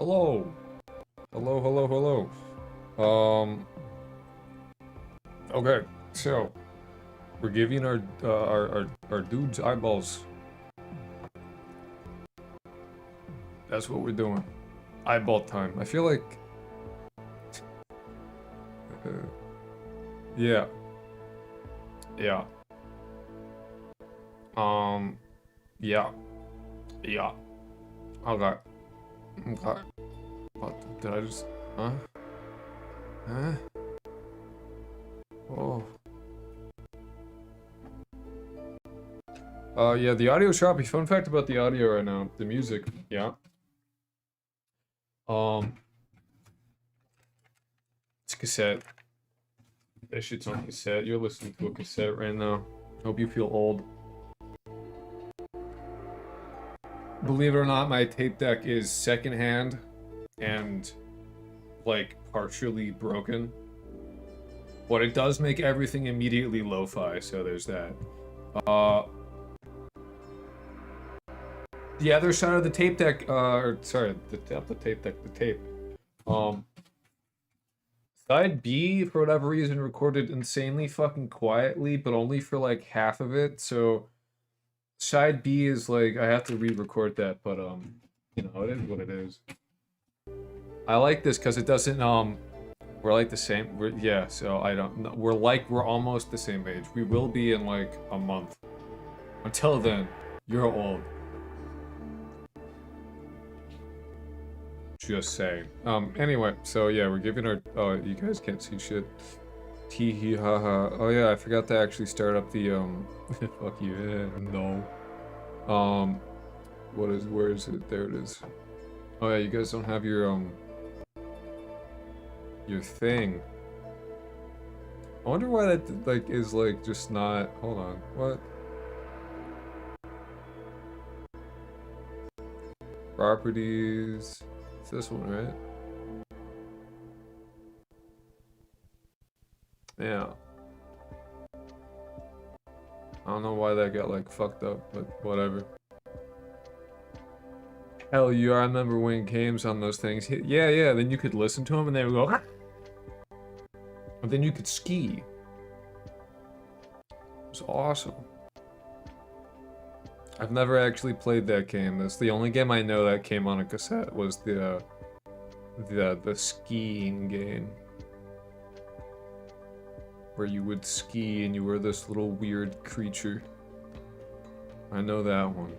Hello. Hello, hello, hello. Okay, so we're giving our dudes eyeballs. That's what we're doing. Eyeball time. I feel like yeah. Yeah. Yeah. Yeah. Okay. Okay. What did I just huh? Huh? Oh. Yeah, the audio choppy. Fun fact about the audio right now. The music. Yeah. It's cassette. That shit's on cassette. You're listening to a cassette right now. Hope you feel old. Believe it or not, my tape deck is secondhand and like partially broken. But it does make everything immediately lo-fi, so there's that. The other side of the tape deck, or sorry, the tape deck, the tape. Side B, for whatever reason, recorded insanely fucking quietly, but only for like half of it, so side B is like, I have to re-record that, but you know, it is what it is. I like this because it doesn't, we're like the same, yeah, so I don't, we're almost the same age. We will be in like a month. Until then, you're old. Just saying. Anyway, so yeah, we're giving our, oh, you guys can't see shit. Tee hee ha ha. Oh yeah, I forgot to actually start up the, fuck you, no. Where is it? There it is. Oh yeah, you guys don't have your thing. I wonder why that, like, is, like, just not, hold on, what? Properties, it's this one, right? Yeah. I don't know why that got, like, fucked up, but whatever. Hell yeah, I remember winning games on those things. Yeah, yeah, then you could listen to them and they would go, and then you could ski. It was awesome. I've never actually played that game. That's the only game I know that came on a cassette was the skiing game. Where you would ski and you were this little weird creature. I know that one.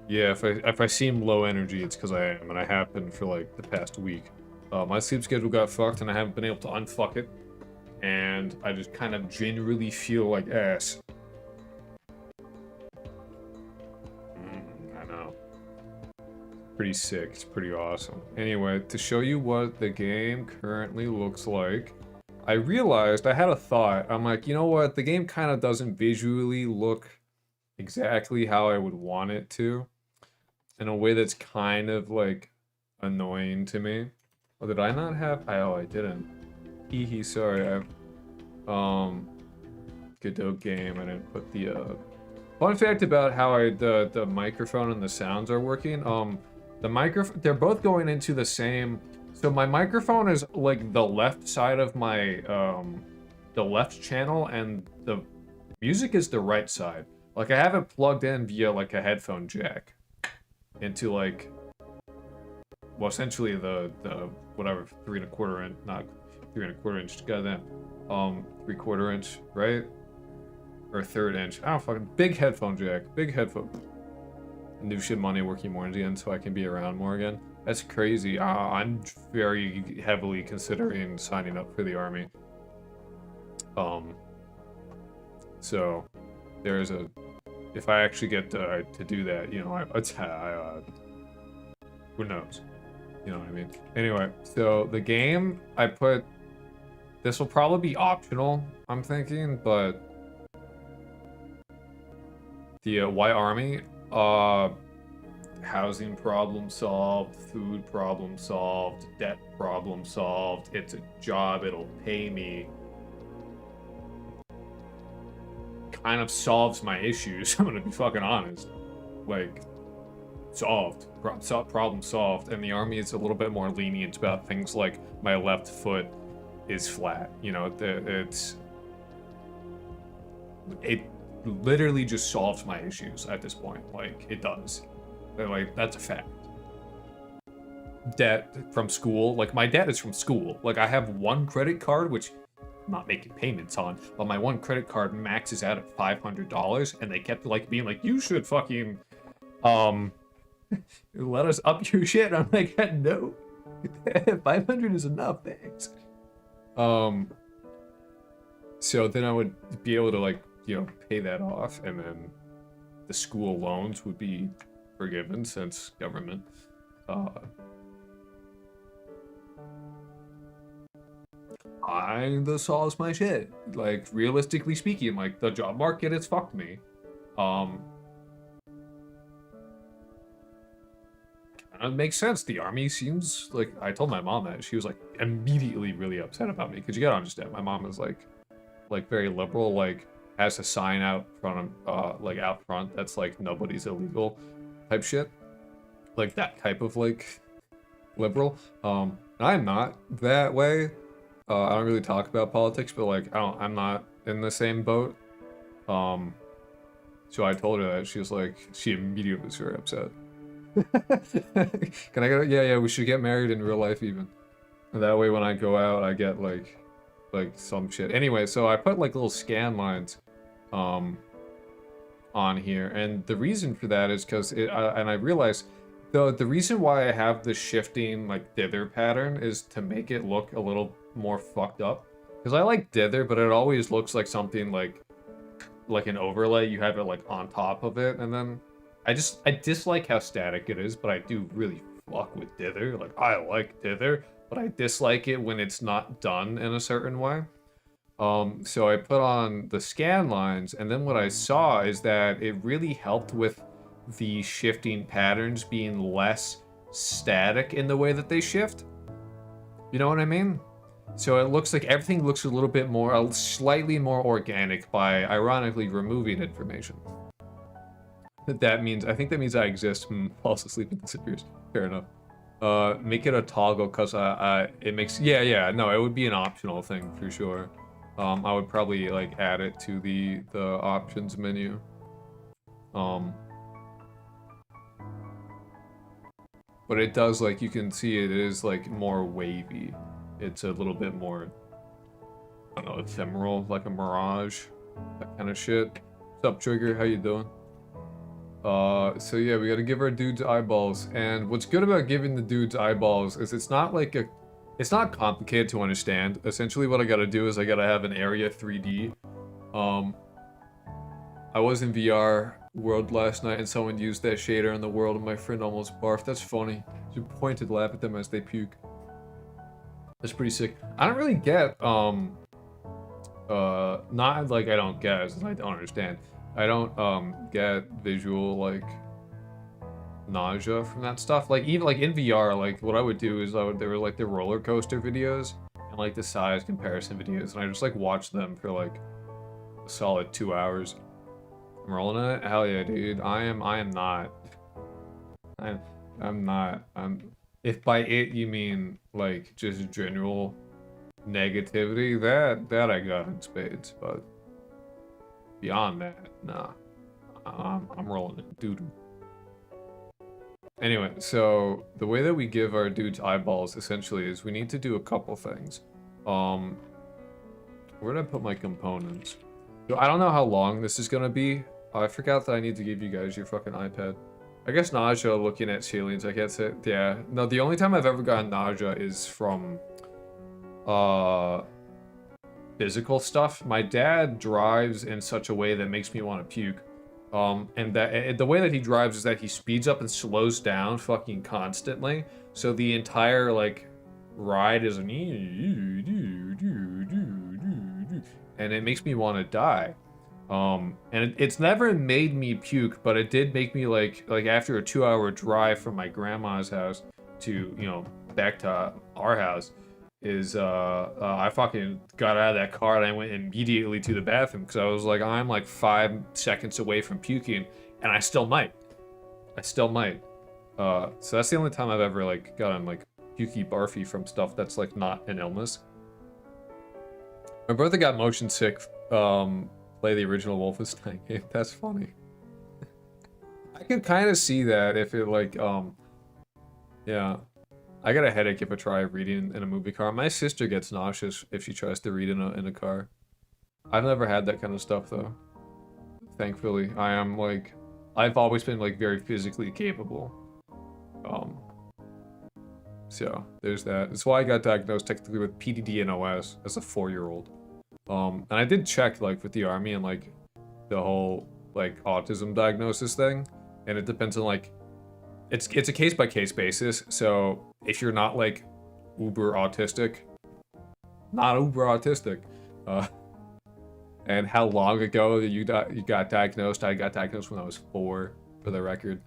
Yeah, if I seem low energy, it's because I am, and I have been for like the past week. My sleep schedule got fucked, and I haven't been able to unfuck it, and I just kind of generally feel like ass. I know. Pretty sick. It's pretty awesome. Anyway, to show you what the game currently looks like, I realized I had a thought. I'm like, you know what? The game kind of doesn't visually look exactly how I would want it to, in a way that's kind of like annoying to me. Oh, did I not have? Oh, I didn't. Hee sorry. I have Godot game. I didn't put the fun fact about how the microphone and the sounds are working. The microphone, they're both going into the same. So my microphone is like the left side of my the left channel, and the music is the right side. Like, I have it plugged in via, like, a headphone jack into, like, well, essentially the whatever, 3 1/4 inch, not 3 1/4 inch, goddamn, 3/4 inch, right? Or 1/3 inch, I don't fucking, big headphone jack, big headphone. New shit money working more again so I can be around more again. That's crazy. I'm very heavily considering signing up for the army. So there's a, if I actually get to do that, you know, who knows? You know what I mean? Anyway, so the game, I put, this will probably be optional, I'm thinking, but the why army? Housing problem solved, food problem solved, debt problem solved, it's a job, it'll pay me. Kind of solves my issues, I'm gonna be fucking honest. Like, solved. Problem solved. And the army is a little bit more lenient about things like my left foot is flat. You know, it literally just solves my issues at this point. Like, it does. Like, that's a fact. Debt from school. Like, my debt is from school. Like, I have one credit card, which I'm not making payments on, but my one credit card maxes out at $500, and they kept, like, being like, you should fucking, let us up your shit. I'm like, no. 500 is enough, thanks. So then I would be able to, like, you know, pay that off, and then the school loans would be forgiven since government. Kinda solves my shit. Like, realistically speaking, like, the job market has fucked me. It makes sense. The army seems like, I told my mom that. She was like immediately really upset about me, because you gotta understand, my mom is like very liberal, like has a sign out front of like out front that's like nobody's illegal type shit, like that type of like liberal. I'm not that way. I don't really talk about politics, but like I'm not in the same boat. So I told her that. She was like, she immediately was very upset. Can I get? Yeah, we should get married in real life even. And that way when I go out, I get like some shit. Anyway, so I put like little scan lines on here, and the reason for that is because and I realized the reason why I have the shifting like dither pattern is to make it look a little more fucked up. Because I like dither, but it always looks like something like an overlay. You have it like on top of it, and then I dislike how static it is, but I do really fuck with dither. Like, I like dither, but I dislike it when it's not done in a certain way. So I put on the scan lines, and then what I saw is that it really helped with the shifting patterns being less static in the way that they shift. You know what I mean? So it looks like everything looks a little bit more, slightly more organic by, ironically, removing information. That means, I think that means I exist. Falls asleep and disappears. Fair enough. Make it a toggle, cause it makes, yeah, no, it would be an optional thing for sure. I would probably like add it to the options menu. But it does, like, you can see it is like more wavy. It's a little bit more, I don't know, ephemeral, like a mirage, that kind of shit. What's up, Trigger? How you doing? So yeah, we gotta give our dudes eyeballs, and what's good about giving the dudes eyeballs is it's not like it's not complicated to understand. Essentially what I gotta do is I gotta have an area 3D. I was in VR World last night and someone used that shader in the world and my friend almost barfed. That's funny. You pointed, laugh at them as they puke. That's pretty sick. I don't really get, not like I don't get, as I don't understand. I don't, get visual, like, nausea from that stuff. Like, even, like, in VR, like, what I would do is there were, like, the roller coaster videos and, like, the size comparison videos, and I just, like, watched them for, like, a solid 2 hours. I'm rolling it? Hell yeah, dude. I am not. I'm not. If by it you mean, like, just general negativity, that I got in spades, but beyond that, nah. I'm rolling it, dude. Anyway, so the way that we give our dudes eyeballs essentially is we need to do a couple things. Where did I put my components? So I don't know how long this is gonna be. I forgot that I need to give you guys your fucking iPad. I guess nausea looking at ceilings, I can't say, yeah. No, the only time I've ever gotten nausea is from, physical stuff. My dad drives in such a way that makes me want to puke. And the way that he drives is that he speeds up and slows down fucking constantly. So the entire, like, ride is, and it makes me want to die. And it's never made me puke, but it did make me like after a 2-hour drive from my grandma's house to, you know, back to our house, is I fucking got out of that car and I went immediately to the bathroom because I was like, I'm like 5 seconds away from puking, and I still might. So that's the only time I've ever like gotten like pukey barfy from stuff that's like not an illness. My brother got motion sick. Play the original Wolfenstein game. That's funny. I can kind of see that if it like yeah. I got a headache if I try reading in a movie car. My sister gets nauseous if she tries to read in a car. I've never had that kind of stuff though. Thankfully, I am like, I've always been like very physically capable. So there's that. That's why I got diagnosed technically with PDD and OS as a 4-year-old. And I did check like with the army and like the whole like autism diagnosis thing, and it depends on like, it's a case by case basis. So if you're not like uber autistic, and how long ago you got diagnosed? I got diagnosed when I was 4, for the record.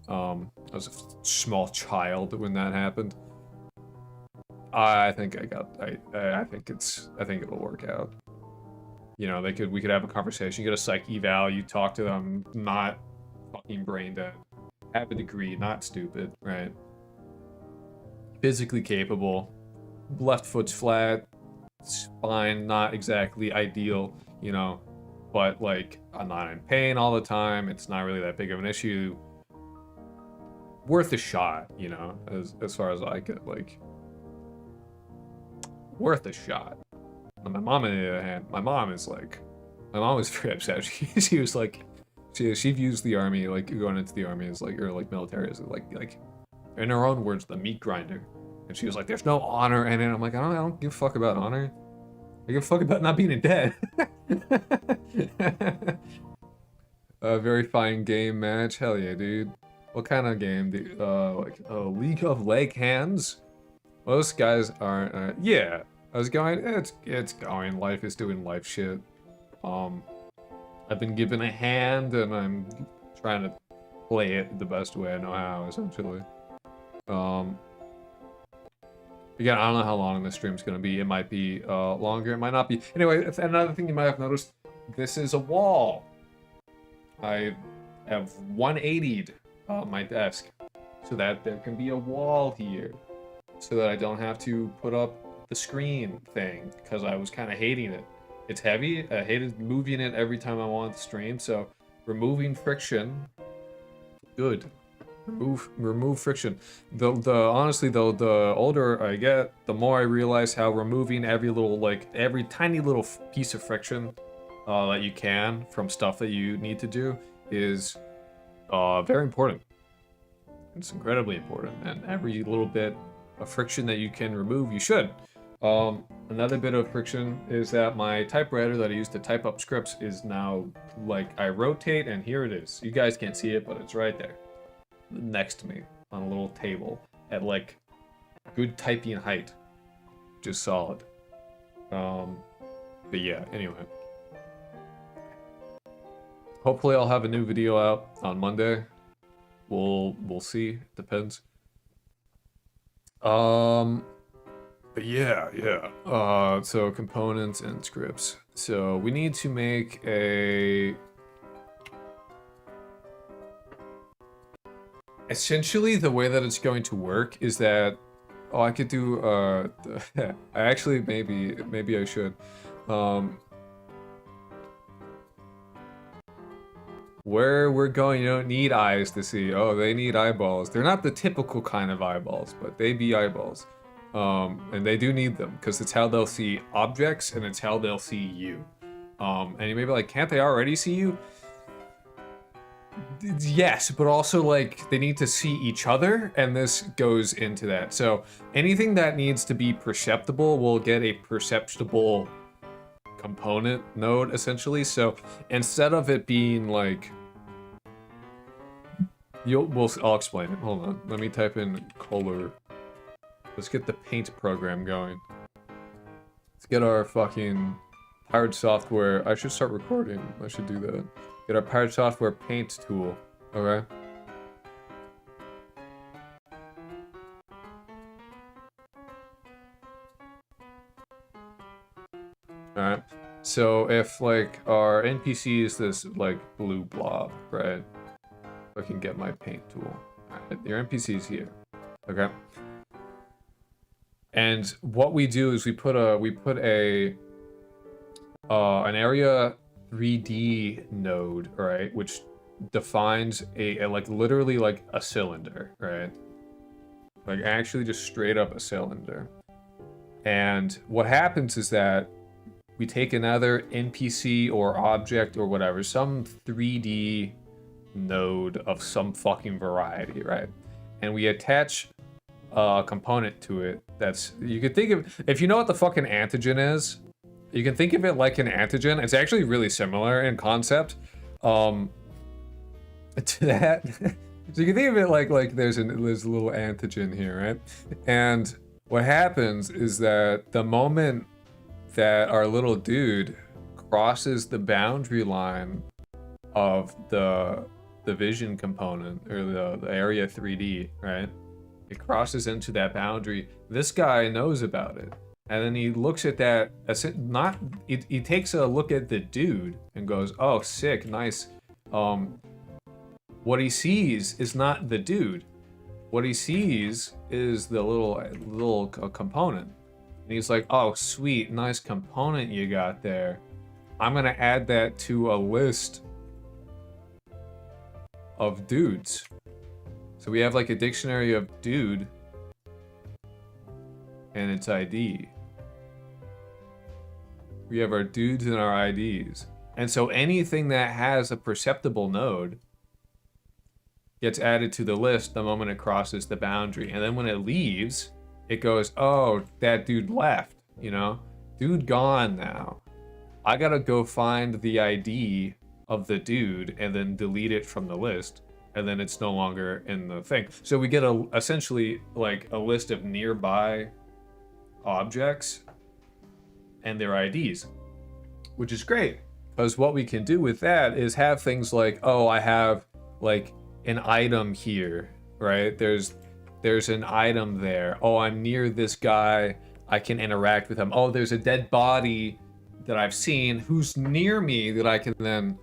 I was a small child when that happened. I think I think it'll work out. You know, we could have a conversation. You get a psych eval. You talk to them. Not fucking brain dead. Have a degree. Not stupid. Right. Physically capable. Left foot's flat. Spine not exactly ideal. You know, but like I'm not in pain all the time. It's not really that big of an issue. Worth a shot. You know, as far as I could like. Worth a shot. My mom, on the other hand, my mom was very upset. She was like, she views the army, like going into the army as like, or like military as like, in her own words, the meat grinder. And she was like, there's no honor in it. I'm like, I don't give a fuck about honor. I give a fuck about not being dead. A very fine game match. Hell yeah, dude. What kind of game? Like League of Leg Hands? Most guys aren't. Yeah. I was going, it's going. Life is doing life shit. I've been given a hand and I'm trying to play it the best way I know how, essentially. Again, I don't know how long this stream's gonna be. It might be longer, it might not be. Anyway, another thing you might have noticed, this is a wall. I have 180'd my desk so that there can be a wall here, so that I don't have to put up the screen thing, because I was kind of hating it. It's heavy. I hated moving it every time I wanted to stream, so removing friction. Good. Remove friction. Honestly though, the older I get, the more I realize how removing every tiny little piece of friction that you can from stuff that you need to do is very important. It's incredibly important, and every little bit of friction that you can remove, you should. Another bit of friction is that my typewriter that I used to type up scripts is now, like, I rotate and here it is. You guys can't see it, but it's right there. Next to me on a little table at, like, good typing height. Just solid. But yeah, anyway. Hopefully I'll have a new video out on Monday. We'll see. Depends. But yeah. So components and scripts. So we need to make a... Essentially, the way that it's going to work is that... Oh, I could do, I actually, maybe I should. Where we're going, you don't need eyes to see. Oh, they need eyeballs. They're not the typical kind of eyeballs, but they be eyeballs. And they do need them, because it's how they'll see objects, and it's how they'll see you. And you may be like, can't they already see you? Yes, but also, like, they need to see each other, and this goes into that. So, anything that needs to be perceptible will get a perceptible component node, essentially. So, instead of it being, like... I'll explain it. Hold on. Let me type in color. Let's get the paint program going. Let's get our fucking powered software. I should start recording. I should do that. Get our powered software paint tool. Okay. Alright. So if like our NPC is this like blue blob, right? I can get my paint tool. Alright, your NPC's here. Okay. And what we do is we put a an area 3D node, right, which defines a like literally like a cylinder, right? Like actually just straight up a cylinder. And what happens is that we take another NPC or object or whatever, some 3D node of some fucking variety, right? And we attach a component to it that's, you could think of, if you know what the fucking antigen is, you can think of it like an antigen. It's actually really similar in concept to that. So you can think of it like there's a little antigen here, right? And what happens is that the moment that our little dude crosses the boundary line of the vision component, or the area 3D, right? It crosses into that boundary. This guy knows about it. And then he looks at that, he takes a look at the dude and goes, oh, sick, nice. What he sees is not the dude. What he sees is the little component. And he's like, oh, sweet, nice component you got there. I'm gonna add that to a list of dudes. So we have like a dictionary of dude and its ID. We have our dudes and our IDs. And so anything that has a perceptible node gets added to the list the moment it crosses the boundary. And then when it leaves, it goes, oh, that dude left, you know? Dude gone now. I gotta go find the ID of the dude and then delete it from the list. And then it's no longer in the thing. So we get essentially like a list of nearby objects and their IDs, which is great. Because what we can do with that is have things like, oh, I have like an item here, right? There's an item there. Oh, I'm near this guy. I can interact with him. Oh, there's a dead body that I've seen who's near me that I can then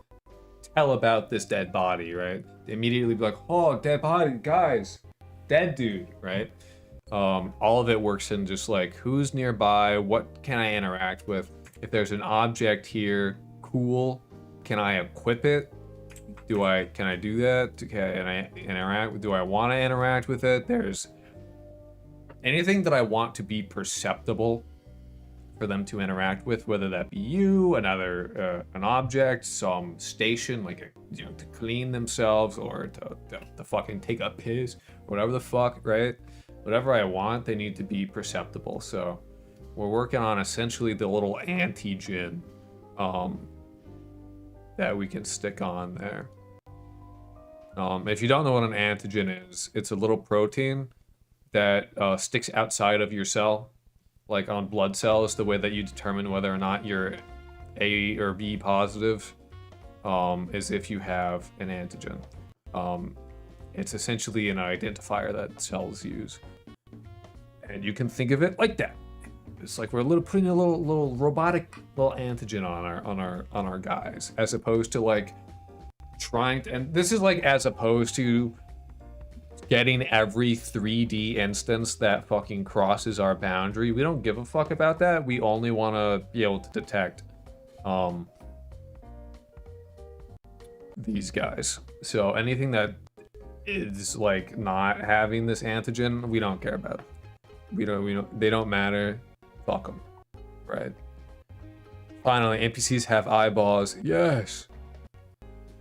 tell about this dead body, right? Immediately be like, oh, dead body, guys, dead dude, right? All of it works in just like who's nearby, what can I interact with? If there's an object here, cool. Can I equip it? Can I do that? Can I interact? Do I want to interact with it? There's anything that I want to be perceptible for them to interact with, whether that be you, an object, some station, like to clean themselves or to fucking take a piss, whatever the fuck, right? Whatever I want, they need to be perceptible. So we're working on essentially the little antigen that we can stick on there. If you don't know what an antigen is, it's a little protein that sticks outside of your cell, like on blood cells, the way that you determine whether or not you're A or B positive is if you have an antigen. It's essentially an identifier that cells use. And you can think of it like that. It's like we're putting a little robotic little antigen on our guys, as opposed to like trying to, and this is like as opposed to getting every 3D instance that fucking crosses our boundary. We don't give a fuck about that. We only want to be able to detect these guys. So anything that is like not having this antigen, we don't care about. We don't, they don't matter. Fuck them, right? Finally, NPCs have eyeballs. Yes.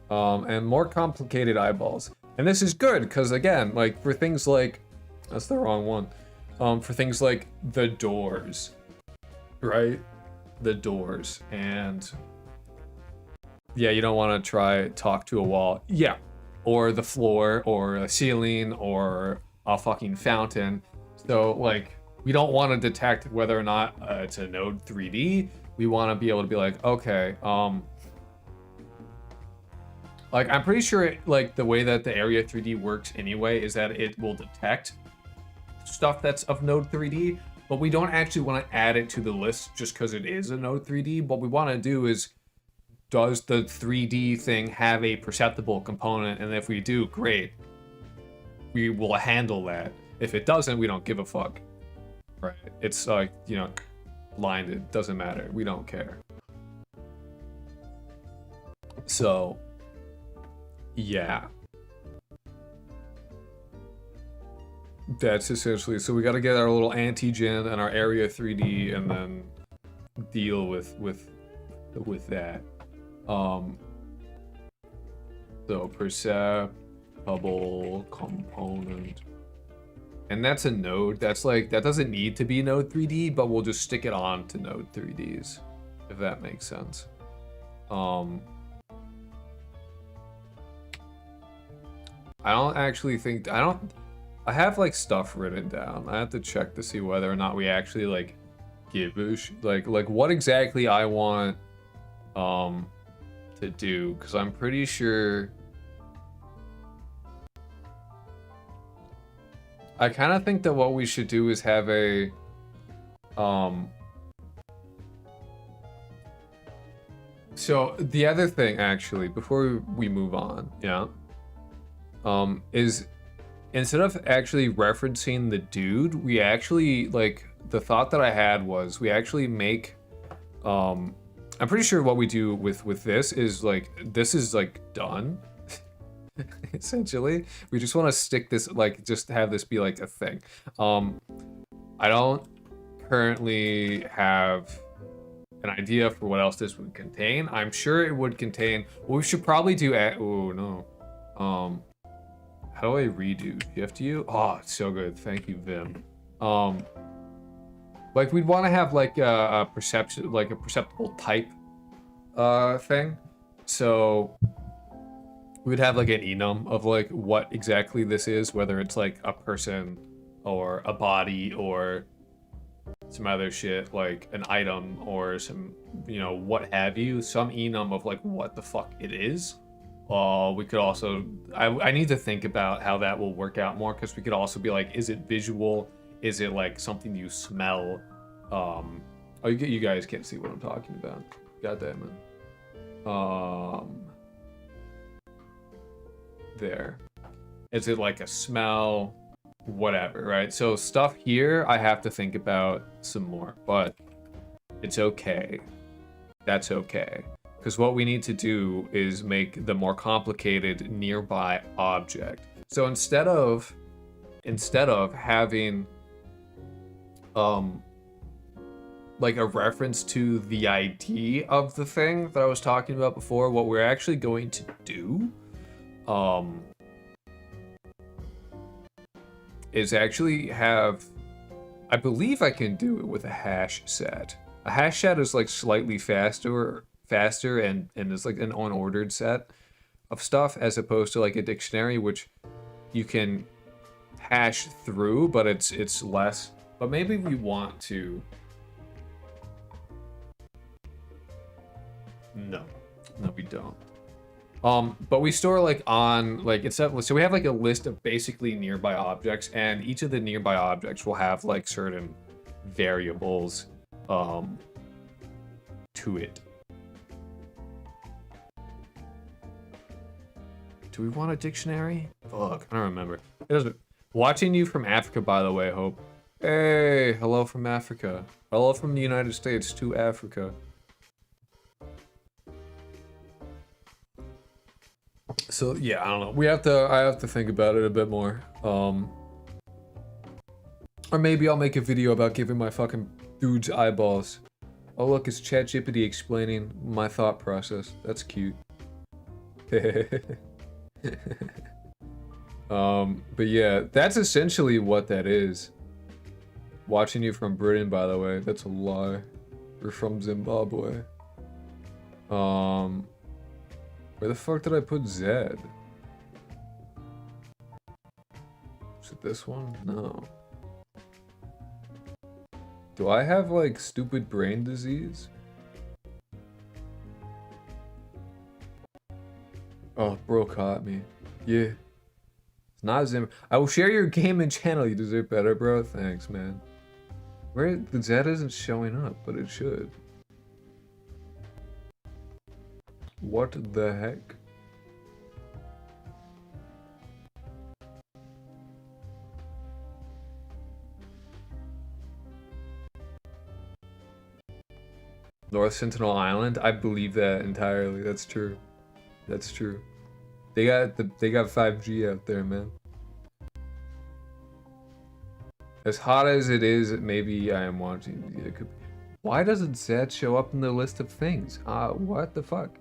And more complicated eyeballs. And this is good, because again, like for things like, that's the wrong one. For things like the doors, right? The doors, and yeah, you don't want to talk to a wall. Yeah. Or the floor, or a ceiling, or a fucking fountain. So like, we don't want to detect whether or not it's a node 3D. We want to be able to be like, okay, like I'm pretty sure like the way that the area 3D works anyway is that it will detect stuff that's of node 3D, but we don't actually want to add it to the list just because it is a node 3D. What we want to do is, does the 3D thing have a perceptible component? And if we do, great. we will handle that. If it doesn't, we don't give a fuck. Right? It's like, you know, blinded. Doesn't matter. We don't care. So, yeah. That's essentially, so we got to get our little antigen and our area 3D and then deal with that. So perceptible component, and that's a node. That's like, that doesn't need to be node 3D, but we'll just stick it on to node 3Ds, if that makes sense. I don't actually think, I have like stuff written down. I have to check to see whether or not we actually like give a like what exactly I want to do, because I'm pretty sure I kind of think that what we should do is have a so the other thing, actually, before we move on, yeah, is instead of actually referencing the dude, we actually, like, the thought that I had was we actually make, I'm pretty sure what we do with this is, like, this is, like, done, essentially. We just want to stick this, like, just have this be, like, a thing. I don't currently have an idea for what else this would contain. I'm sure it would contain, what we should probably do at, oh, no. How do I redo? Shift U? Oh, it's so good. Thank you, Vim. Like, we'd want to have like a perception, like a perceptible type thing. So we'd have like an enum of like what exactly this is, whether it's like a person or a body or some other shit, like an item or some, you know, what have you, some enum of like what the fuck it is. We could also, I need to think about how that will work out more, because we could also be like, is it visual? Is it like something you smell? Oh, you guys can't see what I'm talking about. God damn it. There. Is it like a smell? Whatever, right? So stuff here, I have to think about some more, but it's okay. That's okay. Because what we need to do is make the more complicated nearby object. So instead of having like a reference to the ID of the thing that I was talking about before, what we're actually going to do is actually have, I believe I can do it with a hash set. A hash set is like slightly faster and is like an unordered set of stuff, as opposed to like a dictionary, which you can hash through, but it's less. But maybe we want to. No, we don't. But we store like on, like, it's so we have like a list of basically nearby objects, and each of the nearby objects will have like certain variables to it. Do we want a dictionary? Fuck, I don't remember. It doesn't. Watching you from Africa, by the way, Hope. Hey, hello from Africa. Hello from the United States to Africa. So yeah, I don't know. I have to think about it a bit more. Or maybe I'll make a video about giving my fucking dudes eyeballs. Oh look, it's ChatGPT explaining my thought process. That's cute. But yeah, that's essentially what that is. Watching you from Britain, by the way, that's a lie. We're from Zimbabwe. Where the fuck did I put Z? Is it this one? No. Do I have like stupid brain disease? Oh, bro caught me. Yeah. It's not Zim. I will share your game and channel. You deserve better, bro. Thanks, man. Where the Z isn't showing up, but it should. What the heck? North Sentinel Island. I believe that entirely. That's true. That's true. They got 5G out there, man. As hot as it is, maybe I am watching. It could... Why doesn't Zed show up in the list of things? What the fuck?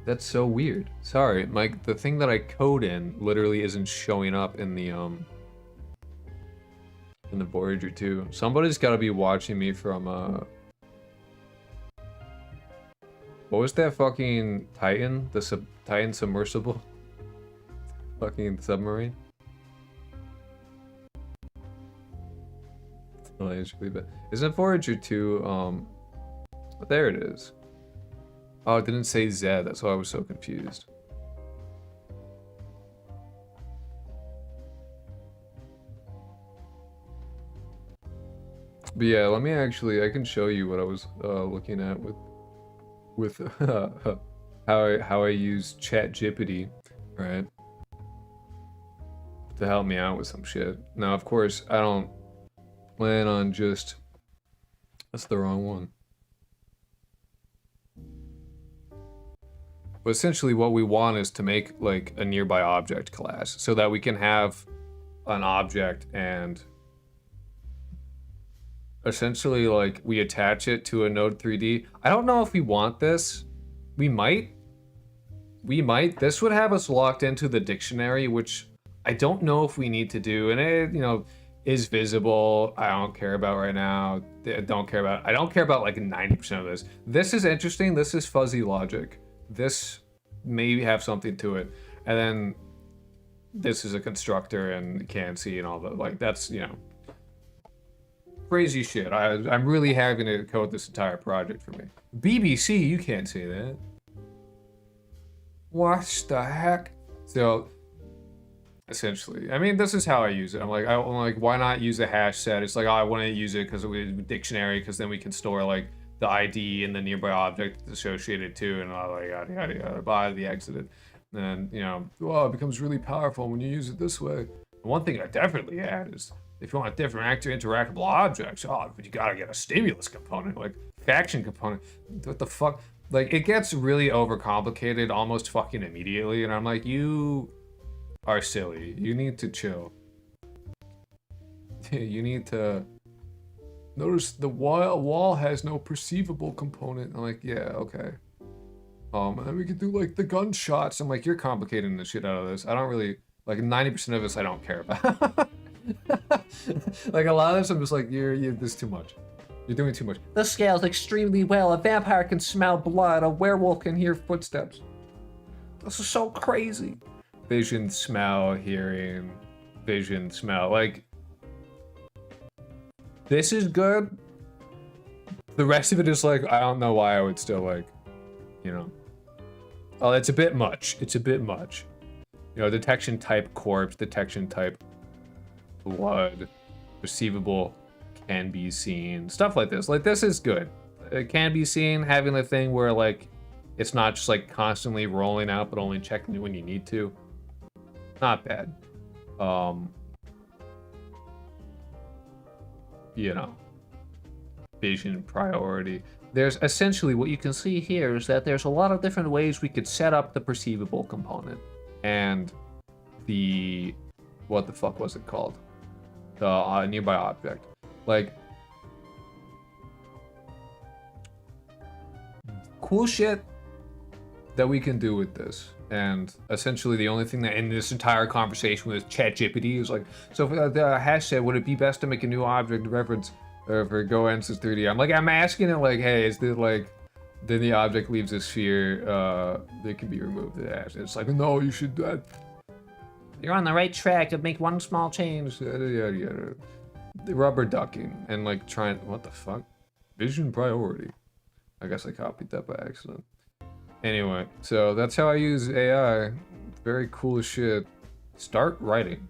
That's so weird. Sorry, the thing that I code in literally isn't showing up in the Voyager 2. Somebody's got to be watching me from what was that fucking Titan? The Titan submersible? Fucking submarine? Oh, it's really bad. Isn't Voyager 2 there it is. Oh, it didn't say Z, that's why I was so confused. But yeah, let me actually, I can show you what I was looking at with how I use ChatGPT, right? To help me out with some shit. Now, of course, I don't plan on just... That's the wrong one. But essentially what we want is to make like a nearby object class so that we can have an object and essentially like we attach it to a node 3D. I don't know if we want this. We might. This would have us locked into the dictionary, which I don't know if we need to do. And it, you know, is visible. I don't care about right now. I don't care about like 90% of this. This is interesting. This is fuzzy logic. This may have something to it. And then this is a constructor and can't see and all that. Like, that's, you know, crazy shit. I'm really having to code this entire project for me. BBC, you can't say that. What the heck? So, essentially, I mean, this is how I use it. I'm like, why not use a hash set? It's like, oh, I want to use it because we dictionary, because then we can store like the ID and the nearby object associated to, and all like yada yada yada, by the exited. And you know, well, it becomes really powerful when you use it this way. One thing I definitely add is if you want different interactable objects, but you gotta get a stimulus component, like faction component. What the fuck? Like, it gets really overcomplicated almost fucking immediately, and I'm like, you are silly. You need to chill. You need to... Notice the wall has no perceivable component. I'm like, yeah, okay. And then we could do like the gunshots. I'm like, you're complicating the shit out of this. I don't really, like 90% of this I don't care about. Like a lot of this I'm just like, this is too much. You're doing too much. This scales extremely well. A vampire can smell blood. A werewolf can hear footsteps. This is so crazy. Vision, smell, hearing, vision, smell. Like, this is good. The rest of it is like, I don't know why I would still like, you know. Oh, it's a bit much. It's a bit much. You know, detection type corpse, detection type blood, receivable can be seen, stuff like this. Like, this is good. It can be seen, having a thing where like, it's not just like constantly rolling out, but only checking when you need to. Not bad. You know, vision priority. There's essentially what you can see here is that there's a lot of different ways we could set up the perceivable component and the, what the fuck was it called? The nearby object. Like, cool shit that we can do with this. And essentially the only thing that in this entire conversation with ChatGPT is like, so for the hash set, would it be best to make a new object reference for Go Ansys 3D? I'm asking it like, hey, is this like, then the object leaves a sphere, they can be removed. It's like, no, you should, you're on the right track to make one small change. Yada, yada, yada. The rubber ducking and like trying, what the fuck? Vision priority. I guess I copied that by accident. Anyway, so that's how I use AI. Very cool as shit. Start writing.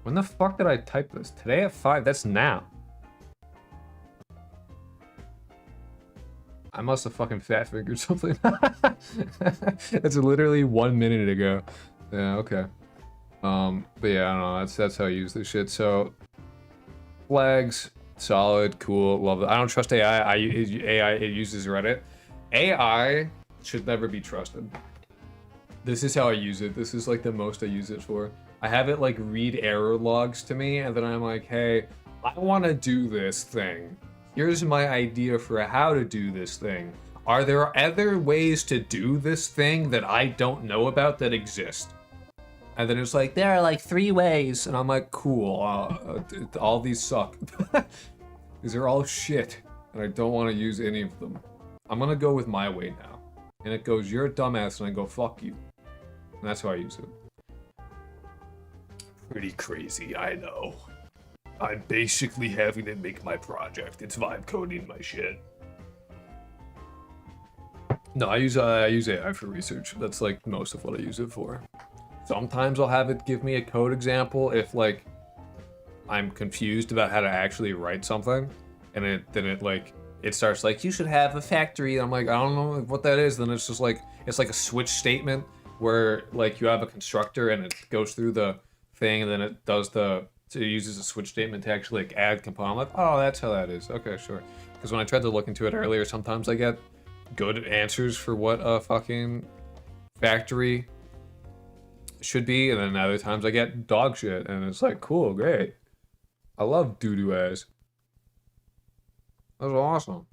When the fuck did I type this? Today at 5? That's now. I must have fucking fat fingered something. That's literally 1 minute ago. Yeah, okay. But yeah, I don't know. That's how I use this shit. So Flags, solid, cool, love it. I don't trust AI. AI, it uses Reddit. AI should never be trusted. This is how I use it. This is like the most I use it for. I have it like read error logs to me, and then I'm like, hey, I want to do this thing. Here's my idea for how to do this thing. Are there other ways to do this thing that I don't know about that exist? And then it's like, there are like 3 ways. And I'm like, cool, all these suck. These are all shit, and I don't want to use any of them. I'm gonna go with my way now. And it goes, you're a dumbass, and I go, fuck you. And that's how I use it. Pretty crazy, I know. I'm basically having to make my project. It's vibe coding my shit. No, I use AI for research. That's like most of what I use it for. Sometimes I'll have it give me a code example if like I'm confused about how to actually write something, and then it starts like, you should have a factory. And I'm like, I don't know what that is. Then it's just like, it's like a switch statement where like you have a constructor and it goes through the thing, and then it does so it uses a switch statement to actually like add component. I'm like, oh, that's how that is. Okay, sure. Because when I tried to look into it earlier, sometimes I get good answers for what a fucking factory should be, and then other times I get dog shit, and it's like, cool, great. I love doo-doo ass. That was awesome.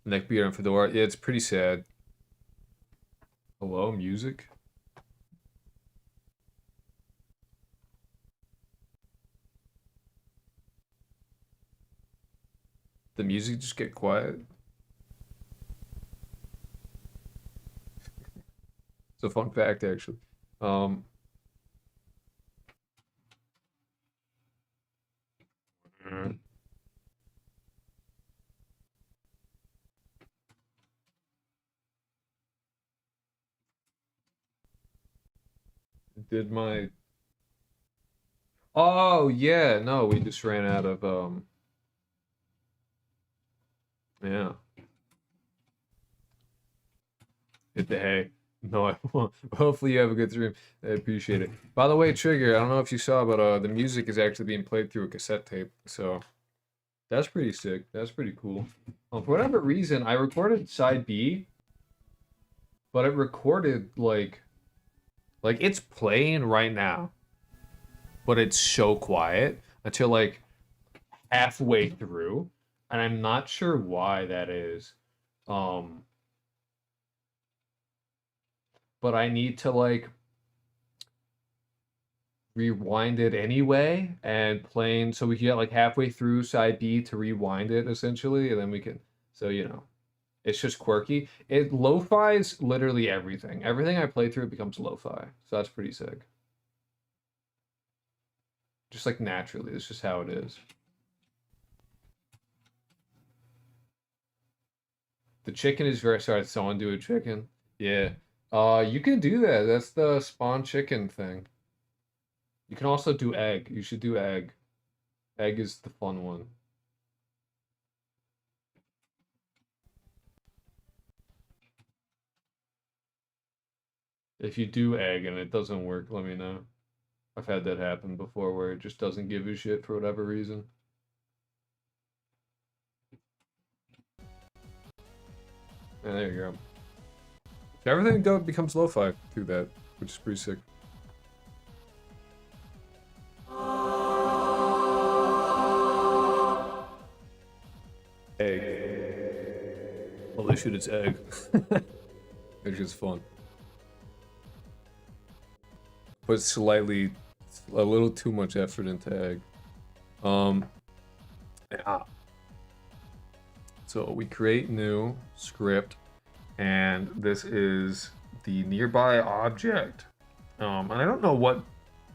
Neckbeard and Fedora. Yeah, it's pretty sad. Hello, music? The music just get quiet? It's a fun fact, actually. Um, did my... Oh, yeah, no, we just ran out of, yeah. Hit the hay. No, I won't. Hopefully you have a good stream. I appreciate it. By the way, Trigger, I don't know if you saw, but the music is actually being played through a cassette tape, so that's pretty sick. That's pretty cool. For whatever reason, I recorded side B, but it recorded like it's playing right now, but it's so quiet until like halfway through, and I'm not sure why that is. But I need to like rewind it anyway and playing, so we can get like halfway through side B to rewind it essentially, and then we can, so you know, it's just quirky. It lo-fi's literally everything. Everything I play through becomes lo-fi, so that's pretty sick. Just like naturally, it's just how it is. The chicken is very, sorry, someone do a chicken. Yeah. You can do that. That's the spawn chicken thing. You can also do egg. You should do egg. Egg is the fun one. If you do egg and it doesn't work, let me know. I've had that happen before where it just doesn't give a shit for whatever reason. And there you go. Everything becomes lo-fi through that, which is pretty sick. Egg. Well, they shoot its egg. It's just fun. Put slightly, a little too much effort into egg. Yeah. So we create new script, and this is the nearby object. And I don't know what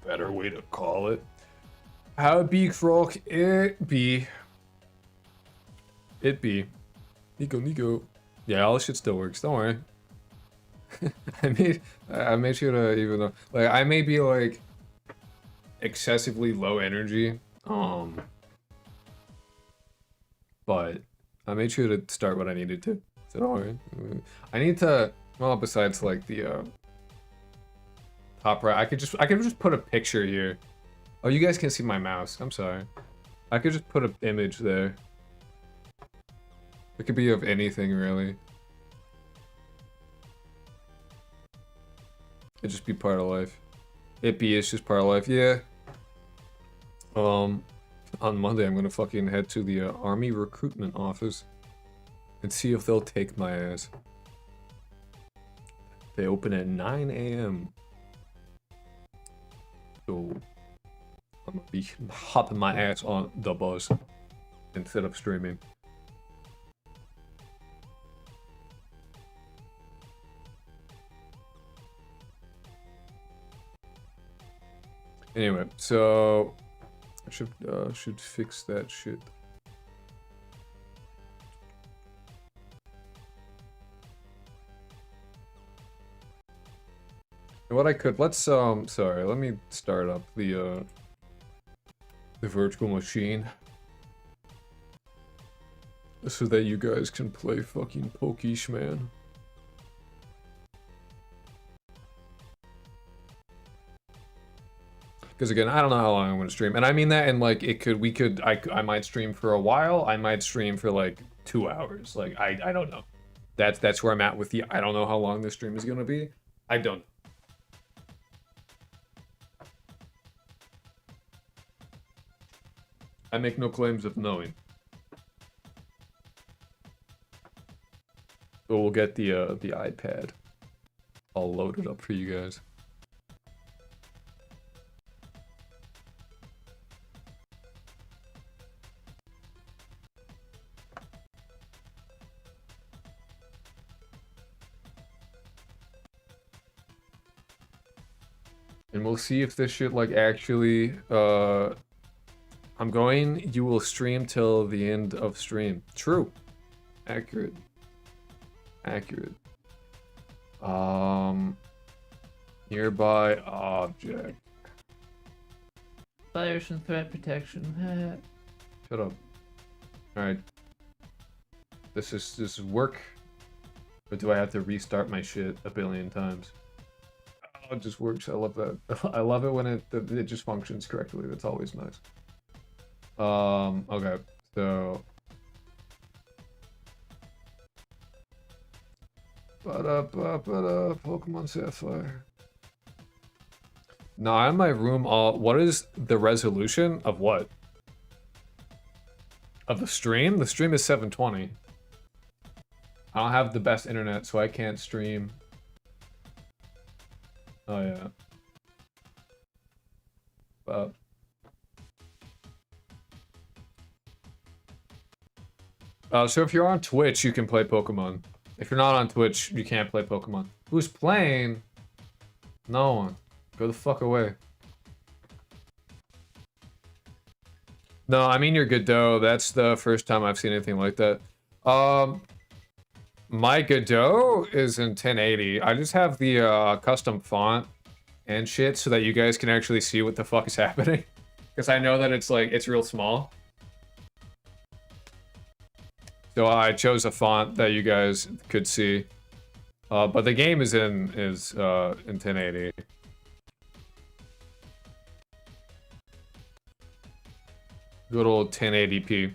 better way to call it. How it be, Croc? It be. It be. Nico. Yeah, all this shit still works. Don't worry. I made sure to, even though like I may be like excessively low energy, but I made sure to start what I needed to. So don't worry. I need to, well, besides like the top right. I could just put a picture here. Oh, you guys can see my mouse. I'm sorry. I could just put an image there. It could be of anything, really. It'd just be part of life. It's just part of life, yeah. On Monday, I'm gonna fucking head to the Army recruitment office and see if they'll take my ass. They open at 9 a.m. So I'm gonna be hopping my ass on the bus instead of streaming. Anyway, so I should fix that shit. And what I could, let's sorry, let me start up the virtual machine so that you guys can play fucking Pokish, man. Because again, I don't know how long I'm gonna stream, and I mean that, and like I might stream for a while, I might stream for like 2 hours, like I don't know. That's where I'm at with the I don't know how long this stream is gonna be. I don't. I make no claims of knowing. So we'll get the iPad all loaded up for you guys. And we'll see if this shit like actually you will stream till the end of stream. True. Accurate. Accurate. Nearby object. Virus and threat protection. Shut up. Alright. This is work. Or do I have to restart my shit a billion times? Oh, it just works. I love that. I love it when it just functions correctly. That's always nice. Okay, so Pokemon Sapphire. No, I'm in my room what is the resolution of what? Of the stream? The stream is 720. I don't have the best internet, so I can't stream. Oh yeah. So if you're on Twitch, you can play Pokemon. If you're not on Twitch, you can't play Pokemon. Who's playing? No one. Go the fuck away. No, I mean you're Godot. That's the first time I've seen anything like that. My Godot is in 1080. I just have the custom font and shit so that you guys can actually see what the fuck is happening. Because I know that it's like, it's real small. So I chose a font that you guys could see. But the game is in 1080. Good old 1080p.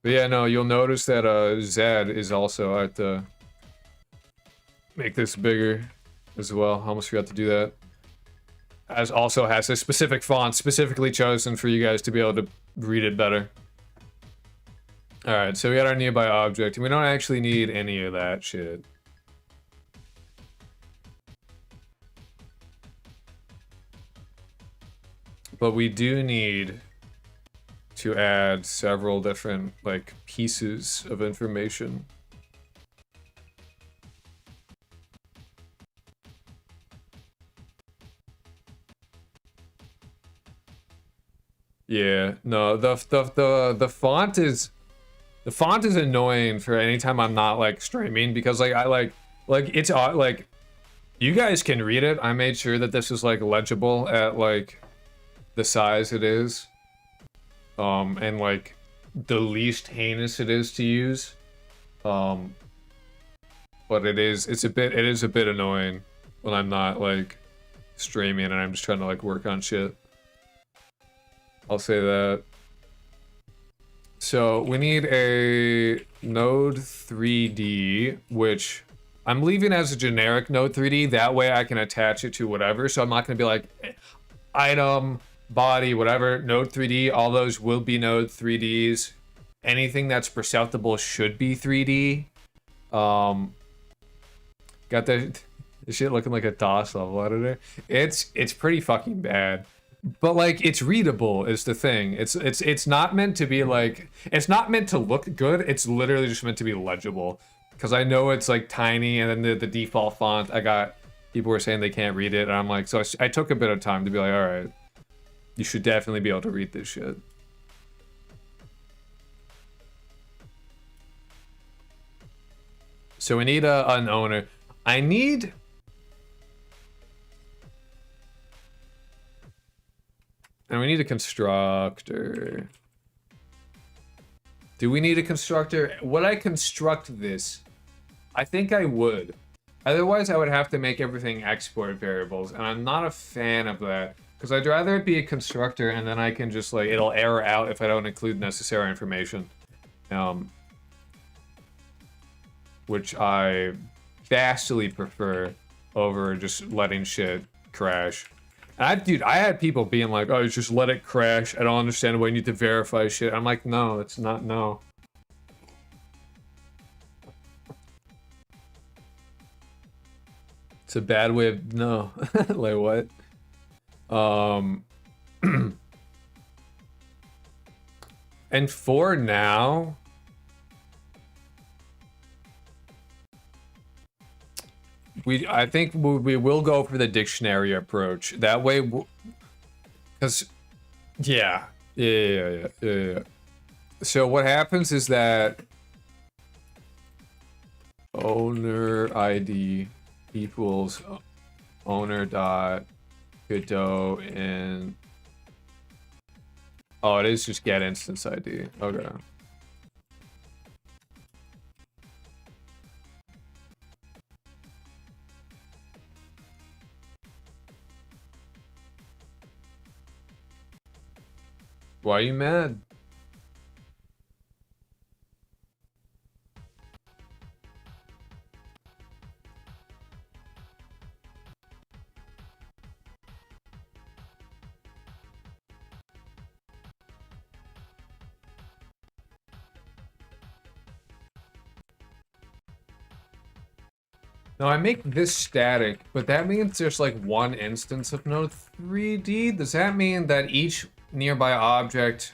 But yeah, no, you'll notice that Zed is also at the make this bigger as well. I almost forgot to do that. As also has a specific font specifically chosen for you guys to be able to read it better. Alright, so we got our nearby object, and we don't actually need any of that shit. But we do need to add several different, like, pieces of information. Yeah, no, the font is... The font is annoying for any time I'm not, like, streaming, because, like, it's, like, you guys can read it. I made sure that this is, like, legible at, like, the size it is. And, like, the least heinous it is to use. but it is a bit annoying when I'm not like streaming and I'm just trying to like work on shit. I'll say that. So we need a node 3D, which I'm leaving as a generic node 3D. That way I can attach it to whatever. So I'm not going to be like item, body, whatever, node 3D. All those will be node 3Ds. Anything that's perceptible should be 3D. Got the shit looking like a DOS level editor. It's pretty fucking bad. But like it's readable is the thing. It's not meant to be like, it's not meant to look good. It's literally just meant to be legible. Because I know it's like tiny, and then the default font, I got people were saying they can't read it, and I'm like, so I took a bit of time to be like, all right, you should definitely be able to read this shit. So we need an owner. And we need a constructor. Do we need a constructor? Would I construct this? I think I would. Otherwise, I would have to make everything export variables, and I'm not a fan of that. Because I'd rather it be a constructor, and then I can just, like, it'll error out if I don't include necessary information. Which I vastly prefer over just letting shit crash. Dude, I had people being like, oh, just let it crash. I don't understand why you need to verify shit. I'm like, no, it's not no. It's a bad way of, no. Like what? And for now, I think we will go for the dictionary approach. That way, because, yeah. So what happens is that owner ID equals owner dot Godot in. Oh, it is just get instance ID. Okay. Why are you mad? No, I make this static, but that means there's like one instance of node 3D. Does that mean that each nearby object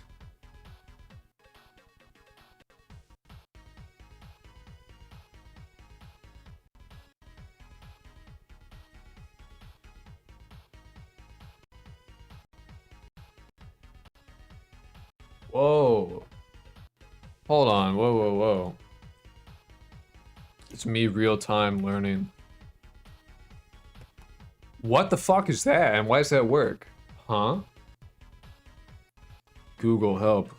Whoa. Hold on. Whoa. It's me real-time learning. What the fuck is that? And why does that work? Huh? Google, help.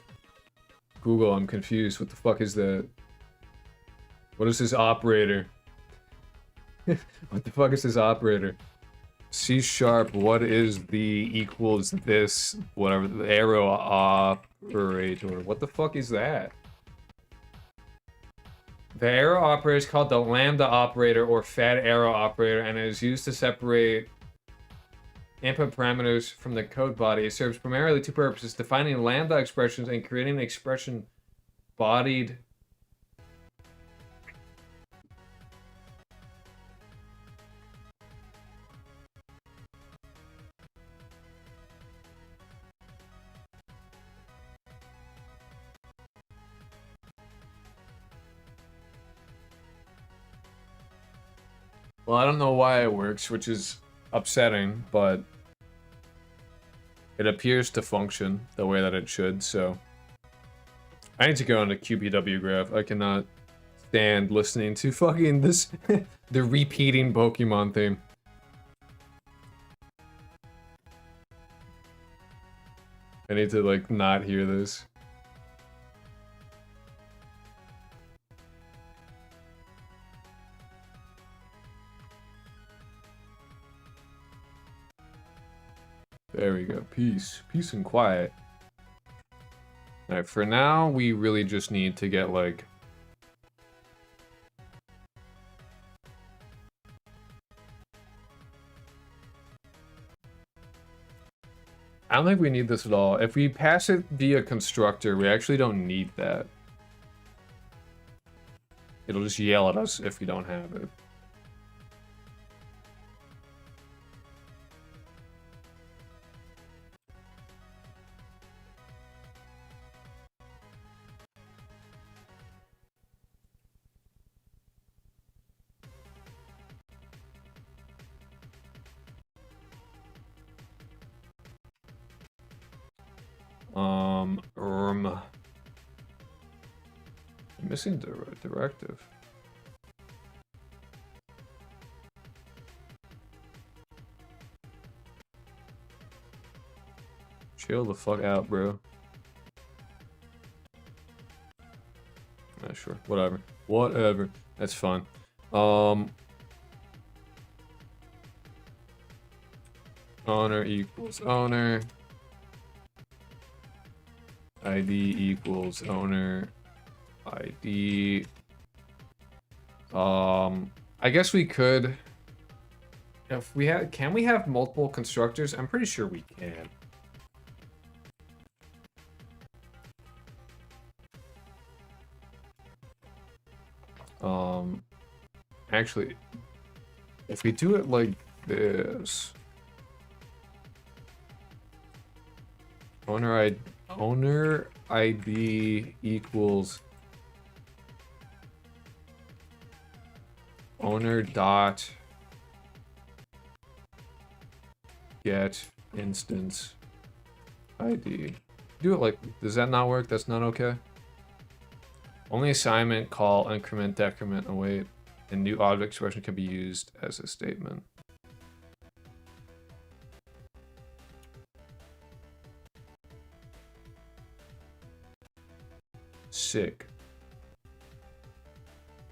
Google, I'm confused. What the fuck is that? What is this operator? What the fuck is this operator? C#, what is the equals this, whatever, the arrow operator? What the fuck is that? The arrow operator is called the lambda operator or fat arrow operator, and it is used to separate input parameters from the code body. It serves primarily two purposes: defining lambda expressions and creating an expression bodied. Well, I don't know why it works, which is upsetting, but it appears to function the way that it should, so I need to go on a QPW graph. I cannot stand listening to fucking this, the repeating Pokemon theme. I need to, like, not hear this. peace. Peace and quiet. Alright, for now, we really just need to get, like... I don't think we need this at all. If we pass it via constructor, we actually don't need that. It'll just yell at us if we don't have it. I'm missing directive. Chill the fuck out, bro. Sure, whatever. Whatever. That's fine. Owner equals owner. ID equals owner. ID. I guess we could. If we have, can we have multiple constructors? I'm pretty sure we can. Actually, if we do it like this, owner ID equals owner dot get instance ID. Do it like, does that not work? That's not okay. Only assignment, call, increment, decrement, await, and new object expression can be used as a statement. Sick.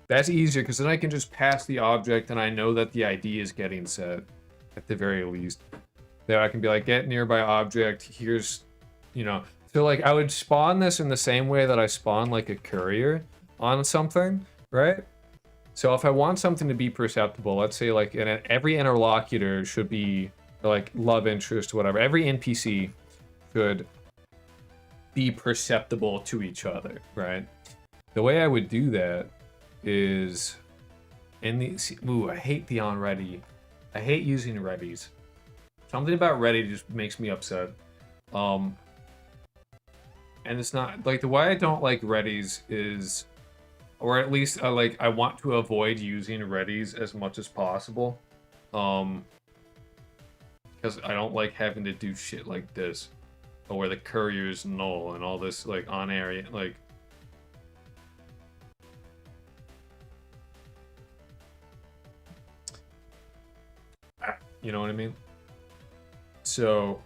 That's easier because then I can just pass the object and I know that the ID is getting set at the very least. There I can be like, get nearby object, here's, you know. So like I would spawn this in the same way that I spawn like a courier on something, right? So if I want something to be perceptible, let's say like every interlocutor should be like love interest, whatever. Every NPC should be perceptible to each other, right? The way I would do that is in the, ooh, I hate the on ready. I hate using readies. Something about ready just makes me upset. And it's not like the way I don't like readies is, or at least I want to avoid using readies as much as possible. Because I don't like having to do shit like this. Or where the courier's null and all this like on area like. You know what I mean? So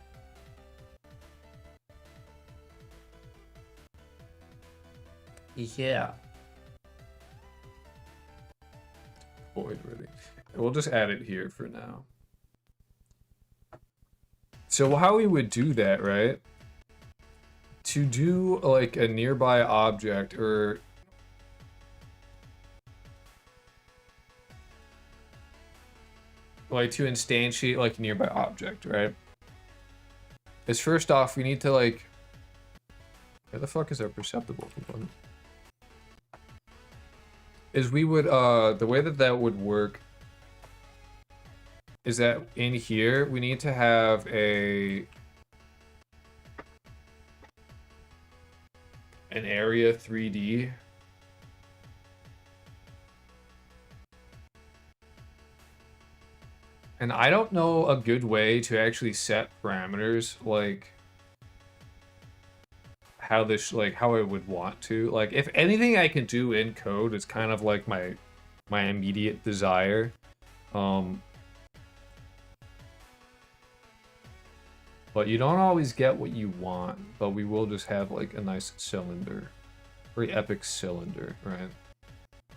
yeah. Void ready. We'll just add it here for now. So how we would do that, right? To do like a nearby object or like to instantiate like a nearby object, right? Is first off we need to like, where the fuck is our perceptible component? Is we would the way that would work is that in here we need to have an area 3D. And I don't know a good way to actually set parameters like how this, like how I would want to. Like if anything I can do in code is kind of like my immediate desire. But you don't always get what you want, but we will just have like a nice cylinder. Very epic cylinder, right?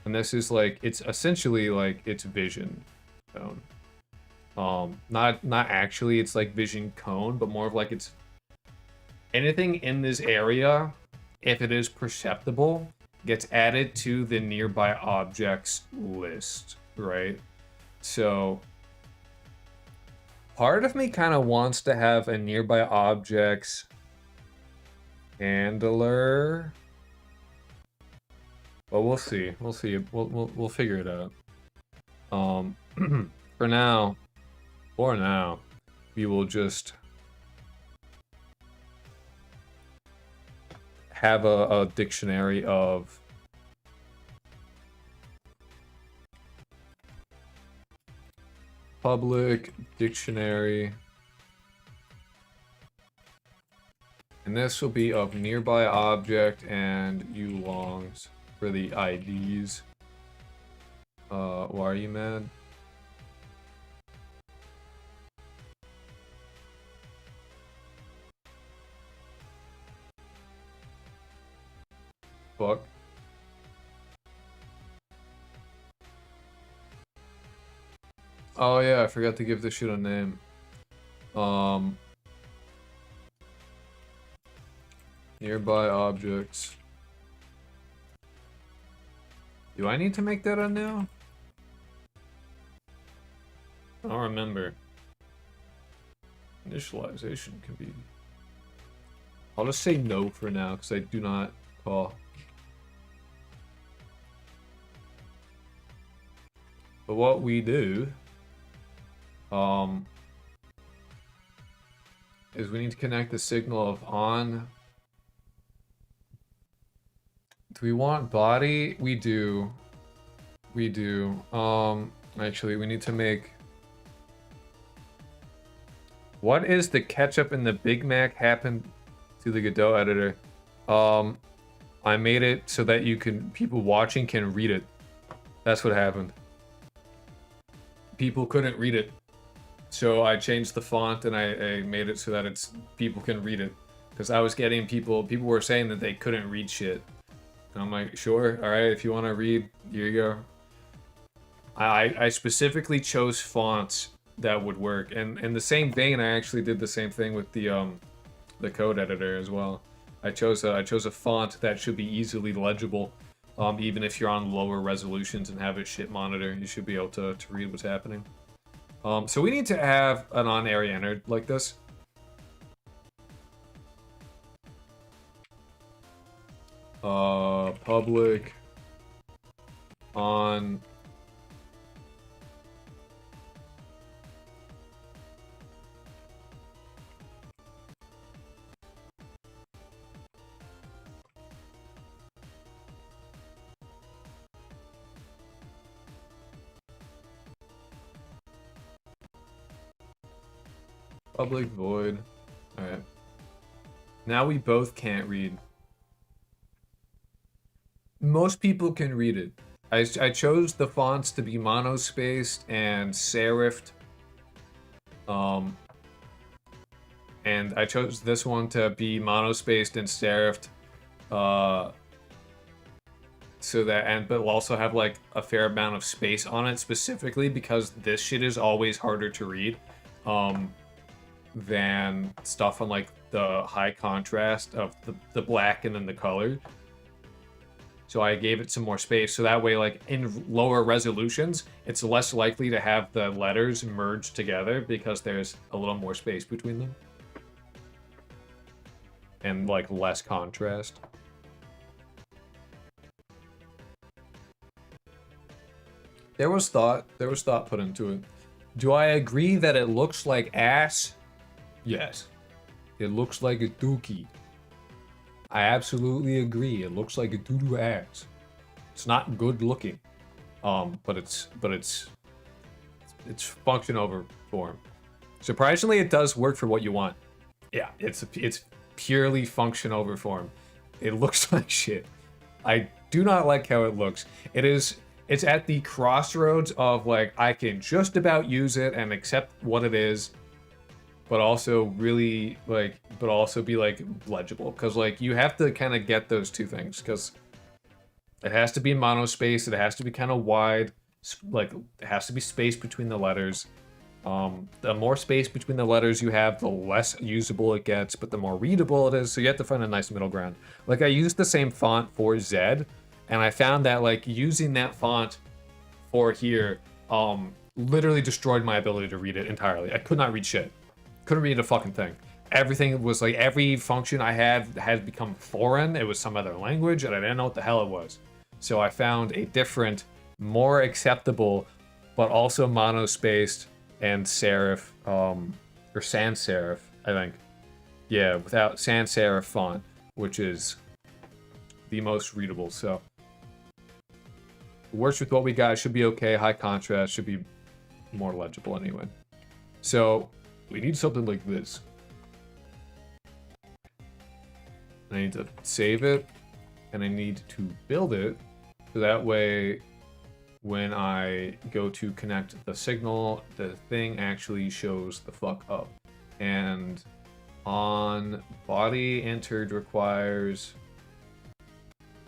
And this is like, it's essentially like its vision tone. Not actually it's like vision cone, but more of like it's anything in this area, if it is perceptible, gets added to the nearby objects list, right? So part of me kind of wants to have a nearby objects handler, but we'll see. We'll see. We'll figure it out. For now, we will just have a dictionary of public dictionary, and this will be of nearby object and ulongs for the IDs. Why are you mad? Fuck. Oh yeah, I forgot to give this shit a name. Nearby objects. Do I need to make that a new? I don't remember. Initialization can be... I'll just say no for now, because I do not call. But what we do... is we need to connect the signal of on. Do we want body? We do. We do. Actually, we need to make... What is the ketchup in the Big Mac happened to the Godot editor? I made it so that you can, people watching can read it. That's what happened. People couldn't read it. So I changed the font and I made it so that it's people can read it. Because I was getting people were saying that they couldn't read shit. And I'm like, sure, alright, if you want to read, here you go. I specifically chose fonts that would work. And in the same vein, I actually did the same thing with the code editor as well. I chose a font that should be easily legible. Even if you're on lower resolutions and have a shit monitor, you should be able to read what's happening. So we need to have an on area entered like this. Public on public void. Alright. Now we both can't read. Most people can read it. I chose the fonts to be monospaced and serifed. And I chose this one to be monospaced and serifed. So that, but we'll also have like a fair amount of space on it specifically because this shit is always harder to read. Than stuff on like the high contrast of the black and then the color. So I gave it some more space so that way like in lower resolutions it's less likely to have the letters merge together because there's a little more space between them. And like less contrast. There was thought put into it. Do I agree that it looks like ass? Yes. It looks like a dookie. I absolutely agree. It looks like a doo-doo ass. It's not good looking. But it's function over form. Surprisingly, it does work for what you want. Yeah, it's purely function over form. It looks like shit. I do not like how it looks. It's at the crossroads of like I can just about use it and accept what it is. But also really like, but also be like legible, because like you have to kind of get those two things, because it has to be monospaced, it has to be kind of wide, like it has to be space between the letters, The more space between the letters you have, the less usable it gets, but the more readable it is. So you have to find a nice middle ground. Like I used the same font for Z, and I found that like using that font for here, literally destroyed my ability to read it entirely. I could not read shit. Couldn't read a fucking thing. Everything was like every function I had become foreign. It was some other language, and I didn't know what the hell it was. So I found a different, more acceptable, but also monospaced and serif, or sans serif, I think. Yeah, without sans serif font, which is the most readable. So it works with what we got. It should be okay. High contrast should be more legible anyway. So we need something like this. I need to save it, and I need to build it, so that way when I go to connect the signal, the thing actually shows the fuck up. And on body entered requires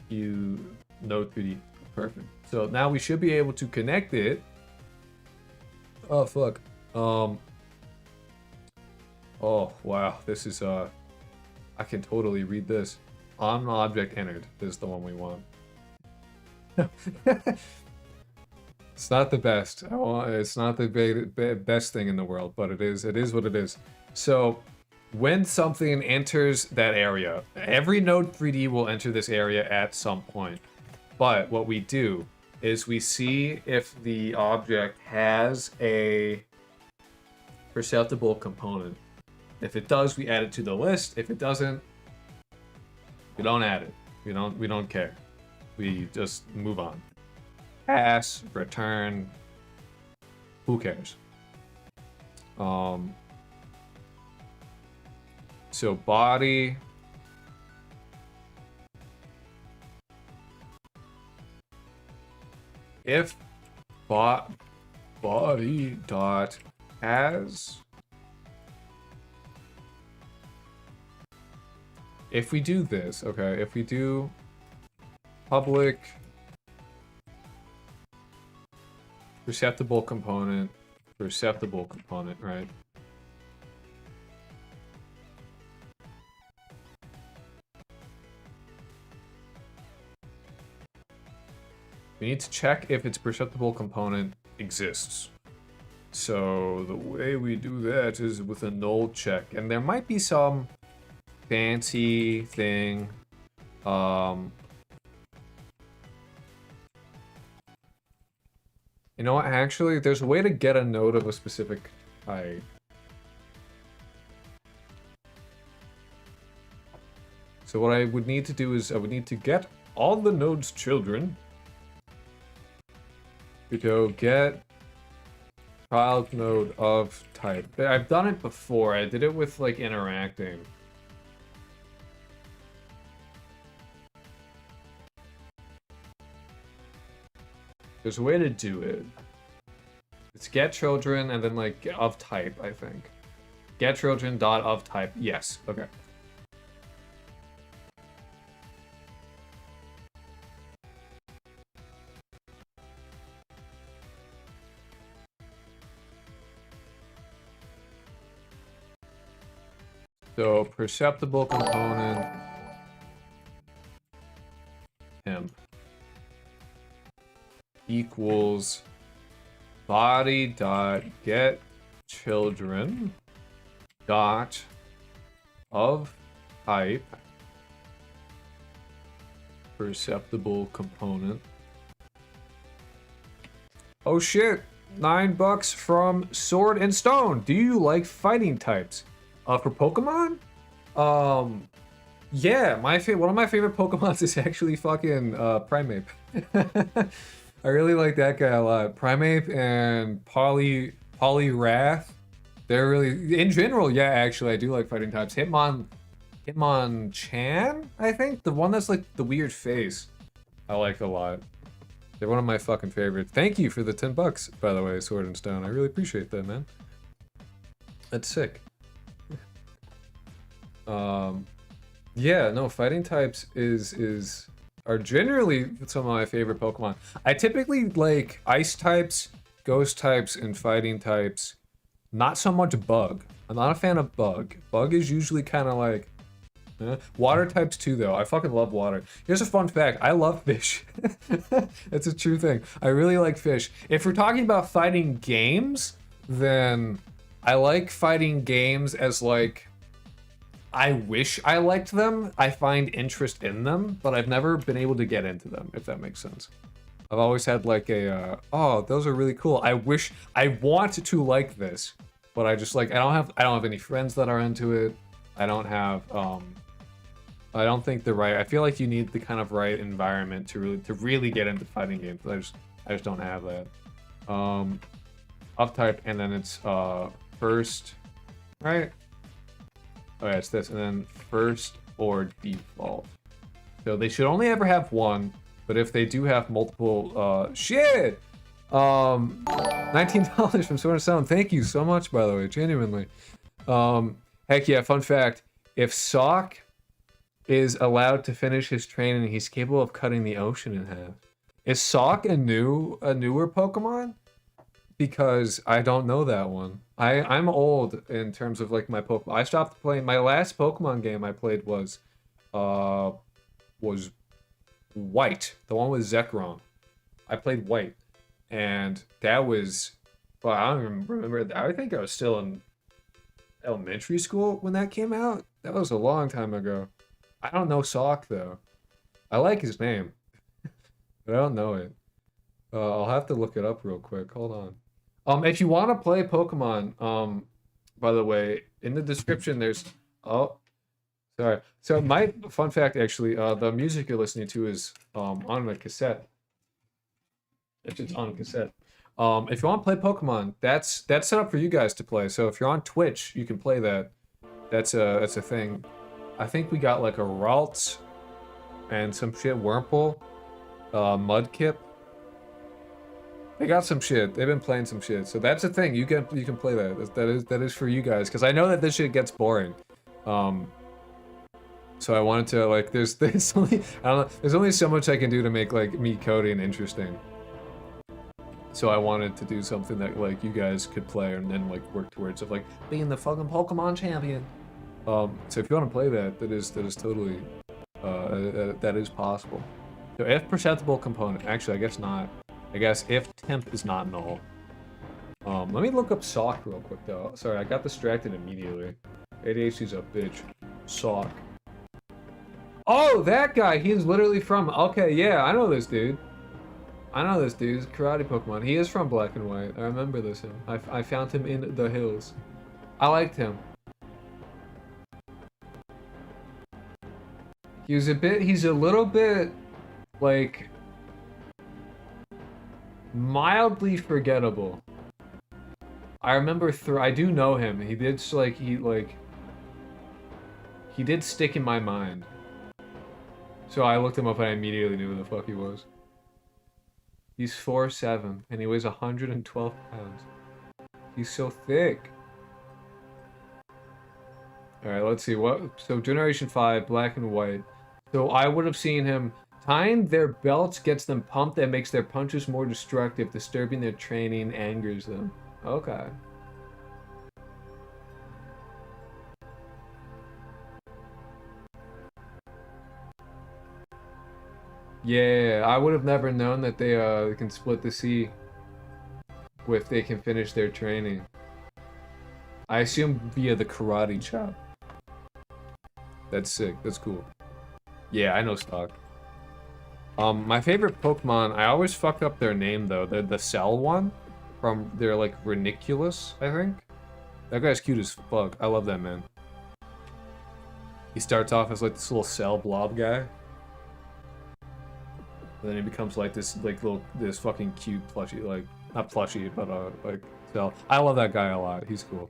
you node 3D. Perfect. So now we should be able to connect it. Oh fuck. Oh wow, this is I can totally read this. On object entered is the one we want. It's not the best. It's not the best thing in the world, but it is what it is. So when something enters that area, every node 3D will enter this area at some point. But what we do is we see if the object has a perceptible component. If it does, we add it to the list. If it doesn't, we don't add it. We don't care. We just move on. Pass, return. Who cares? So body. If body dot has. If we do this, okay, if we do public perceptible component, right? We need to check if its perceptible component exists. So the way we do that is with a null check, and there might be some fancy thing. You know what, actually, there's a way to get a node of a specific type. So what I would need to do is I would need to get all the node's children to go get child node of type. I've done it before. I did it with like interacting. There's a way to do it. It's get children and then like of type, I think. Get children dot of type. Yes. Okay. So perceptible component temp equals body dot get children dot of type perceptible component. Oh shit, $9 from Sword and Stone. Do you like fighting types? For Pokemon? Yeah, one of my favorite Pokemons is actually fucking Primeape. I really like that guy a lot. Primeape and Poliwrath. They're really, in general, yeah, actually, I do like fighting types. Hitmonchan, I think? The one that's like the weird face. I like a lot. They're one of my fucking favorites. Thank you for the $10, by the way, Sword and Stone. I really appreciate that, man. That's sick. Yeah, no, fighting types are generally some of my favorite Pokemon. I typically like ice types, ghost types, and fighting types Not so much bug. I'm not a fan of bug. Bug is usually kind of like, water types too, though. I fucking love water. Here's a fun fact. I love fish. It's a true thing. I really like fish. If we're talking about fighting games, then I like fighting games as like, I wish I liked them. I find interest in them, but I've never been able to get into them, if that makes sense. I've always had like a, oh, those are really cool. I want to like this, but I just like, I don't have any friends that are into it. I don't have, I don't think I feel like you need the kind of right environment to really get into fighting games. I just don't have that. Uptype, and then it's first, right? Oh yeah, it's this, and then first or default. So they should only ever have one, but if they do have multiple, shit! $19 from Sword and Sound. Thank you so much, by the way, genuinely. Heck yeah, fun fact. If Sock is allowed to finish his training, he's capable of cutting the ocean in half. Is Sock a newer Pokemon? Because I don't know that one. I'm old in terms of like my Pokemon. I stopped playing. My last Pokemon game I played was White, the one with Zekrom. I played White, and that was, well, I don't even remember. I think I was still in elementary school when that came out. That was a long time ago. I don't know Sock though. I like his name, but I don't know it. I'll have to look it up real quick. Hold on. If you want to play Pokemon, by the way, in the description there's, oh, sorry. So my fun fact actually, the music you're listening to is on a cassette. It's on cassette. If you want to play Pokemon, that's set up for you guys to play. So if you're on Twitch, you can play that. That's a thing. I think we got like a Ralts and some shit, Wurmple, Mudkip. They got some shit. They've been playing some shit. So that's a thing. You can play that. That is for you guys, because I know that this shit gets boring. So I wanted to like there's only I don't know, there's only so much I can do to make like me coding interesting. So I wanted to do something that like you guys could play and then like work towards of like being the fucking Pokemon champion. So if you want to play that, that is totally that is possible. So if perceptible component, actually I guess not. I guess if temp is not null. Let me look up Sock real quick though. Sorry, I got distracted immediately. ADHD's a bitch. Sock. Oh, that guy! He's literally from... Okay, yeah, I know this dude. I know this dude. He's a karate Pokemon. He is from Black and White. I remember this him. I found him in the hills. I liked him. He's a little bit, like, mildly forgettable. I remember I do know him. He did, he did stick in my mind. So I looked him up and I immediately knew who the fuck he was. He's 4'7", and he weighs 112 pounds. He's so thick. Alright, let's see. So Generation 5, Black and White. So I would have seen him. Tying their belts gets them pumped and makes their punches more destructive. Disturbing their training angers them. Okay. Yeah, I would have never known that they can split the sea if they can finish their training. I assume via the karate chop. That's sick. That's cool. Yeah, I know Stock. My favorite Pokemon, I always fuck up their name though. The Cell one from they're like Reniculus, I think. That guy's cute as fuck. I love that man. He starts off as like this little cell blob guy. And then he becomes like this this fucking cute plushie, like not plushie, but like cell. I love that guy a lot. He's cool.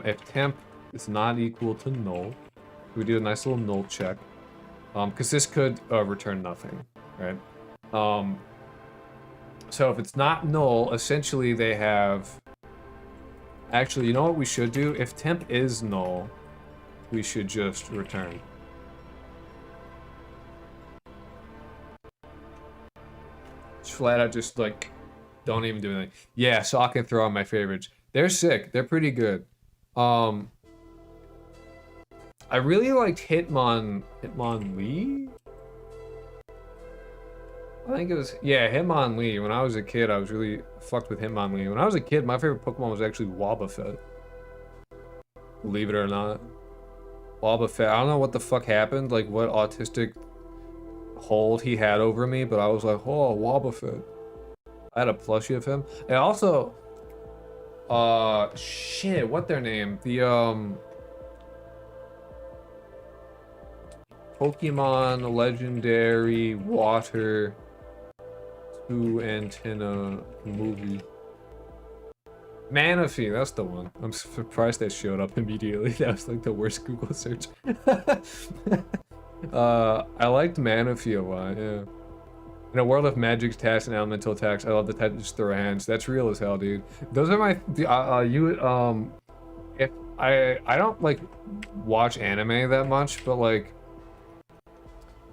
If temp is not equal to null, we do a nice little null check. Because this could return nothing, right? So if it's not null, essentially they have... Actually, you know what we should do? If temp is null, we should just return. Just flat out just like, don't even do anything. Yeah, Sock and Throw are my favorites. They're sick. They're pretty good. I really liked Hitmonlee. I think it was, yeah, Hitmonlee. When I was a kid, I was really fucked with Hitmonlee. When I was a kid, my favorite Pokemon was actually Wobbuffet. Believe it or not. Wobbuffet. I don't know what the fuck happened, like what autistic hold he had over me, but I was like, oh, Wobbuffet. I had a plushie of him. And also, shit, what their name? The, Pokemon Legendary Water 2 Antenna movie. Manaphy, that's the one. I'm surprised that showed up immediately. That was like the worst Google search. I liked Manaphy a lot, yeah. In a world of magic attacks and elemental attacks, I love the type to just throw hands. That's real as hell, dude. Those are my, if I don't like watch anime that much, but like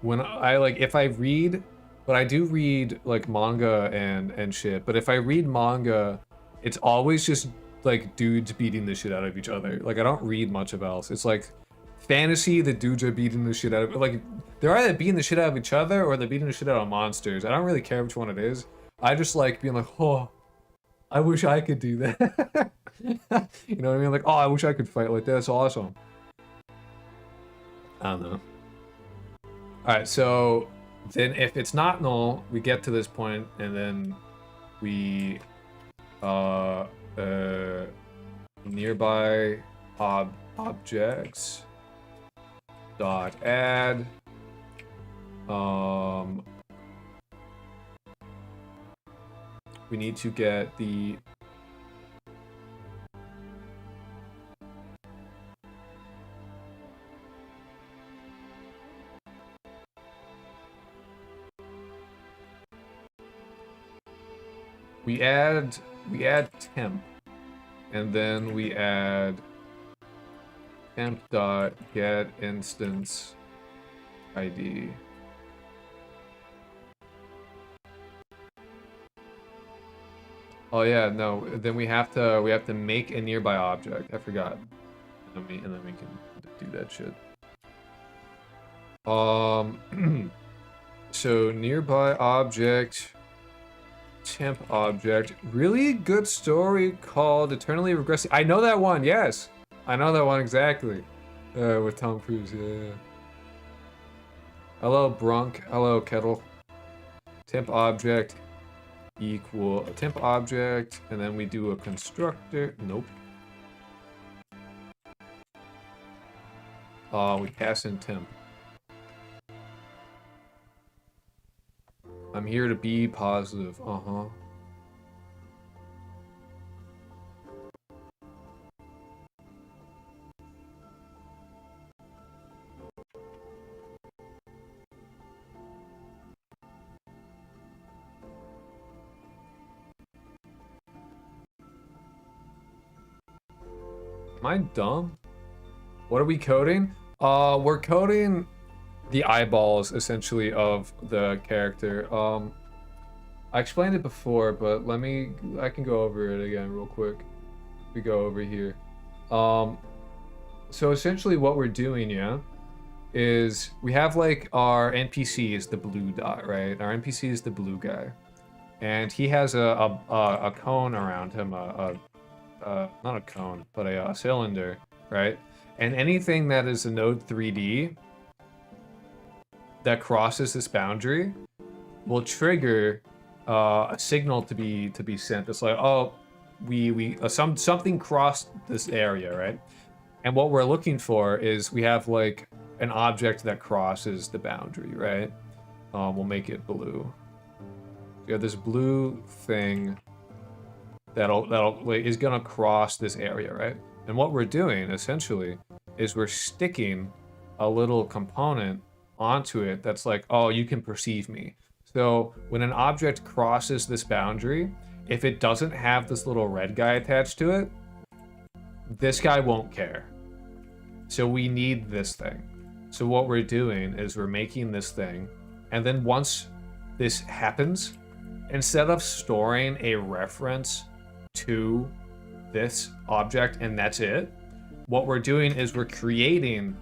when I like, if I read, but I do read like manga and shit, but if I read manga, it's always just like dudes beating the shit out of each other. Like I don't read much of else. It's like fantasy, the dudes are beating the shit out of, like they're either beating the shit out of each other or they're beating the shit out of monsters. I don't really care which one it is. I just like being like, oh, I wish I could do that. You know what I mean? Like, oh, I wish I could fight like that. That's awesome. I don't know. Alright, so then if it's not null, we get to this point and then we nearby objects dot add we need to get the we add temp, and then we add temp dot get instance ID. Oh yeah, no. Then we have to make a nearby object. I forgot. And then we can do that shit. So nearby object. Temp object. Really good story called Eternally Regressive. I know that one, yes. I know that one exactly. With Tom Cruise, yeah. Hello, Brunk. Hello, Kettle. Temp object equal a temp object, and then we do a constructor. Nope. We pass in temp. I'm here to be positive. Uh-huh. Am I dumb? What are we coding? We're coding the eyeballs, essentially, of the character. I explained it before, but I can go over it again real quick. We go over here. So essentially what we're doing, yeah, is we have like our NPC is the blue dot, right? Our NPC is the blue guy. And he has a cone around him, not a cone, but a cylinder, right? And anything that is a node 3D that crosses this boundary will trigger a signal to be sent. It's like, oh, something crossed this area, right? And what we're looking for is we have like an object that crosses the boundary, right? We'll make it blue. We have this blue thing that'll is gonna cross this area, right? And what we're doing essentially is we're sticking a little component onto it that's like, oh, you can perceive me. So when an object crosses this boundary, if it doesn't have this little red guy attached to it, this guy won't care. So we need this thing. So what we're doing is we're making this thing, and then once this happens, instead of storing a reference to this object and that's it. What we're doing is we're creating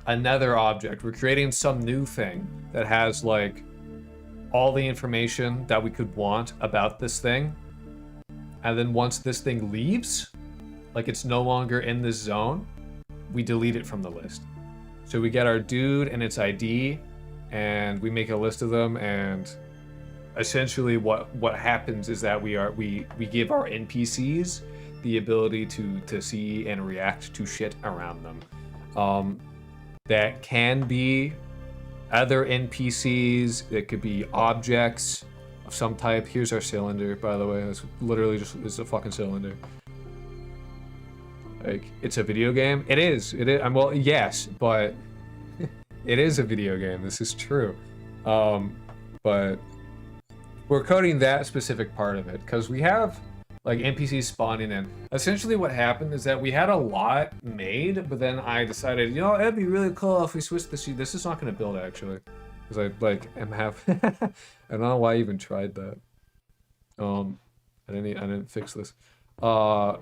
another object. We're creating some new thing that has like all the information that we could want about this thing. And then once this thing leaves, like it's no longer in this zone, we delete it from the list. So we get our dude and its ID, and we make a list of them, and essentially what happens is that we give our NPCs the ability to see and react to shit around them. That can be other NPCs, it could be objects of some type. Here's our cylinder, by the way. It's literally just, it's a fucking cylinder. Like, it's a video game? It is. Well, yes, but it is a video game. This is true. But we're coding that specific part of it because we have like NPCs spawning in. Essentially what happened is that we had a lot made, but then I decided, you know, it'd be really cool if we switched this. This is not going to build actually, because I like am half. I don't know why I even tried that. I didn't fix this. I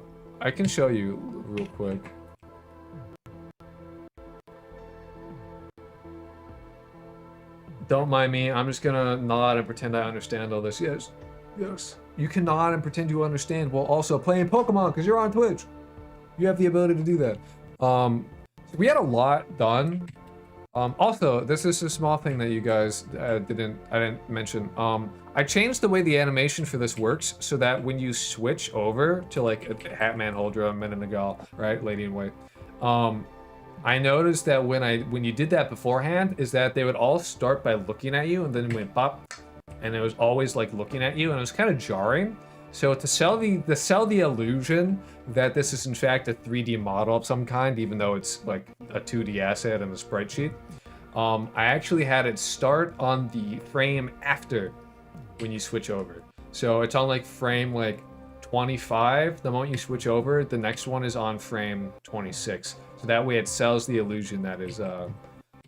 can show you real quick. Don't mind me. I'm just gonna nod and pretend I understand all this. Yes, yes. You can nod and pretend you understand while also playing Pokemon because you're on Twitch. You have the ability to do that. We had a lot done. Also, this is a small thing that you guys I didn't mention. I changed the way the animation for this works so that when you switch over to like a Hatman, Uldra, Meninagal, right, Lady in White, I noticed that when you did that beforehand, is that they would all start by looking at you and then went pop, and it was always like looking at you, and it was kind of jarring. So to sell the illusion that this is in fact a 3D model of some kind, even though it's like a 2D asset and a sprite sheet, I actually had it start on the frame after when you switch over. So it's on like frame like 25. The moment you switch over, the next one is on frame 26. So that way it sells the illusion that is all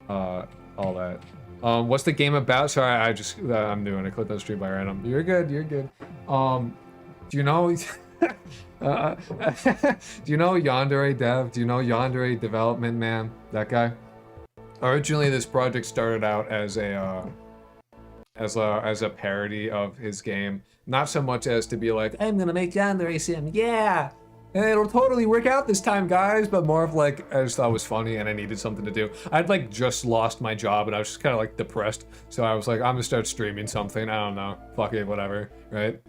that. What's the game about? Sorry, I'm doing a clip on stream by random. You're good. Do you know? Do you know Yandere Dev? Do you know Yandere Development Man? That guy. Originally, this project started out as a parody of his game, not so much as to be like, I'm gonna make Yandere Sim, yeah, and it'll totally work out this time, guys. But more of like, I just thought it was funny and I needed something to do. I'd like just lost my job and I was just kind of like depressed, so I was like, I'm gonna start streaming something. I don't know, fuck it, whatever, right?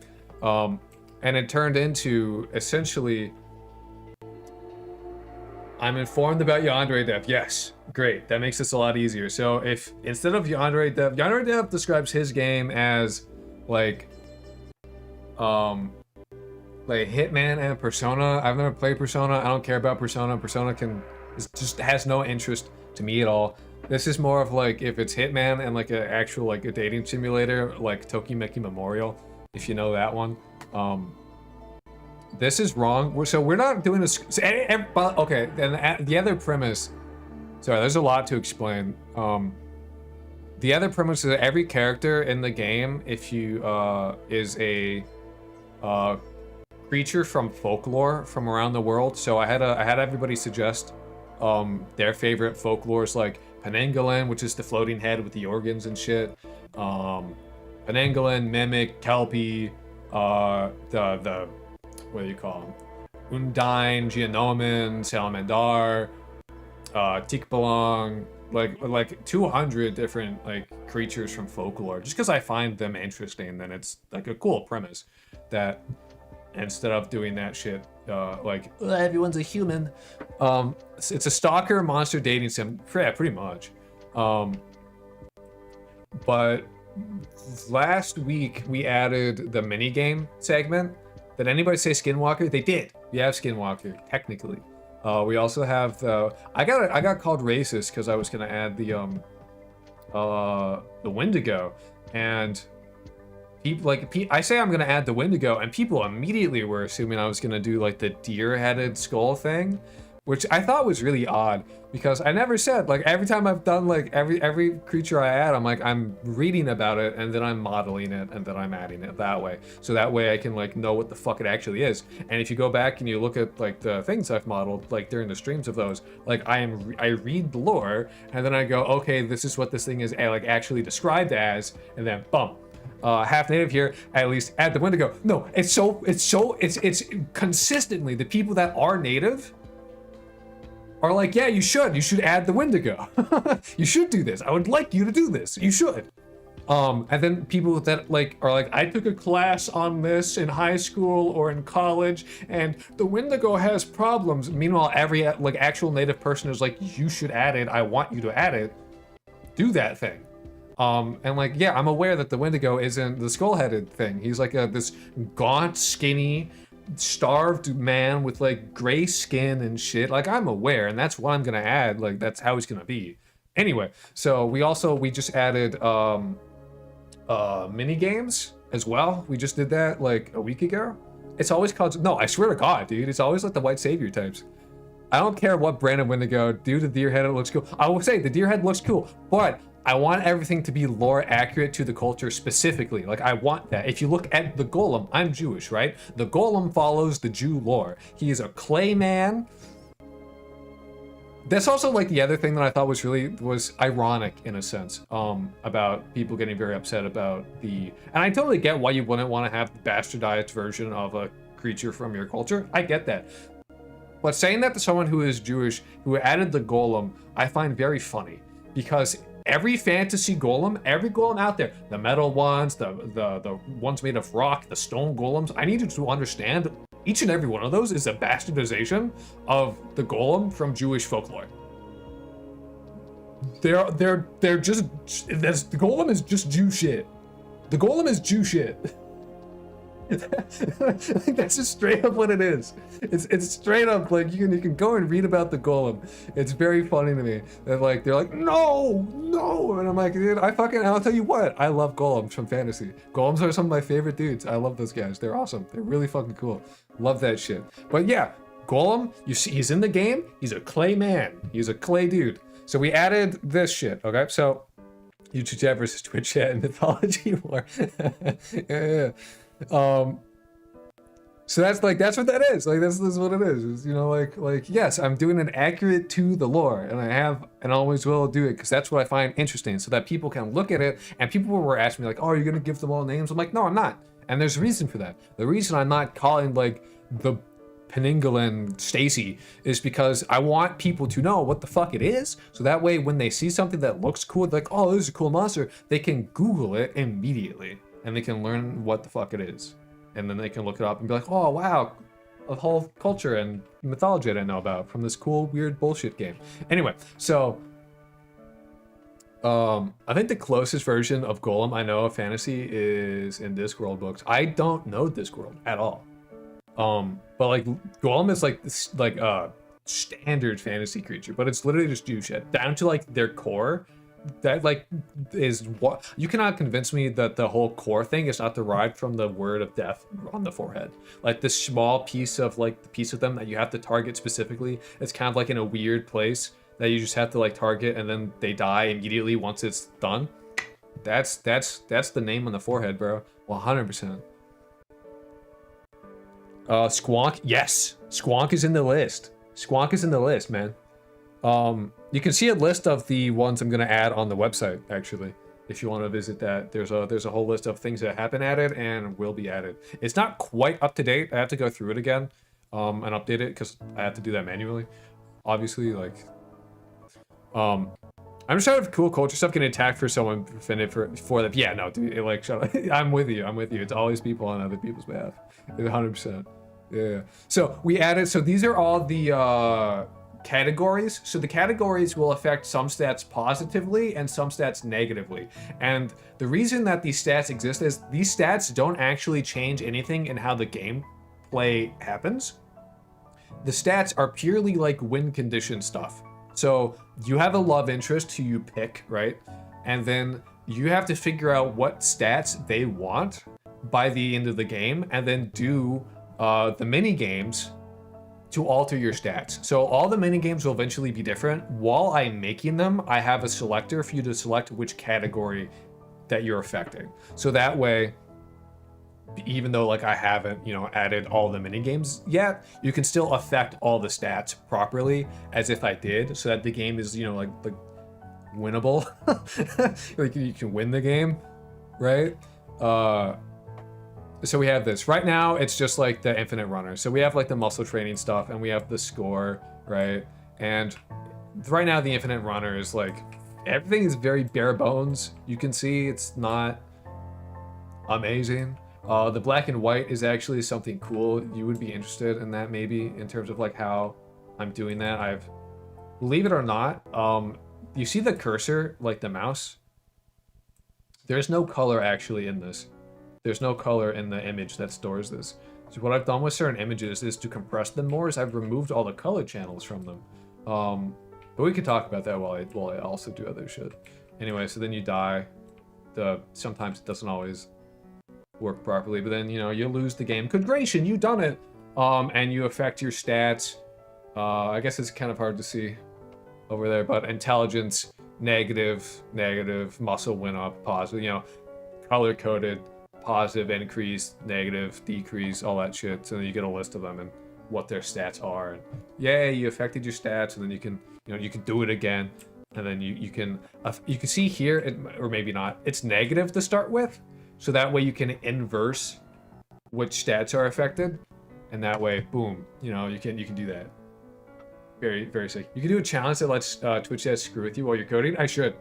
And it turned into essentially, I'm informed about Yandere Dev. Yes, great. That makes this a lot easier. So if instead of Yandere Dev describes his game as like Hitman and Persona. I've never played Persona. I don't care about Persona. Persona just has no interest to me at all. This is more of like if it's Hitman and like an actual like a dating simulator, like Tokimeki Memorial, if you know that one. This is wrong. We're not doing this. Okay, and the other premise. Sorry, there's a lot to explain. The other premise is that every character in the game, if you is a creature from folklore from around the world. So I had everybody suggest their favorite folklores, like Penanggalan, which is the floating head with the organs and shit. Penanggalan, Mimic, Kelpie, the what do you call them? Undying, Geonoman, Salamandar, Tikbalang, like 200 different like creatures from folklore. Just because I find them interesting, then it's like a cool premise that instead of doing that shit, like everyone's a human. It's a stalker monster dating sim. Yeah, pretty much. But last week we added the mini game segment. Did anybody say Skinwalker? They did. We have Skinwalker technically. We also have the. I got called racist because I was gonna add the Wendigo, and people I say I'm gonna add the Wendigo, and people immediately were assuming I was gonna do like the deer-headed skull thing. which I thought was really odd because I never said, like, every time I've done, like, every creature I add, I'm like, I'm reading about it and then I'm modeling it and then I'm adding it that way. So that way I can, like, know what the fuck it actually is. And if you go back and you look at, like, the things I've modeled, like, during the streams of those, like, I read the lore and then I go, okay, this is what this thing is, like, actually described as, and then, bum. Half native here, at least add the Wendigo. No, it's consistently the people that are native are like, yeah, you should add the Wendigo. You should do this. I would like you to do this. You should. And then people that like are like, I took a class on this in high school or in college, and the Wendigo has problems. Meanwhile, every like actual native person is like, you should add it. I want you to add it. Do that thing. And like, yeah, I'm aware that the Wendigo isn't the skull-headed thing. He's like this gaunt, skinny, starved man with like gray skin and shit. Like, I'm aware, and that's what I'm gonna add. Like, that's how he's gonna be. Anyway, so we just added mini games as well. We just did that like a week ago. It's always called, no, I swear to God, dude, it's always like the white savior types. I don't care what brand of Wendigo, do the deer head, it looks cool. I will say the deer head looks cool, but I want everything to be lore accurate to the culture specifically. Like, I want that. If you look at the golem, I'm Jewish, right? The golem follows the Jew lore. He is a clay man. That's also like the other thing that I thought was ironic in a sense, about people getting very upset about and I totally get why you wouldn't want to have the bastardized version of a creature from your culture. I get that. But saying that to someone who is Jewish, who added the golem, I find very funny, because every fantasy golem, every golem out there, the metal ones, the ones made of rock, the stone golems, I need you to understand each and every one of those is a bastardization of the golem from Jewish folklore. They're just, the golem is just Jew shit. The golem is Jew shit. That's just straight up what it is. It's straight up like you can go and read about the golem. It's very funny to me that like they're like no, and I'm like, dude, I'll tell you what, I love golems from fantasy. Golems are some of my favorite dudes. I love those guys. They're awesome. They're really fucking cool. Love that shit. But yeah, golem, you see, he's in the game. He's a clay man. He's a clay dude. So we added this shit. Okay, so YouTube chat versus Twitch chat and mythology war. yeah. So that's what that is. Like, this is what it is. It's, you know, like yes, I'm doing it accurate to the lore, and I have and always will do it because that's what I find interesting, so that people can look at it. And people were asking me like, "Oh, are you gonna give them all names?" I'm like, "No, I'm not." And there's a reason for that. The reason I'm not calling like the Peningolin Stacy is because I want people to know what the fuck it is, so that way when they see something that looks cool, like, "Oh, this is a cool monster," they can Google it immediately. And they can learn what the fuck it is. And then they can look it up and be like, oh, wow, a whole culture and mythology I didn't know about from this cool, weird bullshit game. Anyway, so I think the closest version of Golem I know of fantasy is in Discworld books. I don't know Discworld at all. But like Golem is like this like standard fantasy creature, but it's literally just Jew shit down to like their core. That like is what you cannot convince me that the whole core thing is not derived from the word of death on the forehead. Like this small piece of like the piece of them that you have to target specifically. It's kind of like in a weird place that you just have to like target, and then they die immediately once it's done. That's the name on the forehead, bro. 100%. Squonk, yes, Squonk is in the list. Squonk is in the list, man. You can see a list of the ones I'm gonna add on the website, actually. If you want to visit that, there's a whole list of things that have been added and will be added. It's not quite up to date. I have to go through it again, and update it because I have to do that manually. Obviously, like, I'm just trying to cool culture stuff getting attacked for someone for that. Yeah, no, dude, like, shut up. I'm with you. It's always people on other people's behalf. 100%. Yeah. So we added. So these are all the categories. So the categories will affect some stats positively and some stats negatively. And the reason that these stats exist is these stats don't actually change anything in how the gameplay happens. The stats are purely like win condition stuff. So you have a love interest who you pick, right? And then you have to figure out what stats they want by the end of the game, and then do the mini games to alter your stats. So all the mini games will eventually be different. While I'm making them, I have a selector for you to select which category that you're affecting. So that way, even though like I haven't, you know, added all the mini games yet, you can still affect all the stats properly as if I did, so that the game is, you know, like winnable. Like you can win the game, right? So we have this. Right now, it's just like the infinite runner. So we have like the muscle training stuff and we have the score, right? And right now the infinite runner is like, everything is very bare bones. You can see it's not amazing. The black and white is actually something cool. You would be interested in that maybe in terms of like how I'm doing that. Believe it or not, you see the cursor, like the mouse? There's no color actually in this. There's no color in the image that stores this. So what I've done with certain images is to compress them more, is I've removed all the color channels from them. But we could talk about that while I also do other shit. Anyway, so then you die. Sometimes it doesn't always work properly, but then, you know, you lose the game. Congratulations, you done it! And you affect your stats. I guess it's kind of hard to see over there, but intelligence, negative, muscle went up, positive, you know, color-coded, positive, increase, negative, decrease, all that shit. So then you get a list of them and what their stats are. And yay, you affected your stats, and then you can, you know, you can do it again. And then you can see here, or maybe not, it's negative to start with. So that way you can inverse which stats are affected. And that way, boom, you know, you can do that. Very, very sick. You can do a challenge that lets Twitch chat screw with you while you're coding. I should.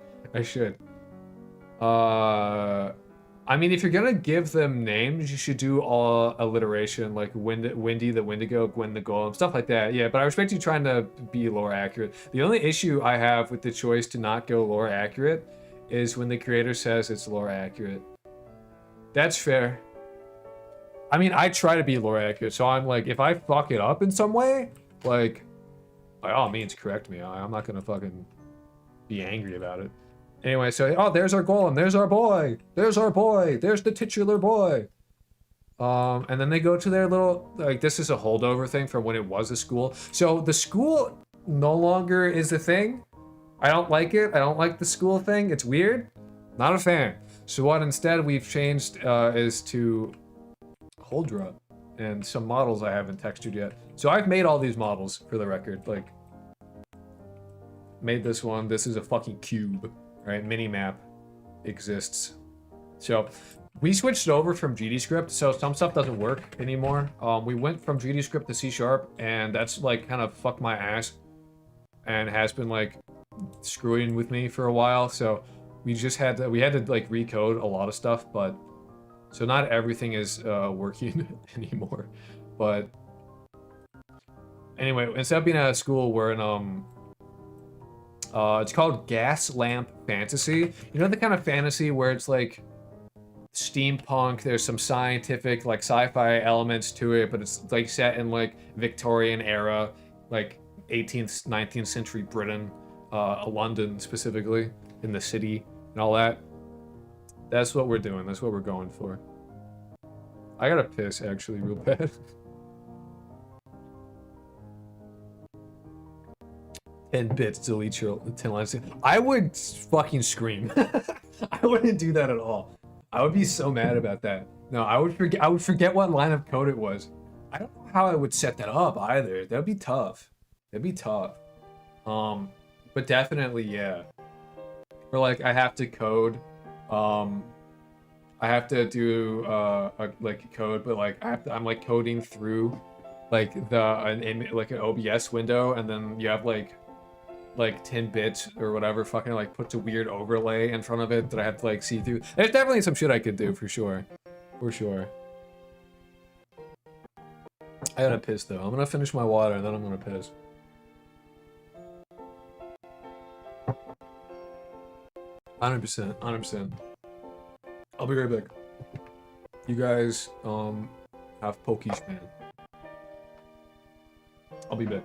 I mean, if you're gonna give them names, you should do all alliteration, like Windy the Wendigo, Gwen the Golem, stuff like that. Yeah, but I respect you trying to be lore accurate. The only issue I have with the choice to not go lore accurate is when the creator says it's lore accurate. That's fair. I mean, I try to be lore accurate, so I'm like, if I fuck it up in some way, like, by all means, correct me. I'm not gonna fucking be angry about it. Anyway, so, oh, there's our golem. There's our boy. There's our boy. There's the titular boy. And then they go to their little, like, this is a holdover thing from when it was a school. So the school no longer is a thing. I don't like it. I don't like the school thing. It's weird. Not a fan. So what instead we've changed is to Holdra and some models I haven't textured yet. So I've made all these models, for the record. Like, made this one. This is a fucking cube. Right, minimap exists. So we switched over from GDScript, so some stuff doesn't work anymore. We went from GDScript to C#, and that's like kind of fucked my ass and has been like screwing with me for a while. So we had to like recode a lot of stuff, but so not everything is working anymore. But anyway, instead of being at a school, we're in it's called Gas Lamp Fantasy. You know the kind of fantasy where it's like steampunk, there's some scientific, like sci-fi elements to it, but it's like set in like Victorian era, like 18th, 19th century Britain, London specifically, in the city and all that. That's what we're doing. That's what we're going for. I gotta piss actually real bad. 10 bits, delete your 10 lines. I would fucking scream. I wouldn't do that at all. I would be so mad about that. No, I would forget what line of code it was. I don't know how I would set that up either. That'd be tough. That'd be tough. But definitely, yeah. Or like I have to code. I have to do like code, but like I'm like coding through like an OBS window, and then you have like 10 bits or whatever fucking like puts a weird overlay in front of it that I have to like see through. There's definitely some shit I could do for sure. For sure. I gotta piss though. I'm gonna finish my water and then I'm gonna piss. %, 100%. I'll be right back. You guys have Pokies, man. I'll be back.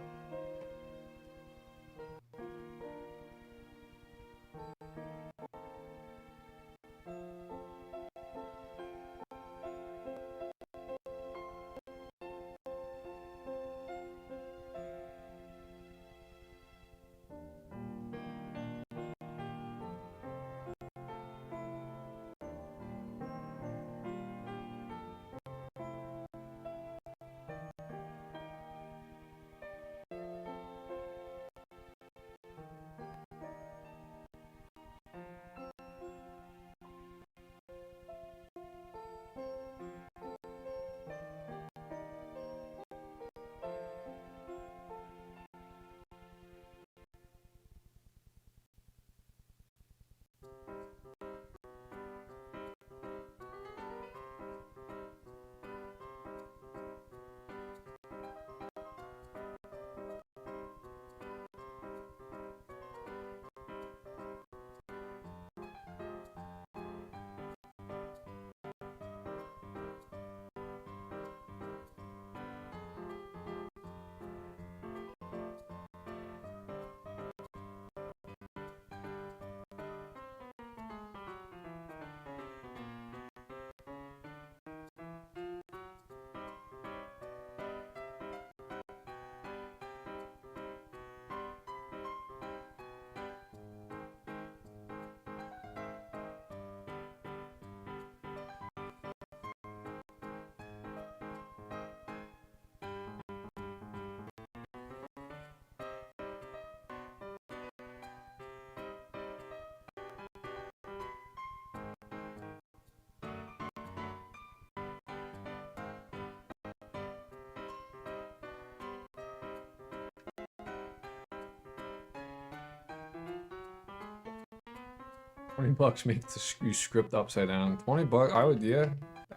$20 makes you script upside down. $20, I would, yeah,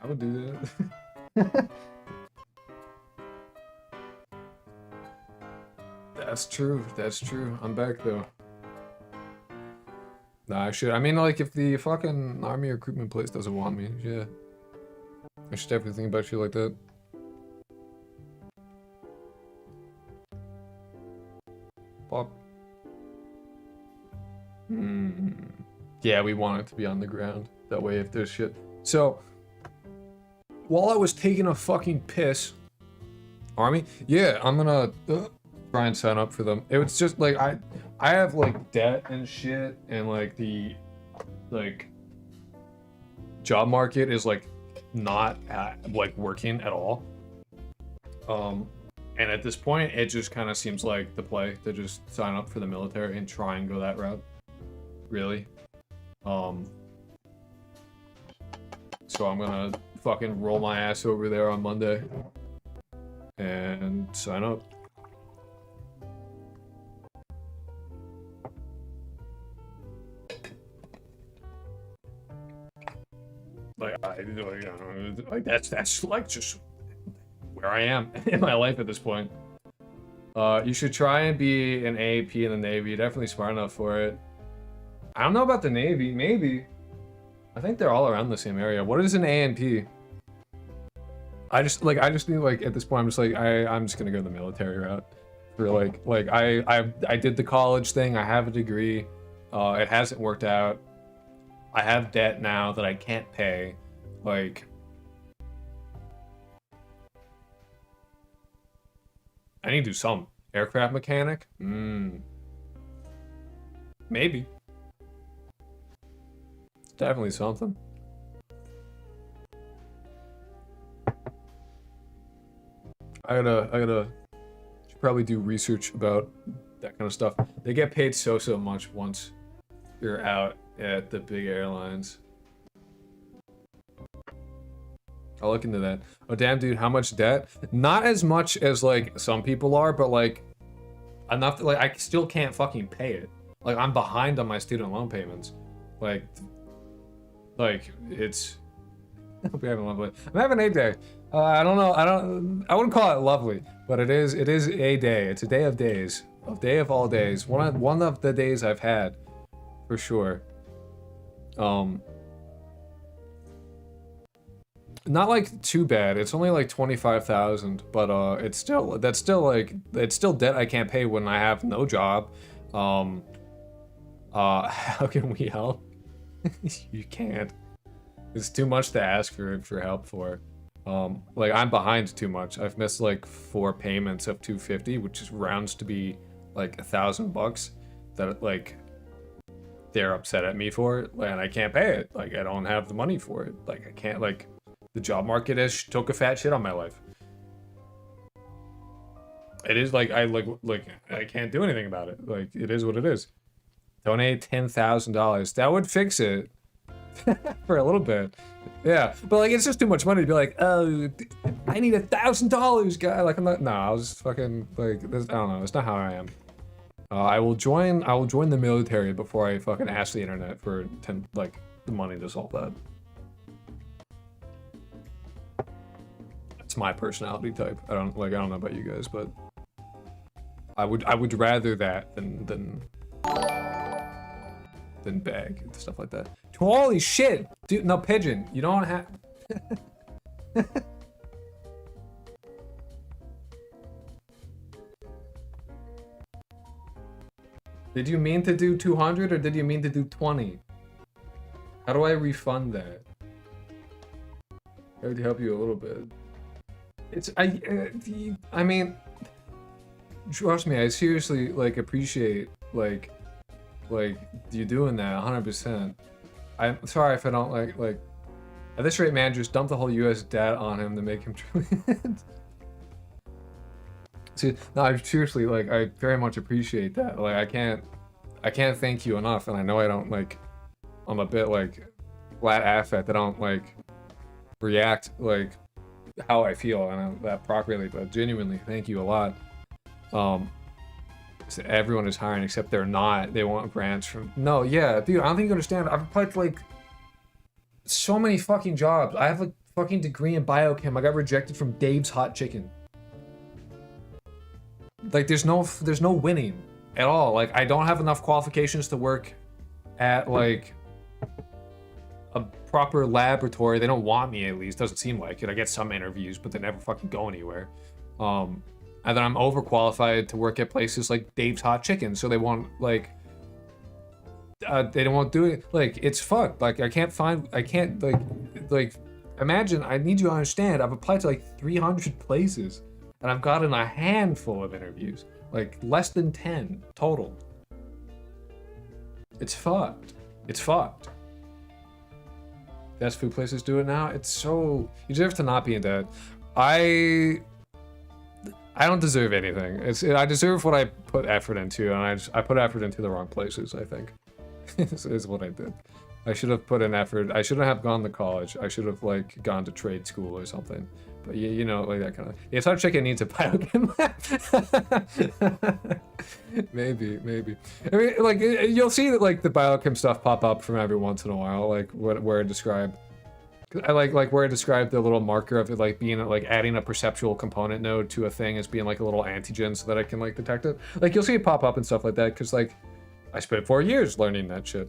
I would do that. That's true. That's true. I'm back though. Nah, I should. I mean, like, if the fucking army recruitment place doesn't want me, yeah, I should definitely think about shit like that. Pop. Yeah, we want it to be on the ground. That way, if there's shit. So, while I was taking a fucking piss, army, yeah, I'm gonna try and sign up for them. It was just like I have like debt and shit, and like the job market is like not like working at all. And at this point, it just kind of seems like the play to just sign up for the military and try and go that route. Really. So I'm gonna fucking roll my ass over there on Monday and sign up. Like that's like just where I am in my life at this point. You should try and be an AAP in the Navy. You're definitely smart enough for it. I don't know about the Navy. Maybe. I think they're all around the same area. What is an ANP? I just need like at this point I'm just like I'm just gonna go the military route. For like I did the college thing. I have a degree. It hasn't worked out. I have debt now that I can't pay. Like, I need to do some aircraft mechanic. Maybe. It's definitely something. I gotta should probably do research about that kind of stuff. They get paid so much once you're out at the big airlines. I'll look into that. Oh damn, dude, how much debt? Not as much as like some people are, but like enough that like I still can't fucking pay it. Like I'm behind on my student loan payments. Like it's. I hope you're having a lovely. I'm having a day. I don't know. I wouldn't call it lovely, but it is a day. It's a day of days. A day of all days. One of the days I've had, for sure. Not like too bad. It's only like 25,000, but it's still debt I can't pay when I have no job. How can we help? You can't. It's too much to ask for help for. Like I'm behind too much. I've missed like 4 payments of 250, which is rounds to be like $1,000 that like they're upset at me for it, and I can't pay it. Like I don't have the money for it. Like I can't. Like the job market has took a fat shit on my life. It is like I can't do anything about it. Like it is what it is. Donate $10,000. That would fix it. For a little bit, yeah, but like it's just too much money to be like, oh, I need $1,000, guy. Like I'm not. No, I was just fucking like this. I don't know. It's not how I am. I will join the military before I fucking ask the internet for the money to solve that. It's my personality type. I don't know about you guys, but I would rather that than beg and stuff like that. Holy shit! Dude, no, Pigeon, you don't have... Did you mean to do 200 or did you mean to do 20? How do I refund that? I would help you a little bit. It's... I mean... Trust me, I seriously, like, appreciate, like you doing that 100%. I'm sorry if I don't like at this rate, man, just dump the whole US debt on him to make him trillions. See, no, I seriously, like, I very much appreciate that. Like, I can't thank you enough, and I know I don't, like, I'm a bit, like, flat affect. I don't, like, react, like, how I feel, and that properly, but genuinely, thank you a lot. So everyone is hiring except they're not. They want grants from... No, yeah, dude, I don't think you understand. I've applied for, like, so many fucking jobs. I have a fucking degree in biochem. I got rejected from Dave's Hot Chicken. Like, there's no winning at all. Like, I don't have enough qualifications to work at, like, a proper laboratory. They don't want me, at least. Doesn't seem like it. I get some interviews, but they never fucking go anywhere. And then I'm overqualified to work at places like Dave's Hot Chicken, so they want, like, they don't want to do it. Like, it's fucked. Like, I can't, like, imagine, I need you to understand, I've applied to, like, 300 places, and I've gotten a handful of interviews. Like, less than 10 total. It's fucked. It's fucked. Fast food places do it now. It's so... You deserve to not be in debt. I don't deserve anything. I deserve what I put effort into, and I put effort into the wrong places, I think. is what I did. I should have put in effort. I shouldn't have gone to college. I should have, like, gone to trade school or something. But, you know, like that kind of... It's Hot Chicken needs a biochem lab. Maybe. I mean, like, you'll see that, like, the biochem stuff pop up from every once in a while, like, where I describe... I like where I described the little marker of it, like, being, like, adding a perceptual component node to a thing as being, like, a little antigen so that I can, like, detect it. Like, you'll see it pop up and stuff like that, because, like, I spent 4 years learning that shit.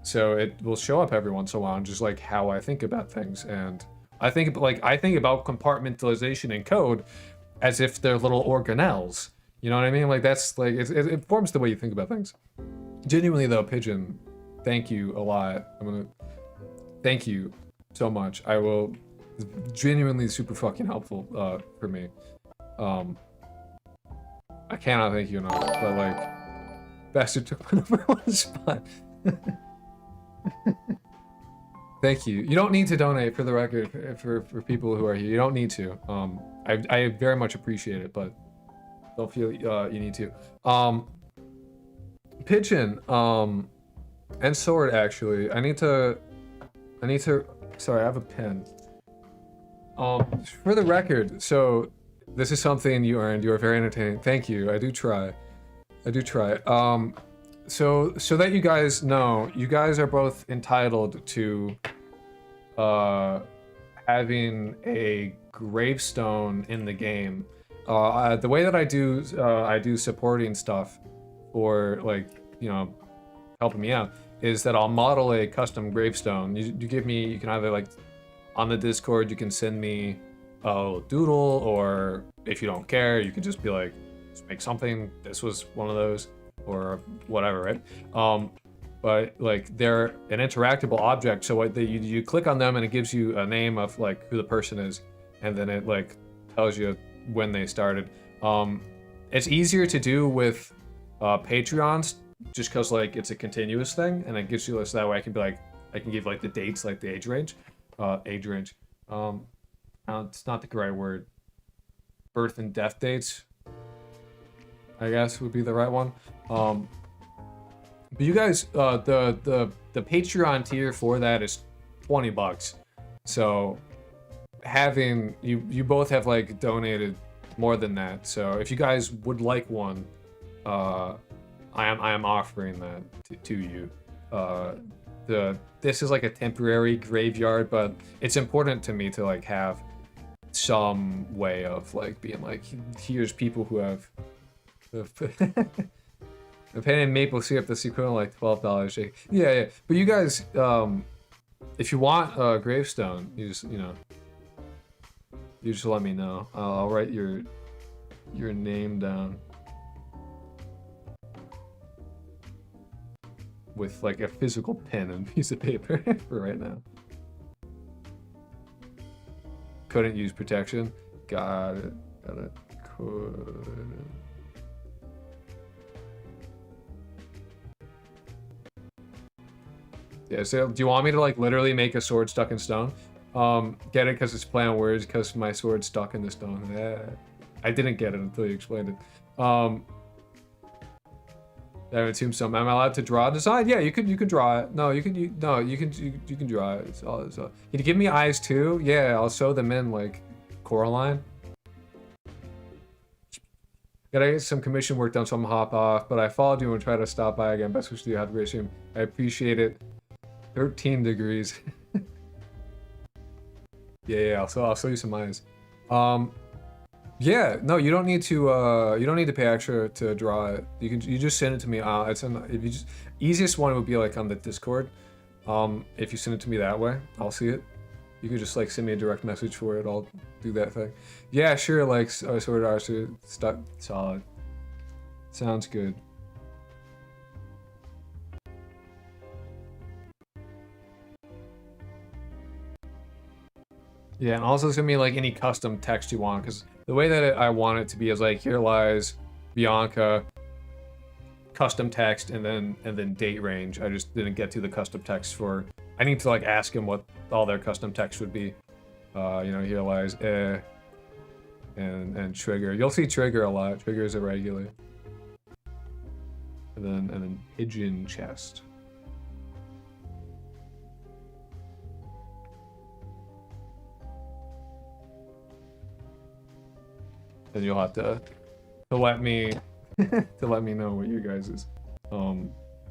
So it will show up every once in a while, and just, like, how I think about things. And I think about compartmentalization in code as if they're little organelles. You know what I mean? Like, that's, like, it forms the way you think about things. Genuinely, though, Pigeon, thank you a lot. Thank you so much. I will... Genuinely super fucking helpful for me. I cannot thank you enough, but, like, Bastard took my number one spot. Thank you. You don't need to donate, for the record, for people who are here. You don't need to. I very much appreciate it, but don't feel you need to. Pigeon, and Sword, actually. I need to... Sorry, I have a pen. For the record, so this is something you earned. You are very entertaining. Thank you. I do try. So that you guys know, you guys are both entitled to having a gravestone in the game. The way that I do supporting stuff for, like, you know, helping me out, is that I'll model a custom gravestone. You give me, you can either, like, on the Discord, you can send me a doodle, or if you don't care, you can just be like, just make something. This was one of those, or whatever, right? But, like, they're an interactable object, so what you click on them and it gives you a name of, like, who the person is, and then it, like, tells you when they started. It's easier to do with Patreons, just because, like, it's a continuous thing, and it gives you, so that way I can be like, I can give, like, the dates, like the age range. It's not the right word. Birth and death dates, I guess, would be the right one. But you guys, the Patreon tier for that is $20. So having you both have, like, donated more than that. So if you guys would like one, I am offering that to you. This is like a temporary graveyard, but it's important to me to, like, have some way of, like, being like, here's people who have a pen and maple syrup that's equivalent, like, $12. Yeah. But you guys, if you want a gravestone, you just let me know. I'll write your name down with, like, a physical pen and piece of paper for right now. Couldn't use protection. Got it. Could. Yeah, so do you want me to, like, literally make a sword stuck in stone? Get it because it's play on words, because my sword's stuck in the stone. Yeah. I didn't get it until you explained it. That tombstone. Am I allowed to draw a design? Yeah, you can draw it. No, you can draw it. It's all. Can you give me eyes too? Yeah, I'll sew them in, like, Coraline. Gotta get some commission work done, so I'm hop off. But I followed you and tried to stop by again. Best wishes to you. Have a great stream. I appreciate it. 13 degrees. Yeah. I'll show you some eyes. Yeah. No, you don't need to pay extra to draw it. You just send it to me. If you just easiest one would be like on the Discord. If you send it to me that way, I'll see it. You could just like send me a direct message for it. I'll do that thing. Yeah, sure. Like Sword Art stuff. Solid. Sounds good. Yeah, and also send me like any custom text you want, because the way that I want it to be is like, here lies Bianca, custom text, and then date range. I just didn't get to the custom text for. I need to like ask him what all their custom text would be. You know, here lies and trigger. You'll see trigger a lot. Trigger is irregular. And then pigeon chest. Then you'll have to let me know what your guys'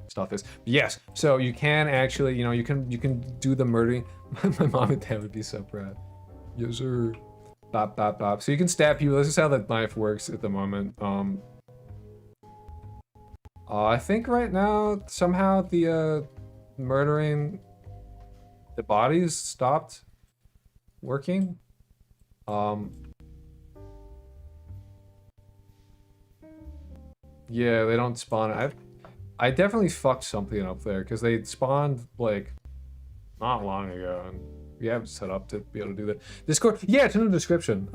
stuff is. Yes, so you can actually, you know, you can do the murdering. My mom and dad would be so proud. Yes, sir. Bop, bop, bop. So you can stab people. This is how the knife works at the moment. I think right now somehow the murdering the bodies stopped working. Yeah, they don't spawn. I definitely fucked something up there because they spawned like not long ago, and we have it set up to be able to do that. Discord, yeah, it's in the description.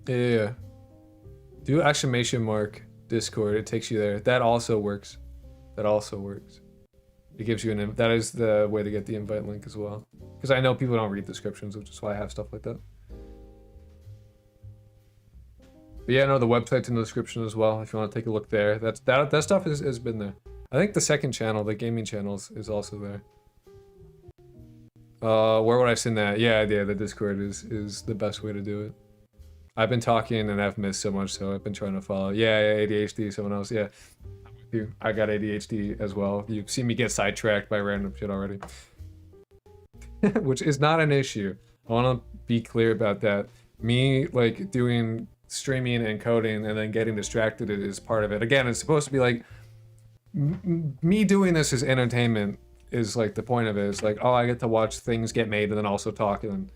Yeah. Do exclamation mark Discord. It takes you there. That also works. That also works. It gives you an. That is the way to get the invite link as well. Because I know people don't read descriptions, which is why I have stuff like that. But yeah, no, the website's in the description as well if you want to take a look there. That stuff has been there. I think the second channel, the gaming channel, is also there. Where would I send that? Yeah, the Discord is the best way to do it. I've been talking and I've missed so much, so I've been trying to follow. Yeah, ADHD, someone else, yeah. I'm with you. I got ADHD as well. You've seen me get sidetracked by random shit already. Which is not an issue. I want to be clear about that. Me, like, doing streaming and coding and then getting distracted is part of it. Again, it's supposed to be like me doing this as entertainment is like the point of it. It's like, oh, I get to watch things get made and then also talk and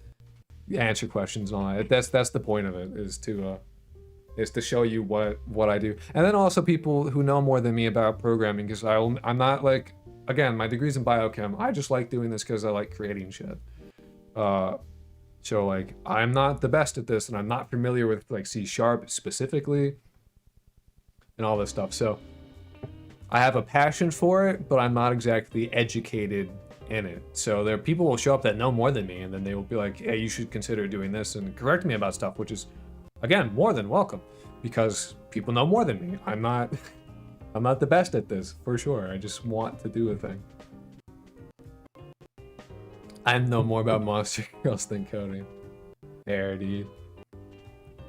answer questions and all that. That's the point of it, is to show you what I do. And then also people who know more than me about programming, because I'm not like, again, my degree's in biochem. I just like doing this because I like creating shit. So like, I'm not the best at this, and I'm not familiar with like C# specifically and all this stuff. So I have a passion for it, but I'm not exactly educated in it. So there are people will show up that know more than me, and then they will be like, hey, you should consider doing this and correct me about stuff, which is, again, more than welcome, because people know more than me. I'm not the best at this, for sure. I just want to do a thing. I know more about Monster Girls than coding. Parody.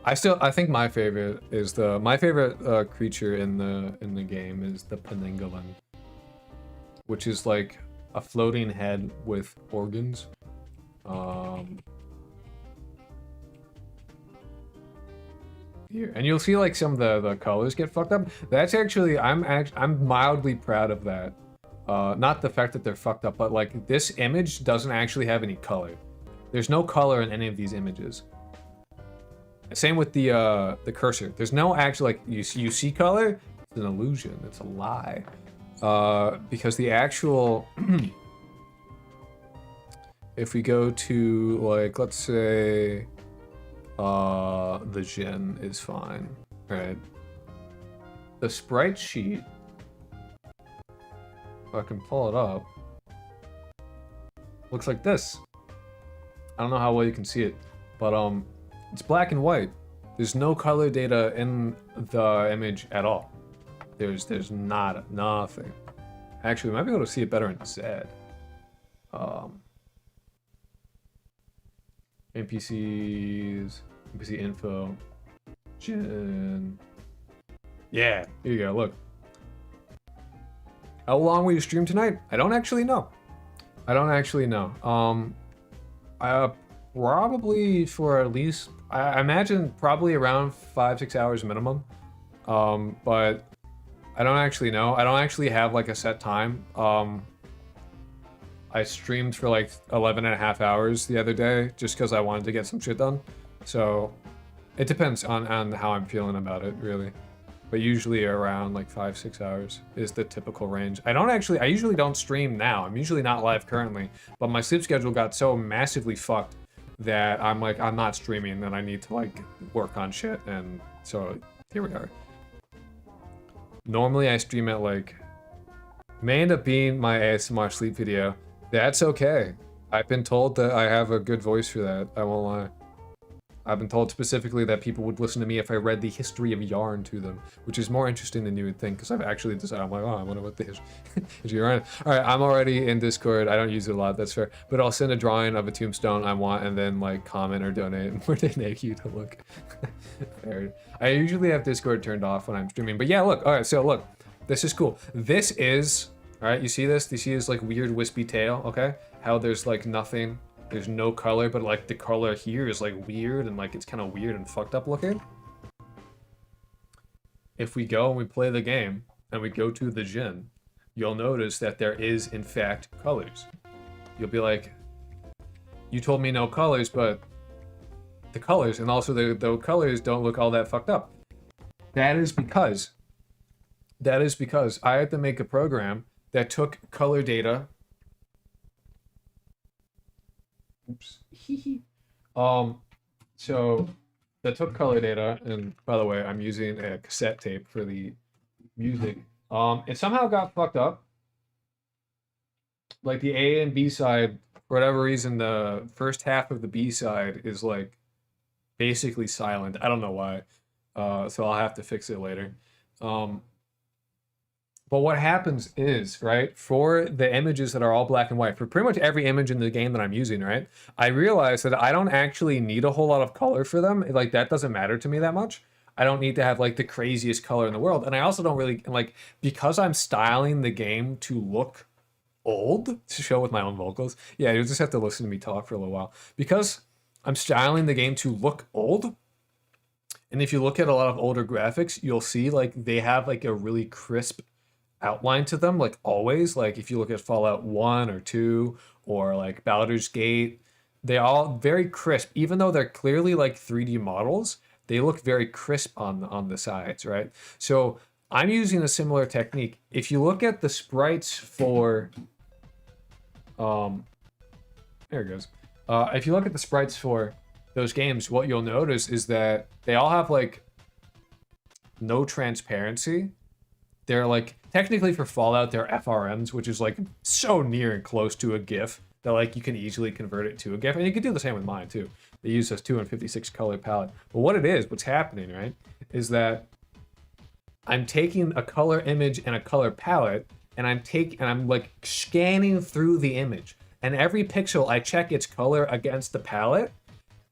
I think my favorite is creature in the game is the Peningolin, which is like a floating head with organs. Here, and you'll see like some of the colors get fucked up. That's actually I'm mildly proud of that. Not the fact that they're fucked up, but like this image doesn't actually have any color. There's no color in any of these images. Same with the cursor. There's no actual, like, you see color. It's an illusion. It's a lie. Because the actual, if we go to like, let's say, the Jin is fine, right? The sprite sheet. If I can pull it up, looks like this. I don't know how well you can see it, but it's black and white. There's no color data in the image at all. There's nothing. Actually, we might be able to see it better in Z. NPCs, NPC info, Jin. Yeah, here you go, look. How long will you stream tonight? I don't actually know. Probably for at least, I imagine probably around 5-6 hours minimum. But I don't actually know. I don't actually have like a set time. I streamed for like 11.5 hours the other day just because I wanted to get some shit done. So it depends on how I'm feeling about it, really. But usually around like 5-6 hours is the typical range. I usually don't stream now. I'm usually not live currently, but my sleep schedule got so massively fucked that I'm like, I'm not streaming and I need to like work on shit. And so here we are. Normally I stream at like, may end up being my ASMR sleep video. That's okay. I've been told that I have a good voice for that. I won't lie. I've been told specifically that people would listen to me if I read the history of yarn to them, which is more interesting than you would think, because I've actually decided, I'm like, oh, I wonder what the history of yarn is. All right, I'm already in Discord. I don't use it a lot, that's fair. But I'll send a drawing of a tombstone I want and then like comment or donate or donate you to look. Fair. I usually have Discord turned off when I'm streaming, but yeah, look. All right, so look, this is cool. This is, all right, you see this? You see this like weird wispy tail, okay? How there's like nothing. There's no color, but like the color here is like weird and like it's kind of weird and fucked up looking. If we go and we play the game and we go to the Jin, you'll notice that there is in fact colors. You'll be like, you told me no colors, but the colors and also the colors don't look all that fucked up. That is because I had to make a program that took color data. Oops. So that took color data, and by the way, I'm using a cassette tape for the music. It somehow got fucked up. Like the A and B side, for whatever reason, the first half of the B side is like basically silent. I don't know why. So I'll have to fix it later. But what happens is, right, for the images that are all black and white, for pretty much every image in the game that I'm using, right, I realize that I don't actually need a whole lot of color for them. Like, that doesn't matter to me that much. I don't need to have, like, the craziest color in the world. And I also don't really, like, because I'm styling the game to look old, to show with my own vocals. Yeah, you'll just have to listen to me talk for a little while. Because I'm styling the game to look old, and if you look at a lot of older graphics, you'll see, like, they have, like, a really crisp outline to them, like always. Like if you look at Fallout 1 or 2 or like Baldur's Gate, they're all very crisp. Even though they're clearly like 3D models, they look very crisp on the sides, right? So I'm using a similar technique. If you look at the sprites for there it goes. If you look at the sprites for those games, what you'll notice is that they all have like no transparency. They're like, technically for Fallout, they're FRMs, which is like so near and close to a GIF that like you can easily convert it to a GIF. And you can do the same with mine too. They use this 256 color palette. But what it is, what's happening, right, is that I'm taking a color image and a color palette, and I'm like scanning through the image. And every pixel, I check its color against the palette.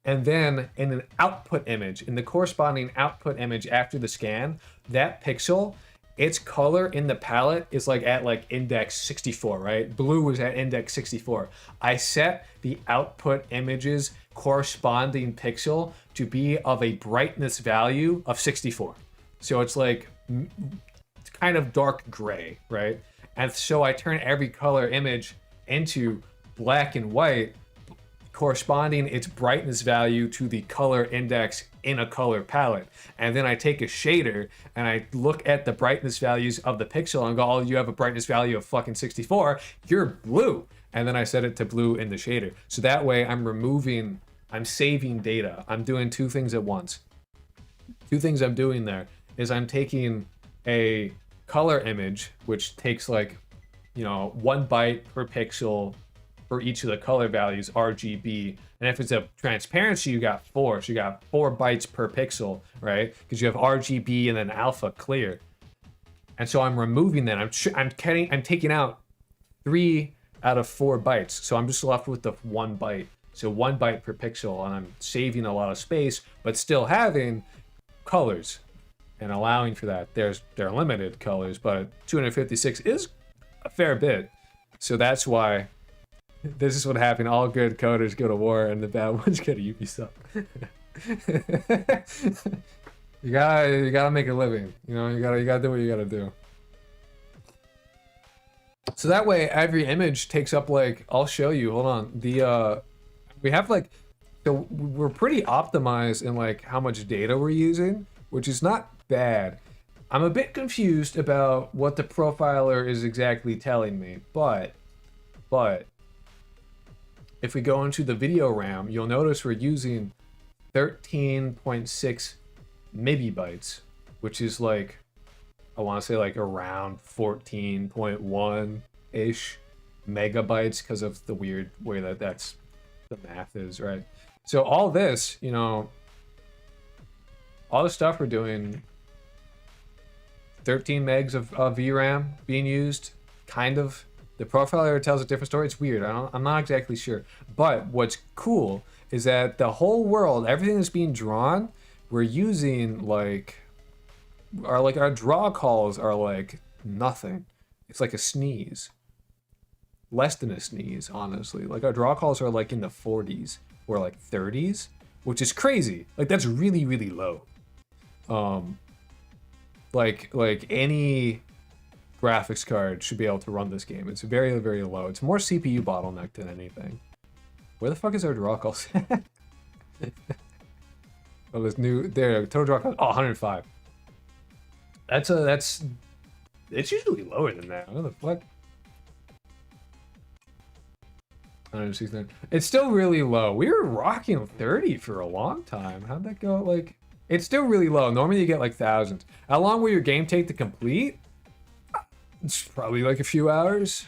And then in an output image, in the corresponding output image after the scan, that pixel, its color in the palette is like at like index 64, right? Blue is at index 64. I set the output image's corresponding pixel to be of a brightness value of 64. So it's like it's kind of dark gray, right? And so I turn every color image into black and white, corresponding its brightness value to the color index in a color palette. And then I take a shader and I look at the brightness values of the pixel and go, oh, you have a brightness value of fucking 64, you're blue. And then I set it to blue in the shader. So that way I'm saving data. I'm doing two things at once. Two things I'm doing there is I'm taking a color image, which takes like, 1 byte per pixel for each of the color values, RGB. And if it's a transparency, you got 4. So you got 4 bytes per pixel, right? Because you have RGB and then alpha clear. And so I'm removing that. I'm taking out 3 out of 4 bytes. So I'm just left with the 1 byte. So 1 byte per pixel, and I'm saving a lot of space, but still having colors and allowing for that. There are limited colors, but 256 is a fair bit. So that's why this is what happened. All good coders go to war and the bad ones go to Ubisoft. You gotta make a living. You know, you gotta do what you gotta do. So that way every image takes up like, I'll show you, hold on. We have like, so we're pretty optimized in like how much data we're using, which is not bad. I'm a bit confused about what the profiler is exactly telling me, but if we go into the video RAM, you'll notice we're using 13.6 megabytes, which is like, I want to say like around 14.1-ish megabytes because of the weird way that that's the math is, right? So all this, you know, all the stuff we're doing, 13 megs of VRAM being used, kind of. The profiler tells a different story. It's weird. I'm not exactly sure. But what's cool is that the whole world, everything that's being drawn, we're using like our draw calls are like nothing. It's like a sneeze. Less than a sneeze, honestly. Like our draw calls are like in the 40s or like 30s, which is crazy. Like that's really, really low. Like any graphics card should be able to run this game. It's very, very low. It's more CPU bottleneck than anything. Where the fuck is our draw calls? Oh, this new there total draw calls. Oh, 105. It's usually lower than that. What the fuck? 169. It's still really low. We were rocking 30 for a long time. How'd that go? Like, it's still really low. Normally you get like thousands. How long will your game take to complete? It's probably like a few hours.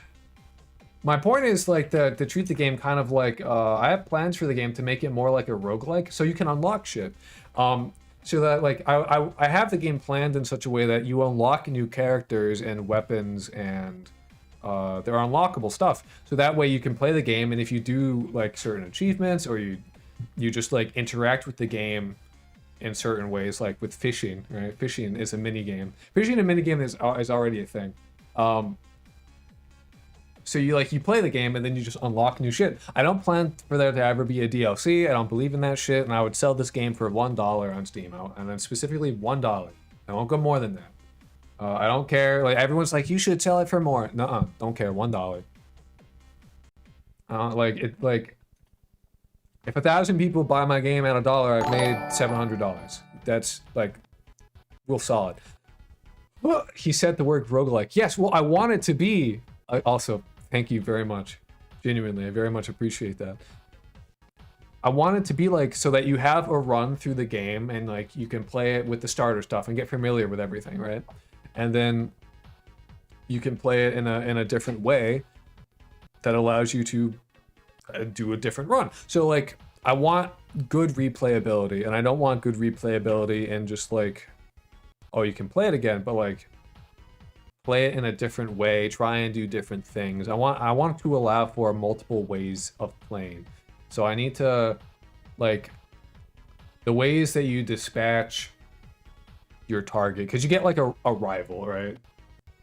My point is like to treat the game kind of like, I have plans for the game to make it more like a roguelike, so you can unlock shit. So that like, I have the game planned in such a way that you unlock new characters and weapons and there are unlockable stuff. So that way you can play the game, and if you do like certain achievements or you just like interact with the game in certain ways, like with fishing, right? Fishing is a mini game. Fishing a mini game is already a thing. So you play the game and then you just unlock new shit. I don't plan for there to ever be a DLC. I don't believe in that shit, and I would sell this game for $1 on Steam, and then specifically $1. I won't go more than that. I don't care. Like everyone's like, you should sell it for more. Nuh-uh, don't care. $1. Like if 1,000 people buy my game at $1, I've made $700. That's like real solid. Well, he said the word roguelike. Yes, well, I want it to be. Also, thank you very much. Genuinely, I very much appreciate that. I want it to be like so that you have a run through the game and like you can play it with the starter stuff and get familiar with everything, right? And then you can play it in a different way that allows you to do a different run. So like I want good replayability, and I don't want good replayability in just like, oh, you can play it again, but like play it in a different way, try and do different things. I want to allow for multiple ways of playing. So I need to, like, the ways that you dispatch your target, because you get like a rival, right?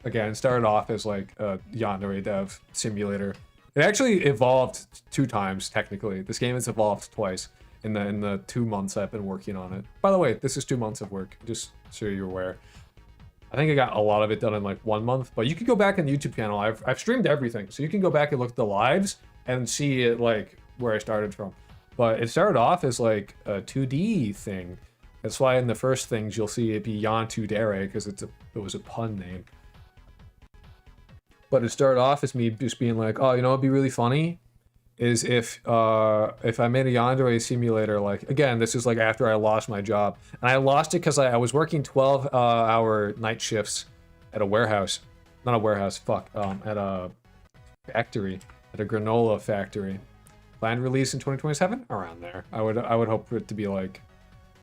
Again, it started off as like a Yandere Simulator. It actually evolved 2 times, technically. This game has evolved twice in the 2 months I've been working on it. By the way, this is 2 months of work, just so you're aware. I think I got a lot of it done in like 1 month, but you can go back on the YouTube channel. I've streamed everything, so you can go back and look at the lives and see it like where I started from. But it started off as like a 2D thing. That's why in the first things you'll see it be Yandere, because it was a pun name. But it started off as me just being like, oh, you know what'd be really funny? Is if I made a Yandere Simulator, like, again, this is like after I lost my job. And I lost it because I was working 12-hour night shifts at a warehouse. Not a warehouse, fuck. At a factory. At a granola factory. Planned release in 2027? Around there. I would hope for it to be like,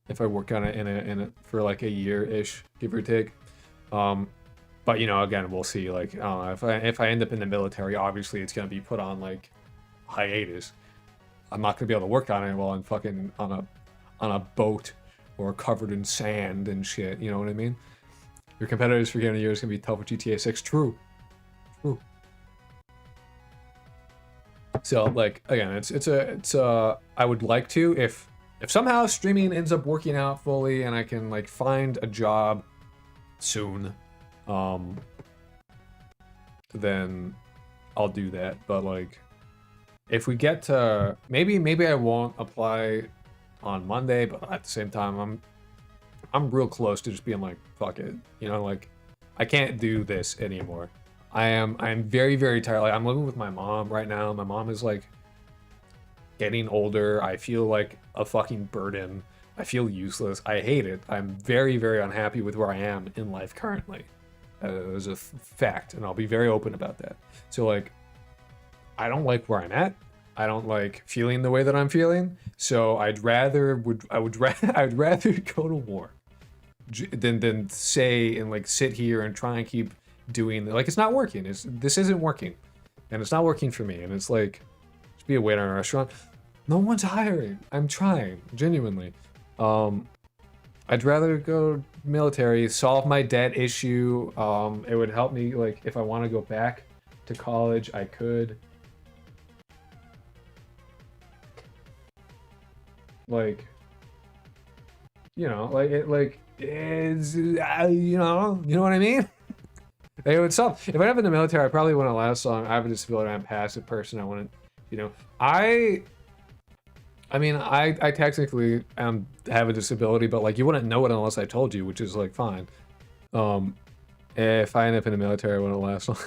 if I work on it in it for like a year-ish, give or take. But, you know, again, we'll see. Like, I don't know, if I end up in the military, obviously it's going to be put on, like, hiatus. I'm not going to be able to work on it while I'm fucking on a boat or covered in sand and shit. You know what I mean? Your competitors for getting a year is gonna be tough with GTA 6. True. True. So like again, it's I would like to if somehow streaming ends up working out fully and I can like find a job soon, then I'll do that. But like if we get to maybe I won't apply on Monday, but at the same time I'm real close to just being like fuck it, you know, like I can't do this anymore. I'm very, very tired. Like I'm living with my mom right now. My mom is like getting older. I feel like a fucking burden. I feel useless. I hate it. I'm very, very unhappy with where I am in life currently. As a fact, and I'll be very open about that. So like, I don't like where I'm at. I don't like feeling the way that I'm feeling. So I'd rather go to war than say and like sit here and try and keep doing like it's not working. This isn't working, and it's not working for me. And it's like just be a waiter in a restaurant. No one's hiring. I'm trying genuinely. I'd rather go military, solve my debt issue. It would help me like if I want to go back to college, I could. Like, you know, like it like is you know what I mean? It would solve. If I have in the military, I probably wouldn't last long. I have a disability. I'm a passive person. I wouldn't, you know. I mean, I technically have a disability, but like you wouldn't know it unless I told you, which is like fine. If I end up in the military, I wouldn't last long.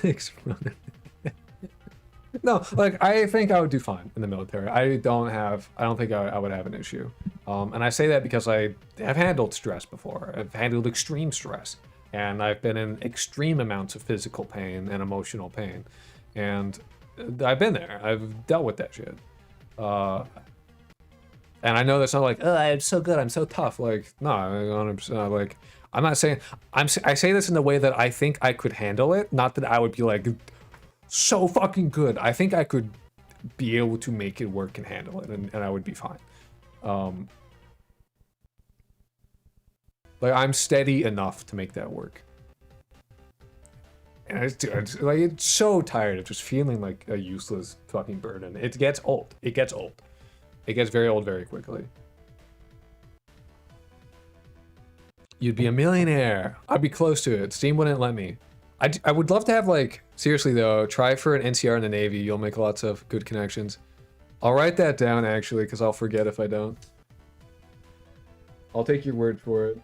No, like I think I would do fine in the military. I don't think I would have an issue. And I say that because I have handled stress before. I've handled extreme stress. And I've been in extreme amounts of physical pain and emotional pain. And I've been there. I've dealt with that shit. And I know that's not like, oh, I'm so good, I'm so tough. Like, no, 100%. Like, I'm not saying, I say this in the way that I think I could handle it. Not that I would be like, so fucking good. I think I could be able to make it work and handle it. And I would be fine. Like, I'm steady enough to make that work. And it's so tired of just feeling like a useless fucking burden. It gets old. It gets old. It gets very old very quickly. You'd be a millionaire. I'd be close to it. Steam wouldn't let me. I would love to have, like, seriously though, try for an NCR in the Navy. You'll make lots of good connections. I'll write that down actually, because I'll forget if I don't. I'll take your word for it.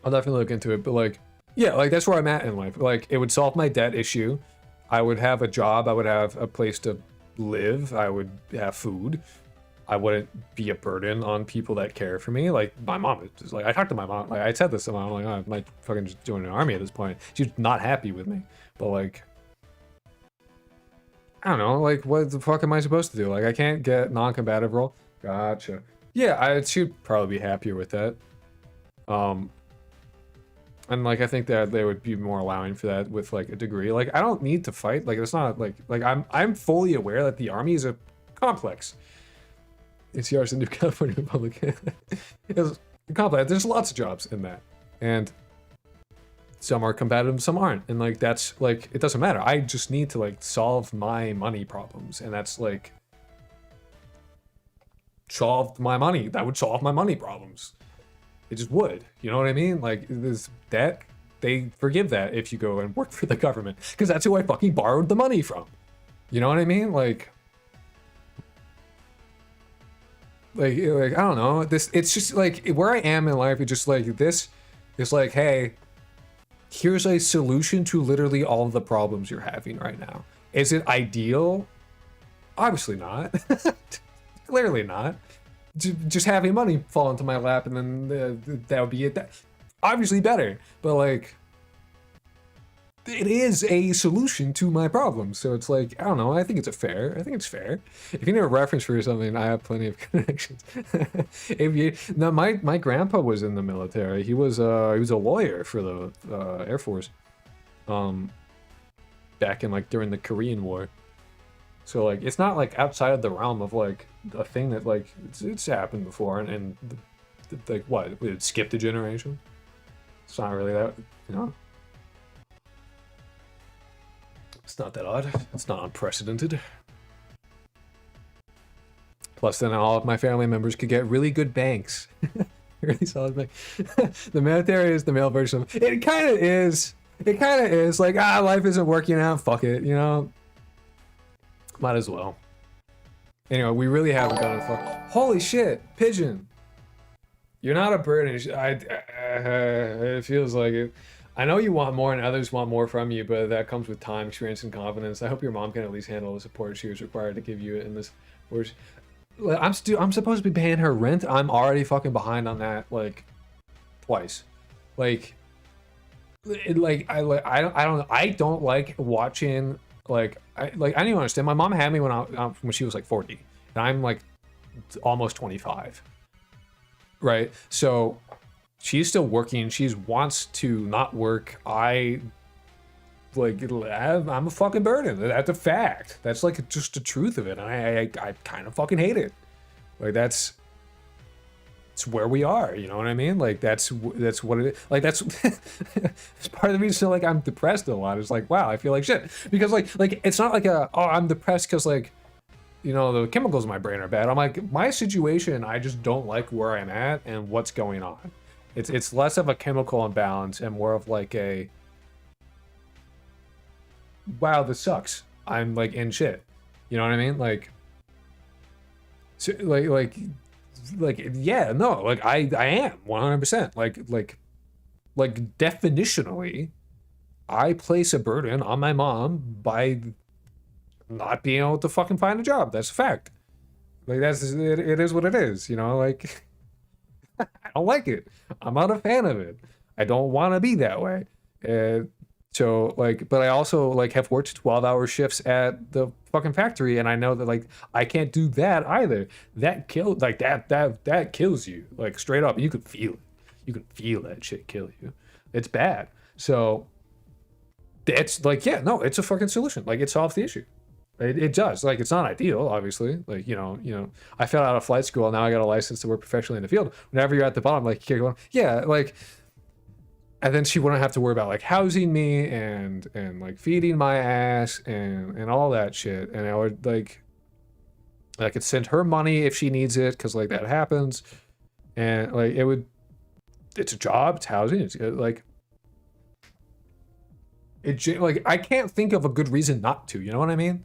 I'll definitely look into it, but like, yeah, like that's where I'm at in life. Like, it would solve my debt issue. I would have a job. I would have a place to live. I would have food. I wouldn't be a burden on people that care for me. Like, my mom is just like, I talked to my mom. Like, I said this to my mom. I'm like, oh, I might fucking just join an army at this point. She's not happy with me. But like, I don't know. Like, what the fuck am I supposed to do? Like, I can't get non-combative role. Gotcha. Yeah, she'd probably be happier with that. And like I think that they would be more allowing for that with like a degree. Like I don't need to fight. Like it's not like I'm fully aware that the army is a complex. NCR is the New California Republic. It's complex. There's lots of jobs in that, and some are combative, some aren't. And like that's like it doesn't matter. I just need to like solve my money problems, and that's like solved my money. That would solve my money problems. It just would, you know what I mean? Like this debt, they forgive that if you go and work for the government, because that's who I fucking borrowed the money from. You know what I mean? Like I don't know. It's just like where I am in life. It's just like this is like, hey, here's a solution to literally all of the problems you're having right now. Is it ideal? Obviously not. Clearly not. Just having money fall into my lap and then that would be it. That obviously better, but like it is a solution to my problems. So it's like, I don't know. I think it's fair. If you need a reference for something, I have plenty of connections. My grandpa was in the military. He was a lawyer for the Air Force. Back in like during the Korean War. So like it's not like outside of the realm of like a thing that like it's happened before, and like what, it skipped a generation. It's not really that, you know. It's not that odd. It's not unprecedented. Plus, then all of my family members could get really good banks. Really solid bank. The military is the male version of it. Kind of is. It kind of is. Like, life isn't working out. Fuck it, you know? Might as well. Anyway, we really haven't done it. Holy shit, pigeon. You're not a bird. It feels like it. I know you want more and others want more from you, but that comes with time, experience, and confidence. I hope your mom can at least handle the support she is required to give you in this. I'm supposed to be paying her rent. I'm already fucking behind on that, like, twice. Like, I don't like watching, like, I don't even understand. My mom had me when she was like 40, and I'm like almost 25, right? So she's still working. She wants to not work. I'm a fucking burden. That's a fact. That's like just the truth of it. And I kind of fucking hate it. Like it's where we are. You know what I mean? Like that's what it is. Like that's it's part of the reason like I'm depressed a lot. It's like, wow, I feel like shit, because like it's not like I'm depressed because like, you know, the chemicals in my brain are bad. I'm like, my situation, I just don't like where I'm at and what's going on. It's less of a chemical imbalance and more of like a, wow, this sucks. I'm like in shit. You know what I mean? Like, so, like, yeah, no, like I am 100%. Like definitionally, I place a burden on my mom by not being able to fucking find a job. That's a fact. Like it is what it is. You know, like I don't like it. I'm not a fan of it. I don't want to be that way. So like, but I also like have worked 12-hour shifts at the fucking factory, and I know that like I can't do that either. That kills, like that kills you, like straight up. You can feel it. You can feel that shit kill you. It's bad. So it's like, yeah, no, it's a fucking solution. Like it solves the issue. It does. Like it's not ideal, obviously. Like you know, I failed out of flight school. Now I got a license to work professionally in the field. Whenever you're at the bottom, like you're going, yeah, like. And then she wouldn't have to worry about like housing me and like feeding my ass and all that shit. And I would like, I could send her money if she needs it, because like that happens. And like it's a job, it's housing, it's like, like I can't think of a good reason not to, you know what I mean?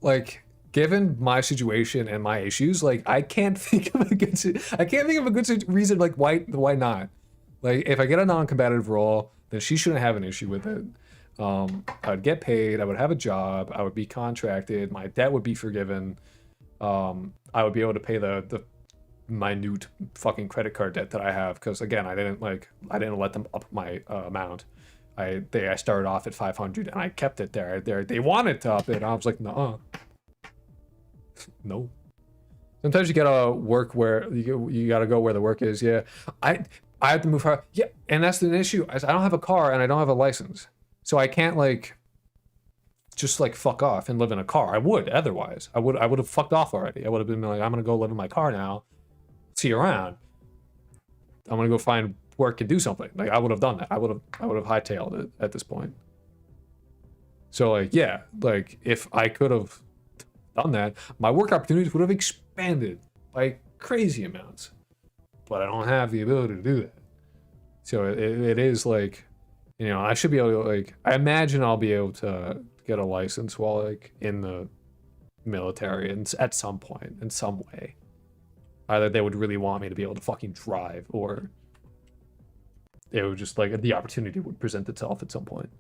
Like given my situation and my issues, like I can't think of a good reason like why not? Like, if I get a non-combative role, then she shouldn't have an issue with it. I would get paid, I would have a job, I would be contracted, my debt would be forgiven. I would be able to pay the minute fucking credit card debt that I have, because again, I didn't let them up my amount. I started off at 500 and I kept it there. They wanted to up it, and I was like, no. No. Sometimes you gotta work where you gotta go where the work is. Yeah, I have to move her. Yeah, and that's an issue. I don't have a car and I don't have a license, so I can't like just like fuck off and live in a car. I would otherwise. I would have fucked off already. I would have been like, I'm gonna go live in my car now. See you around. I'm gonna go find work and do something. Like I would have done that. I would have hightailed it at this point. So like yeah, like if I could have done that, my work opportunities would have expanded by crazy amounts. But I don't have the ability to do that. So it is like, you know, I should be able to like, I imagine I'll be able to get a license while like in the military and at some point, in some way. Either they would really want me to be able to fucking drive, or it would just like the opportunity would present itself at some point.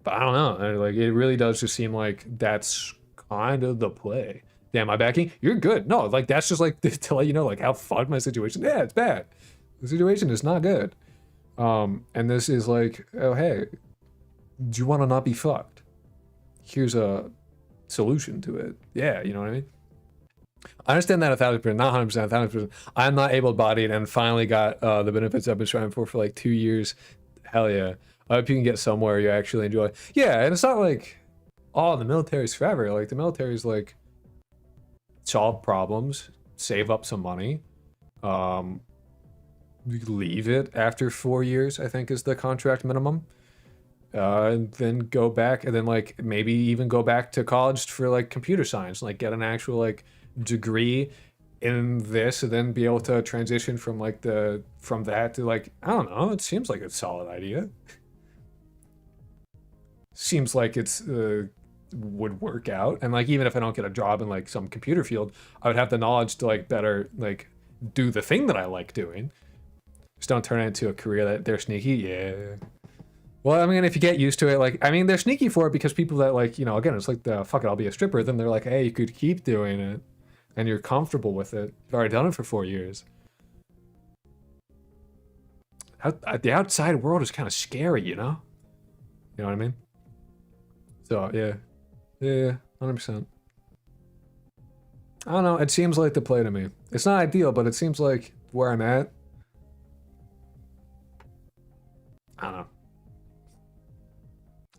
But I don't know, like it really does just seem like that's kind of the play. Damn, my backing? You're good. No, like that's just like to let you know like how fucked my situation. Yeah, it's bad. The situation is not good. And this is like, oh hey, do you want to not be fucked? Here's a solution to it. Yeah, you know what I mean? I understand that 1,000%, not 100%, 1,000%. I'm not able-bodied and finally got the benefits I've been striving for like 2 years. Hell yeah. I hope you can get somewhere you actually enjoy. Yeah, and it's not like, oh, the military's forever. Like, the military's like, solve problems, save up some money, um, leave it after 4 years, I think is the contract minimum. And then go back, and then like maybe even go back to college for like computer science, like get an actual like degree in this, and then be able to transition from like from that to like, I don't know. It seems like a solid idea. Seems like it's would work out, and like even if I don't get a job in like some computer field, I would have the knowledge to like better like do the thing that I like doing. Just don't turn it into a career that they're sneaky. Yeah. Well, I mean, if you get used to it, like, I mean, they're sneaky for it because people that, like, you know, again, it's like, fuck it, I'll be a stripper. Then they're like, hey, you could keep doing it, and you're comfortable with it. You've already done it for 4 years. The outside world is kind of scary, you know? You know what I mean? So, yeah. Yeah, 100%. I don't know, it seems like the play to me. It's not ideal, but it seems like where I'm at. I don't know.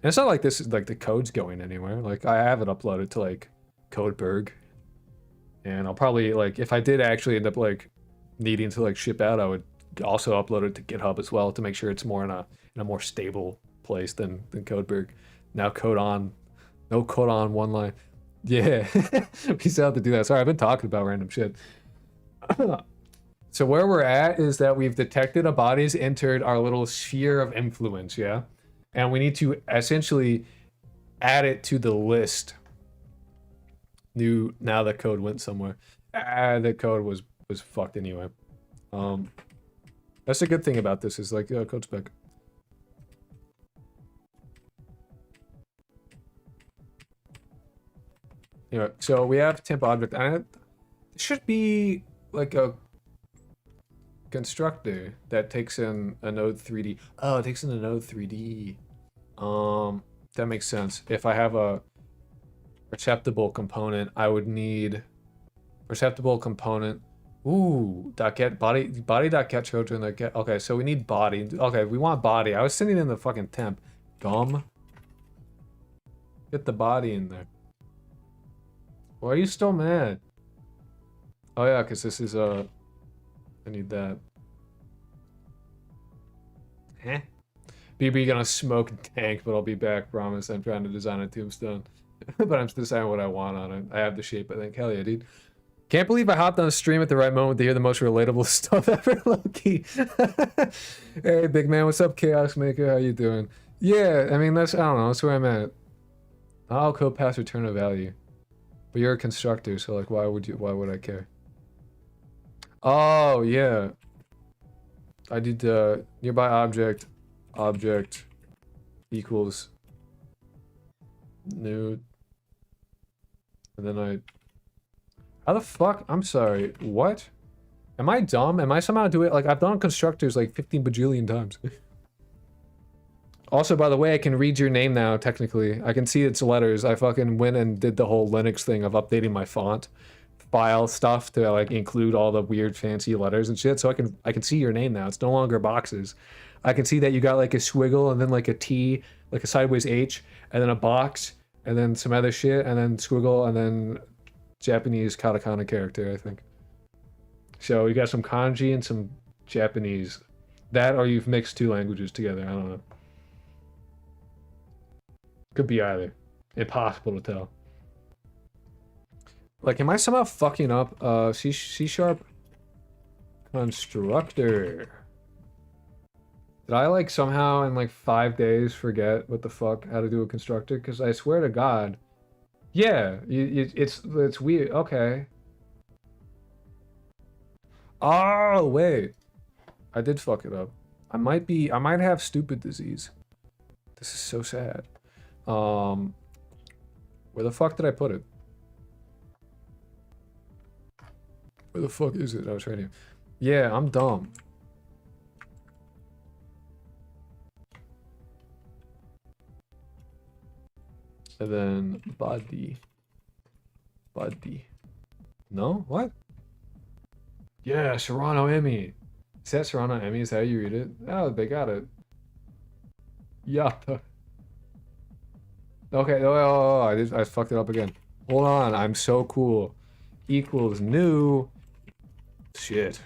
And it's not like this is like the code's going anywhere. Like I have it uploaded to like Codeberg, and I'll probably like if I did actually end up like needing to like ship out, I would also upload it to GitHub as well to make sure it's more in a more stable place than Codeberg. Now code on, no code on one line. Yeah, we still have to do that. Sorry, I've been talking about random shit. So where we're at is that we've detected a body's entered our little sphere of influence. Yeah. And we need to essentially add it to the list. Now the code went somewhere. The code was fucked anyway. That's a good thing about this is like code spec. Anyway, so we have temp object, and it should be like a constructor that takes in a node 3D. Oh, it takes in a node 3D. That makes sense. If I have a perceptible component, I would need perceptible component. Ooh, dot get body dot get children that get. Okay, so we need body. Okay, we want body. I was sending in the fucking temp. Dumb. Get the body in there. Why are you still mad? Oh yeah, because this is I need that. Huh? BB gonna smoke tank, but I'll be back, promise. I'm trying to design a tombstone. But I'm deciding what I want on it. I have the shape, I think. Hell yeah, dude. Can't believe I hopped on a stream at the right moment to hear the most relatable stuff ever, Loki. Hey, big man, what's up, Chaos Maker? How you doing? Yeah, I mean, I don't know, that's where I'm at. I'll code pass return of value. But you're a constructor, so like, why would I care? Oh, yeah. I did nearby object equals nude. And then how the fuck? I'm sorry. What? Am I dumb? Am I somehow doing like I've done constructors like 15 bajillion times. Also, by the way, I can read your name now, technically. I can see its letters. I fucking went and did the whole Linux thing of updating my font file stuff to like include all the weird fancy letters and shit. So I can see your name now. It's no longer boxes. I can see that you got like a swiggle and then like a T, like a sideways H, and then a box, and then some other shit, and then squiggle, and then Japanese katakana character, I think. So you got some kanji and some Japanese. That or you've mixed two languages together. I don't know. Could be either. Impossible to tell. Like, am I somehow fucking up C# constructor? Did I like somehow in like 5 days forget what the fuck how to do a constructor? Because I swear to God, yeah, it's weird. Okay. Oh wait, I did fuck it up. I might have stupid disease. This is so sad. Where the fuck did I put it? Where the fuck is it? I was right here. Yeah, I'm dumb. And then body. No? What? Yeah, Serrano Emmy. Is that Serrano Emmy? Is that how you read it? Oh, they got it. Yeah. Okay, oh, I fucked it up again. Hold on, I'm so cool. Equals new. Shit.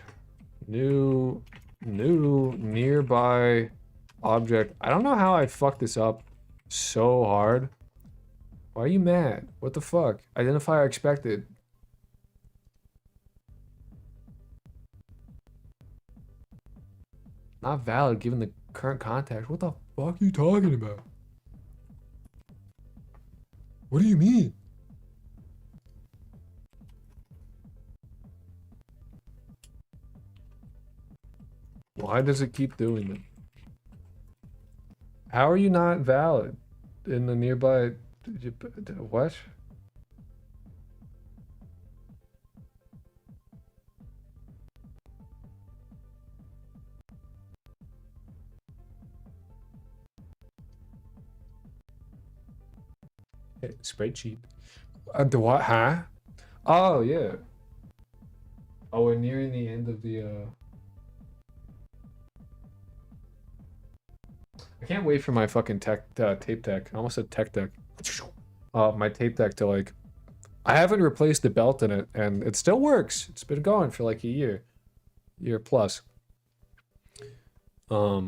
New nearby object. I don't know how I fucked this up so hard. Why are you mad? What the fuck? Identifier expected. Not valid given the current context. What the fuck are you talking about? What do you mean? Why does it keep doing it? How are you not valid in the nearby? What? Hey, spreadsheet. The what? Huh? Oh yeah. Oh, we're nearing the end of the. I can't wait for my fucking tape deck. I almost said tech deck. My tape deck to like. I haven't replaced the belt in it, and it still works. It's been going for like a year plus. But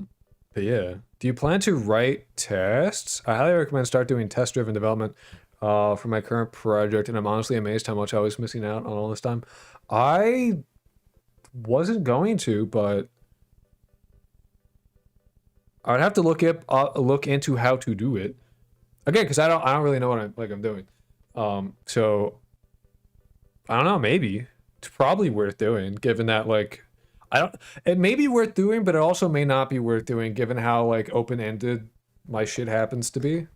yeah. Do you plan to write tests? I highly recommend start doing test-driven development for my current project, and I'm honestly amazed how much I was missing out on all this time. I wasn't going to, but I would have to look into how to do it again because I don't really know what I'm doing. So I don't know. Maybe it's probably worth doing, given that like I don't. It may be worth doing, but it also may not be worth doing, given how like open-ended my shit happens to be.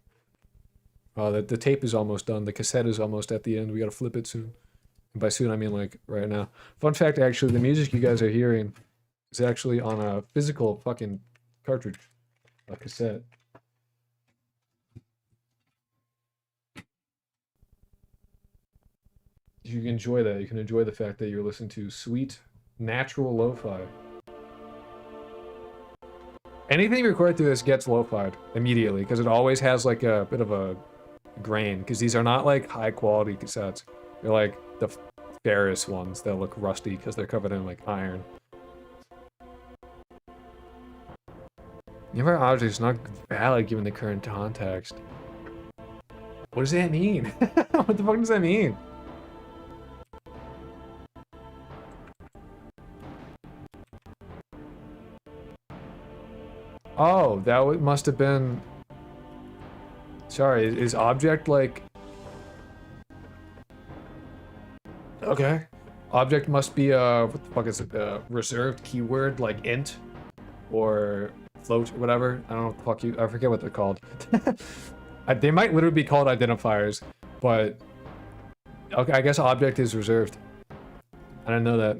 The tape is almost done. The cassette is almost at the end. We gotta flip it soon. And by soon, I mean like right now. Fun fact, actually, the music you guys are hearing is actually on a physical fucking cartridge, a cassette. You can enjoy that. You can enjoy the fact that you're listening to sweet, natural lo-fi. Anything recorded through this gets lo-fied immediately because it always has like a bit of a grain because these are not like high quality cassettes. They're like the ferrous ones that look rusty because they're covered in like iron. Nearby object is not valid given the current context. What does that mean? What the fuck does that mean? Oh, that must have been. Sorry, is object like. Okay. Object must be what the fuck is it? Reserved keyword like int or float or whatever. I don't know what the fuck I forget what they're called. They might literally be called identifiers, but okay, I guess object is reserved. I didn't know that.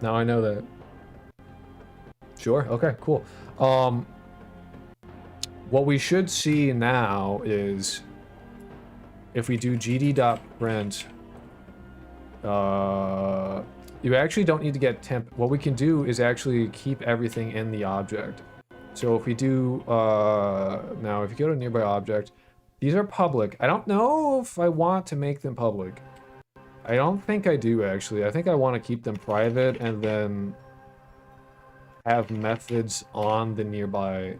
Now I know that. Sure. Okay. Cool. What we should see now is if we do gd.print, you actually don't need to get temp. What we can do is actually keep everything in the object. So if we do, now if you go to nearby object, these are public. I don't know if I want to make them public. I don't think I do actually. I think I want to keep them private and then have methods on the nearby,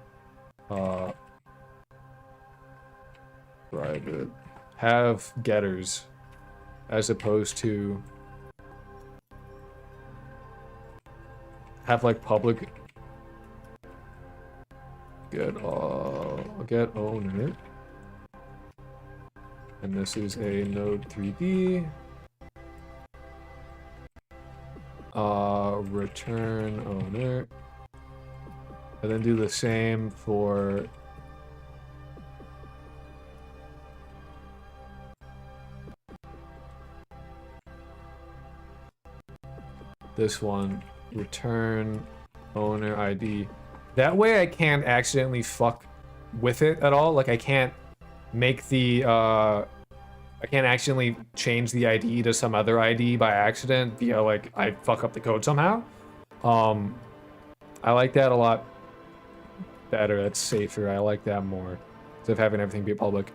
private. Have getters as opposed to have like public get owner. And this is a node 3D. Return owner. And then do the same for this one. Return owner ID. That way I can't accidentally fuck with it at all. Like I can't make the I can't accidentally change the ID to some other ID by accident via like I fuck up the code somehow. I like that a lot better. That's safer. I like that more instead of having everything be public.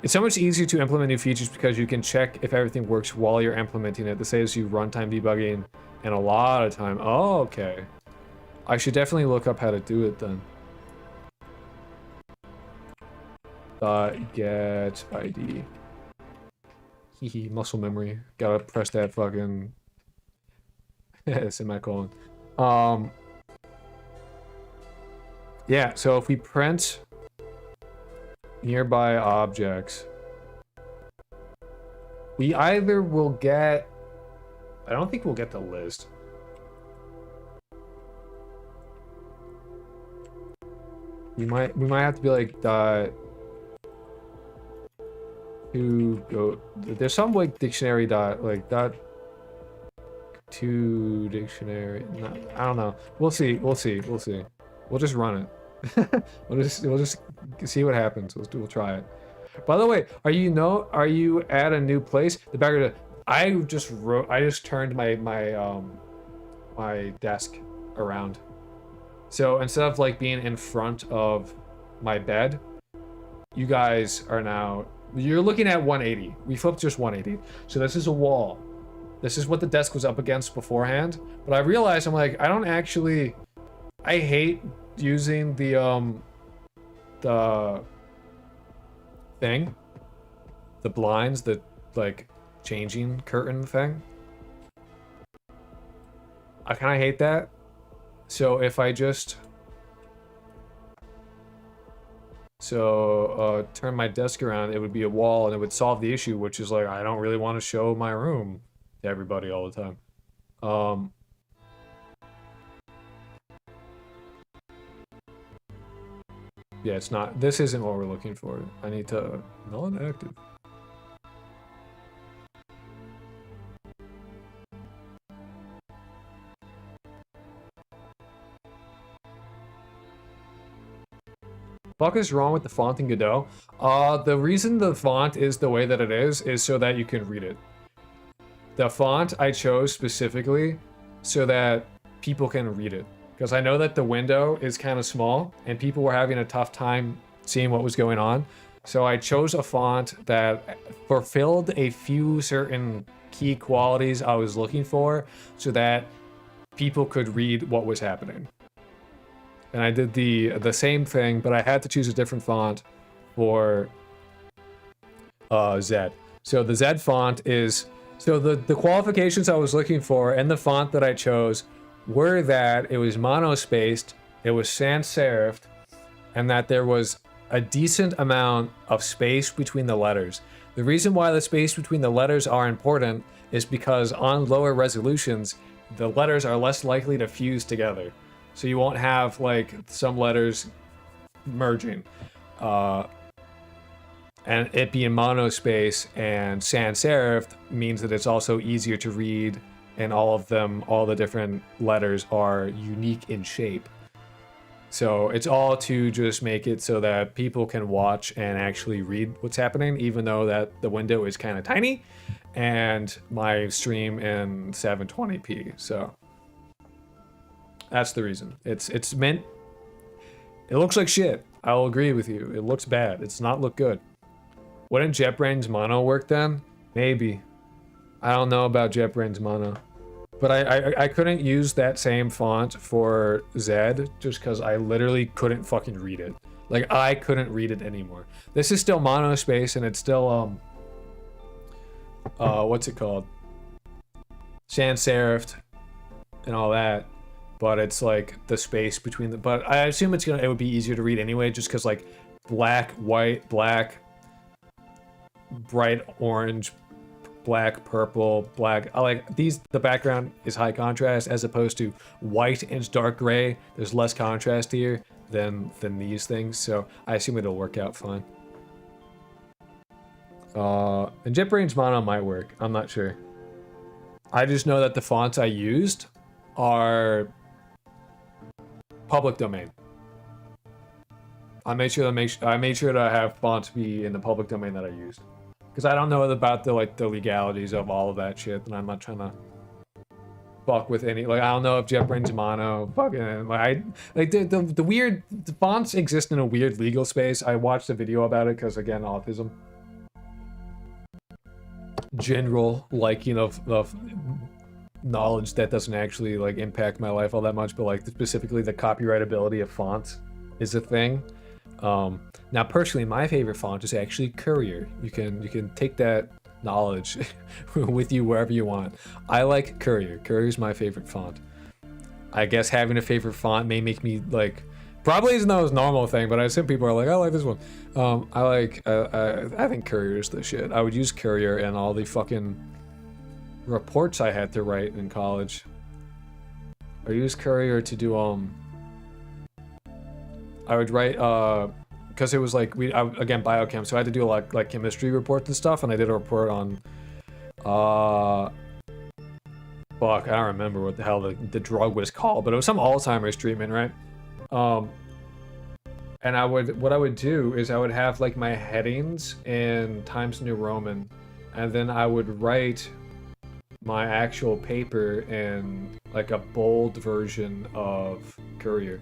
It's so much easier to implement new features because you can check if everything works while you're implementing it. This saves you runtime debugging and a lot of time. Oh, okay. I should definitely look up how to do it then. Get ID. Hehe, muscle memory. Gotta press that fucking semicolon. Yeah, so if we print nearby objects, we either will get, I don't think we'll get the list. We might have to be like to go, there's some like dictionary dot to dictionary. No, I don't know. We'll see. We'll just run it. we'll just see what happens. We'll try it. By the way, are you at a new place? The background. I just turned my desk around. So instead of like being in front of my bed, you guys are now, you're looking at 180. We flipped just 180. So this is a wall. This is what the desk was up against beforehand. But I realized, I'm like, I hate using the thing. The blinds, the like changing curtain thing. I kind of hate that. So if I just turn my desk around, it would be a wall and it would solve the issue, which is like, I don't really want to show my room to everybody all the time. Yeah, it's not, this isn't what we're looking for. I need to non-active. Fuck is wrong with the font in Godot? The reason the font is the way that it is so that you can read it. The font I chose specifically so that people can read it. Because I know that the window is kind of small and people were having a tough time seeing what was going on. So I chose a font that fulfilled a few certain key qualities I was looking for so that people could read what was happening. And I did the same thing, but I had to choose a different font for Z. So the Z font is, so the qualifications I was looking for and the font that I chose were that it was monospaced, it was sans serifed, and that there was a decent amount of space between the letters. The reason why the space between the letters are important is because on lower resolutions, the letters are less likely to fuse together. So you won't have like some letters merging. And it being monospace and sans serif means that it's also easier to read, and all the different letters are unique in shape. So it's all to just make it so that people can watch and actually read what's happening, even though that the window is kind of tiny and my stream in 720p. So that's the reason. It's meant, it looks like shit. I'll agree with you. It looks bad. It's not look good. Wouldn't JetBrains Mono work then? Maybe. I don't know about JetBrains Mono. But I couldn't use that same font for Z just because I literally couldn't fucking read it. Like, I couldn't read it anymore. This is still monospace and it's still, what's it called? Sans serifed and all that. But it's like the space between the, but I assume it would be easier to read anyway, just because like black, white, black, bright orange, black, purple, black. I like these, the background is high contrast as opposed to white and dark gray. There's less contrast here than these things, so I assume it'll work out fine. And JetBrains Mono might work, I'm not sure. I just know that the fonts I used are public domain. I made sure to have fonts be in the public domain that I used, because I don't know about the legalities of all of that shit, and I'm not trying to fuck with any, like, I don't know if JetBrains Mono fucking the weird, the fonts exist in a weird legal space. I watched a video about it because, again, autism. general liking of knowledge that doesn't actually like impact my life all that much, but like specifically the copyrightability of fonts is a thing. Now personally, my favorite font is actually Courier. You can take that knowledge with you wherever you want. I like Courier. Courier is my favorite font. I guess having a favorite font may make me like, probably isn't the most normal thing, but I assume people are like, I like this one. I think Courier is the shit. I would use Courier in all the fucking reports I had to write in college. I used Courier to do I would write because it was like again biochem, so I had to do a lot like chemistry reports and stuff, and I did a report on fuck, I don't remember what the hell the drug was called, but it was some Alzheimer's treatment, right? And what I would do is I would have like my headings in Times New Roman, and then I would write my actual paper in like a bold version of Courier.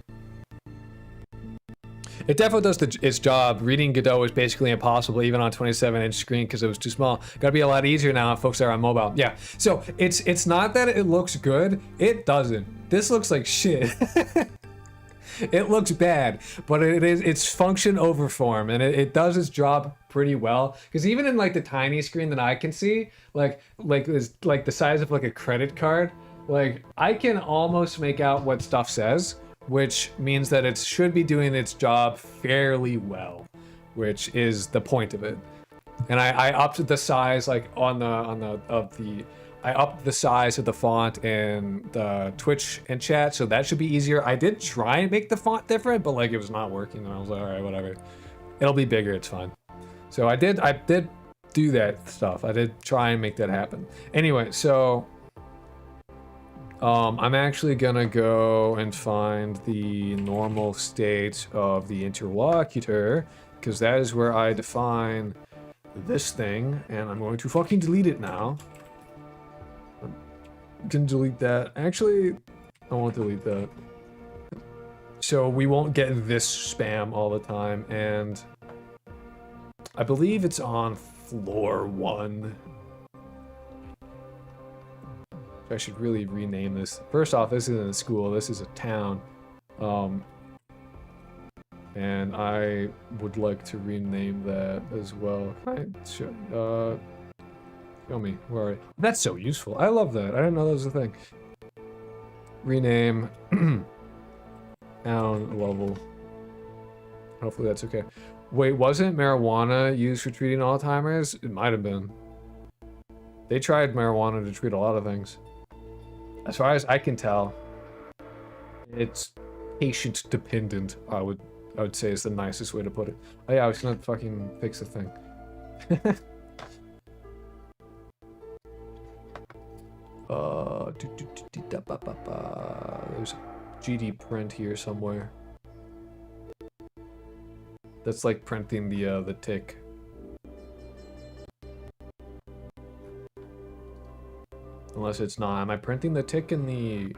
It definitely does its job. Reading Godot is basically impossible even on 27-inch screen because it was too small. Gotta be a lot easier now if folks are on mobile. Yeah, so it's not that it looks good, it doesn't. This looks like shit. It looks bad, but it's function over form, and it does its job pretty well. Because even in like the tiny screen that I can see, like it's like the size of like a credit card, like I can almost make out what stuff says, which means that it should be doing its job fairly well, which is the point of it. And I upped the size like I upped the size of the font in the Twitch and chat, so that should be easier. I did try and make the font different, but like it was not working, and I was like, all right, whatever. It'll be bigger, it's fine. So I did do that stuff. I did try and make that happen. Anyway, so I'm actually gonna go and find the normal state of the interlocutor, because that is where I define this thing, and I'm going to fucking delete it now. Can delete that. Actually, I won't delete that. So we won't get this spam all the time, and I believe it's on floor 1. I should really rename this. First off, this isn't a school, this is a town. And I would like to rename that as well. Can I show me, where are you? That's so useful. I love that. I didn't know that was a thing. Rename town level. Hopefully that's okay. Wait, wasn't marijuana used for treating Alzheimer's? It might have been. They tried marijuana to treat a lot of things. As far as I can tell, it's patient dependent, I would say is the nicest way to put it. Oh yeah, I was gonna fucking fix the thing. There's GD print here somewhere. That's like printing the tick. Unless it's not. Am I printing the tick in the...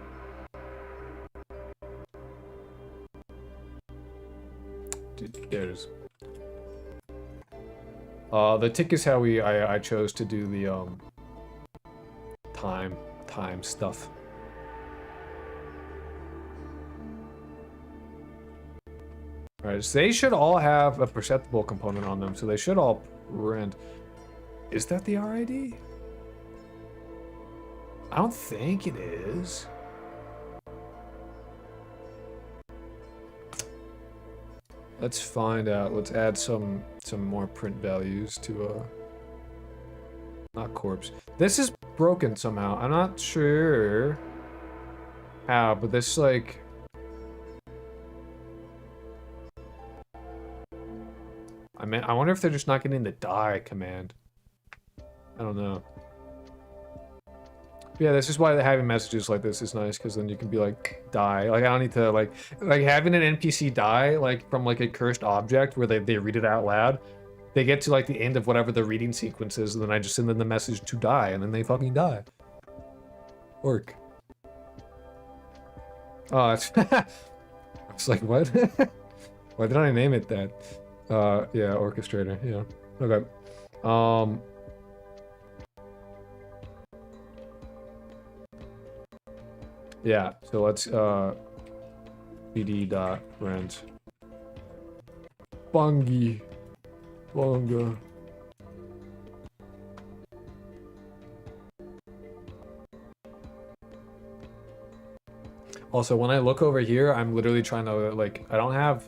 Dude, there it is. The tick is how I chose to do the time stuff. Alright, so they should all have a perceptible component on them, so they should all print. Is that the RID? I don't think it is. Let's find out. Let's add some more print values to not corpse. This is broken somehow. I'm not sure how, but this like I wonder if they're just not getting the die command. I don't know. Yeah, this is why having messages like this is nice, because then you can be like, die. Like, I don't need to, like having an NPC die, like, from, like, a cursed object where they read it out loud. They get to, like, the end of whatever the reading sequence is, and then I just send them the message to die, and then they fucking die. Orc. Oh, it's... I was like, what? Why did I name it that? Yeah, orchestrator, yeah. Okay. Yeah, so let's bd.rent bungie bunga. Also, when I look over here, I'm literally trying to, like, I don't have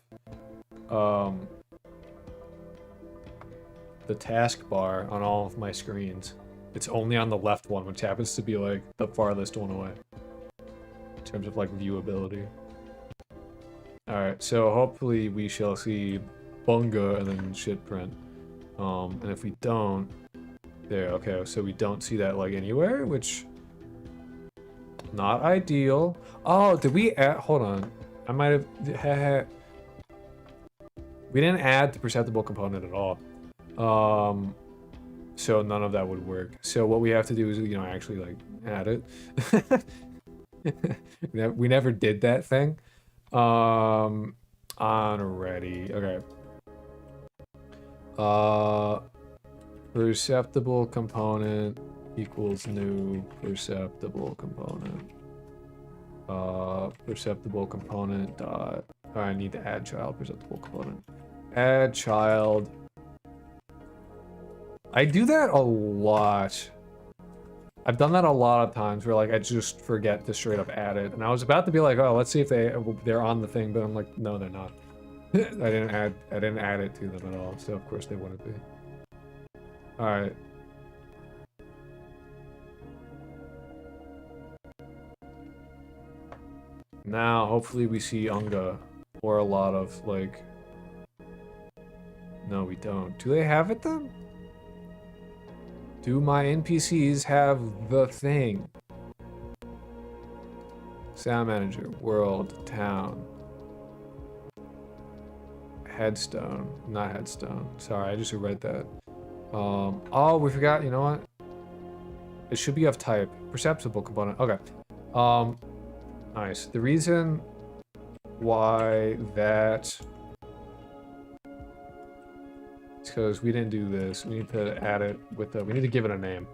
the taskbar on all of my screens. It's only on the left one, which happens to be like the farthest one away in terms of like viewability. Alright, so hopefully we shall see bunga and then shit print. And if we don't, there, okay, so we don't see that like anywhere, which not ideal. Oh, did we add, hold on. I might have, we didn't add the perceptible component at all. So none of that would work. So what we have to do is, you know, actually like add it. We never did that thing. Already. Okay. Perceptible component equals new perceptible component. Perceptible component dot. Oh, I need to add child perceptible component. Add child. I do that a lot. I've done that a lot of times where like I just forget to straight up add it, and I was about to be like, oh, let's see if they're on the thing, but I'm like, no, they're not. I didn't add it to them at all, so of course they wouldn't be. All right. Now, hopefully we see Unga, or a lot of like. No, we don't. Do they have it then? Do my NPCs have the thing? Sound manager, world, town. Headstone, not headstone. Sorry, I just read that. Oh, we forgot, you know what? It should be of type. Perceptible component, okay. Nice. The reason why that... because we didn't do this. We need to add it with we need to give it a name.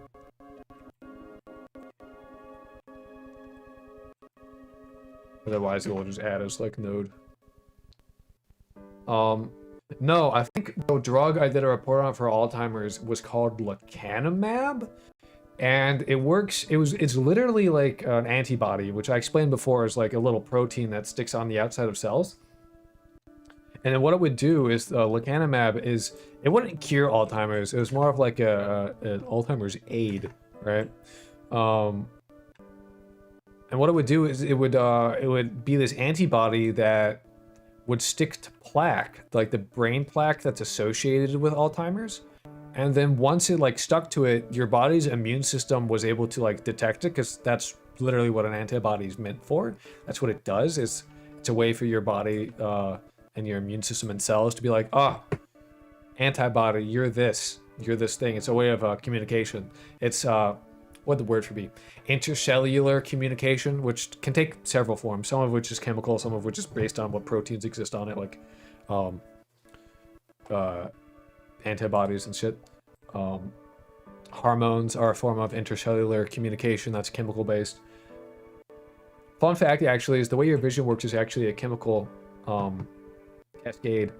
Otherwise it will just add as like node. No, I think the drug I did a report on for Alzheimer's was called lecanemab. And it works, it's literally like an antibody, which I explained before is like a little protein that sticks on the outside of cells. And then what it would do is lecanemab is, it wouldn't cure Alzheimer's. It was more of like an Alzheimer's aid, right? And what it would do is it would be this antibody that would stick to plaque, like the brain plaque that's associated with Alzheimer's. And then once it like stuck to it, your body's immune system was able to like detect it, because that's literally what an antibody is meant for. That's what it does. It's a way for your body and your immune system and cells to be like, oh, antibody, you're this thing. It's a way of communication. It's what the word should be, intercellular communication, which can take several forms, some of which is chemical, some of which is based on what proteins exist on it, like antibodies and shit. Hormones are a form of intercellular communication that's chemical based. Fun fact actually is the way your vision works is actually a chemical cascade,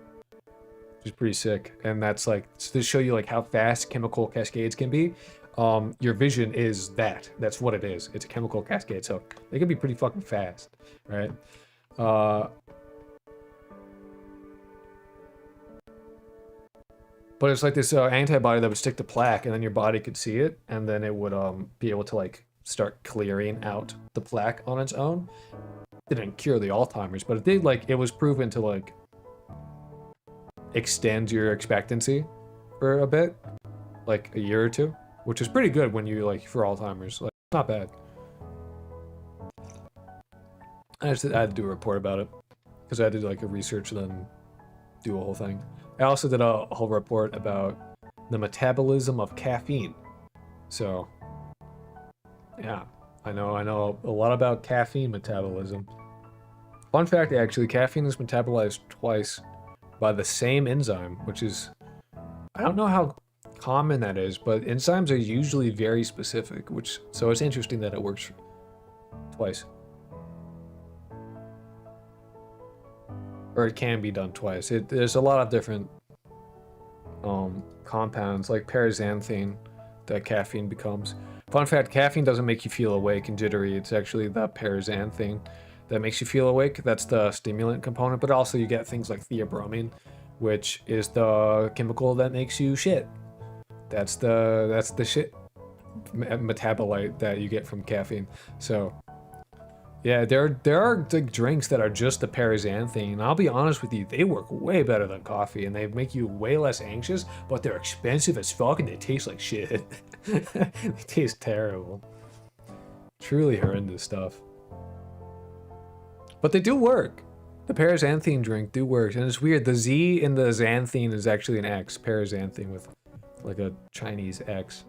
which is pretty sick. And that's like to show you like how fast chemical cascades can be. Your vision is that's what it is. It's a chemical cascade, so they can be pretty fucking fast, right? But it's like this antibody that would stick to plaque, and then your body could see it, and then it would be able to like start clearing out the plaque on its own. It didn't cure the Alzheimer's, but it did, like, it was proven to like extend your expectancy for a bit, like a year or two, which is pretty good when you like for Alzheimer's. Like, not bad. I had to do a report about it because I had to do like a research and then do a whole thing. I also did a whole report about the metabolism of caffeine. So, yeah, I know a lot about caffeine metabolism. Fun fact, actually, caffeine is metabolized twice by the same enzyme, which is, I don't know how common that is, but enzymes are usually very specific, so it's interesting that it works twice. or it can be done twice. There's a lot of different compounds like paraxanthine that caffeine becomes. Fun fact, caffeine doesn't make you feel awake and jittery. It's actually the paraxanthine that makes you feel awake. That's the stimulant component, but also you get things like theobromine, which is the chemical that makes you shit. That's the shit metabolite that you get from caffeine. So yeah, there are like drinks that are just the paraxanthine. And I'll be honest with you, they work way better than coffee, and they make you way less anxious. But they're expensive as fuck, and they taste like shit. They taste terrible. Truly horrendous stuff. But they do work. The paraxanthine drink do work, and it's weird. The Z in the xanthine is actually an X. Paraxanthine with like a Chinese X.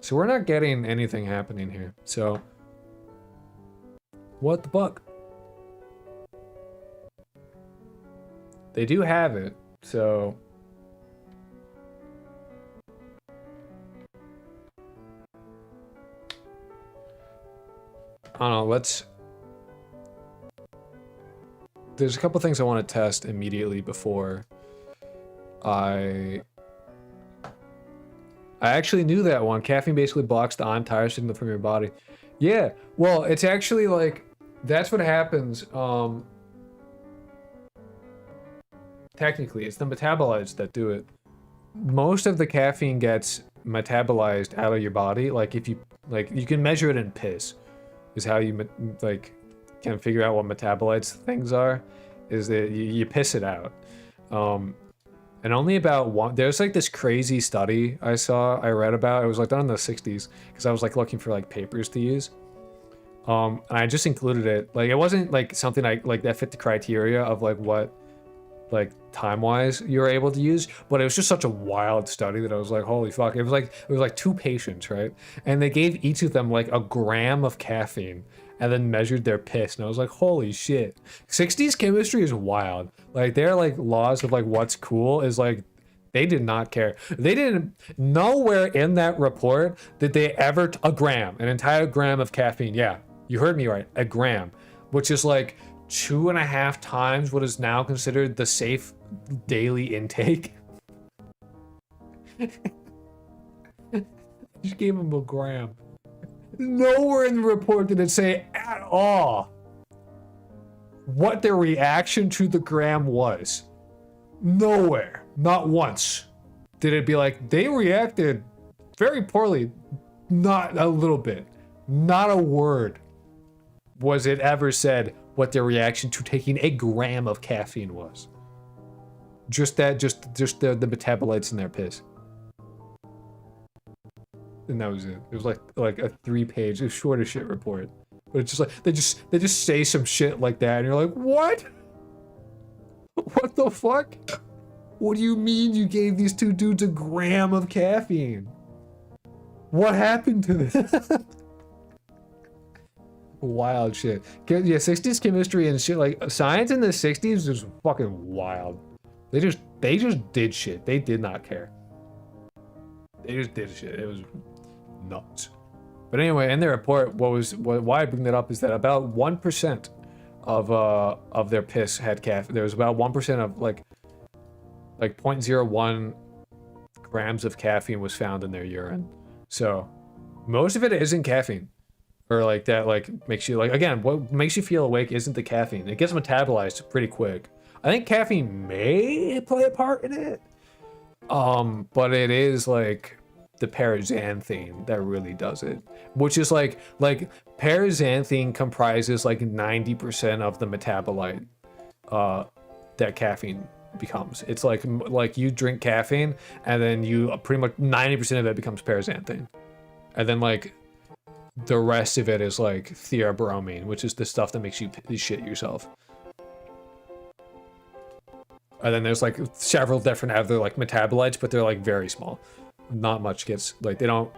So we're not getting anything happening here. So what the fuck? They do have it, so I don't know, there's a couple things I want to test immediately before I actually knew that one. Caffeine basically blocks the I'm tired signal from your body. Yeah, well, it's actually like, that's what happens, technically, it's the metabolites that do it. Most of the caffeine gets metabolized out of your body, like if you, like, you can measure it in piss, is how you, like, can figure out what metabolites things are, is that you piss it out. And only about there's like this crazy study I read about, it was like done in the 60s, because I was like looking for like papers to use. And I just included it. Like, it wasn't like something like that fit the criteria of like what, like time-wise you were able to use, but it was just such a wild study that I was like, holy fuck. It was like 2 patients, right? And they gave each of them like a gram of caffeine and then measured their piss, and I was like, holy shit. 60s chemistry is wild. Like, their like laws of like what's cool is like, they did not care. They didn't, nowhere in that report did they ever, a gram, an entire gram of caffeine. Yeah, you heard me right, a gram, which is like 2.5 times what is now considered the safe daily intake. Just gave him a gram. Nowhere in the report did it say at all what their reaction to the gram was. Nowhere, not once, did it be like, they reacted very poorly. Not a little bit. Not a word was it ever said what their reaction to taking a gram of caffeine was. Just the metabolites in their piss. And that was it. It was like a 3-page, it was short as shit report. But it's just like, they just say some shit like that, and you're like, what? What the fuck? What do you mean you gave these 2 dudes a gram of caffeine? What happened to this? Wild shit. Yeah, 60s chemistry and shit, like science in the 60s was fucking wild. They just did shit. They did not care. They just did shit. It was nuts. But anyway, in their report, why I bring that up is that about 1% of their piss had caffeine. There was about 1% of like 0.01 grams of caffeine was found in their urine. So most of it isn't caffeine. Or like that, like, makes you, like, again, what makes you feel awake isn't the caffeine. It gets metabolized pretty quick. I think caffeine may play a part in it. But it is like the paraxanthine that really does it. Which is like paraxanthine comprises like 90% of the metabolite that caffeine becomes. It's like you drink caffeine and then you pretty much 90% of it becomes paraxanthine. And then like the rest of it is like theobromine, which is the stuff that makes you shit yourself. And then there's like several different other like metabolites, but they're like very small. Not much gets, like, they don't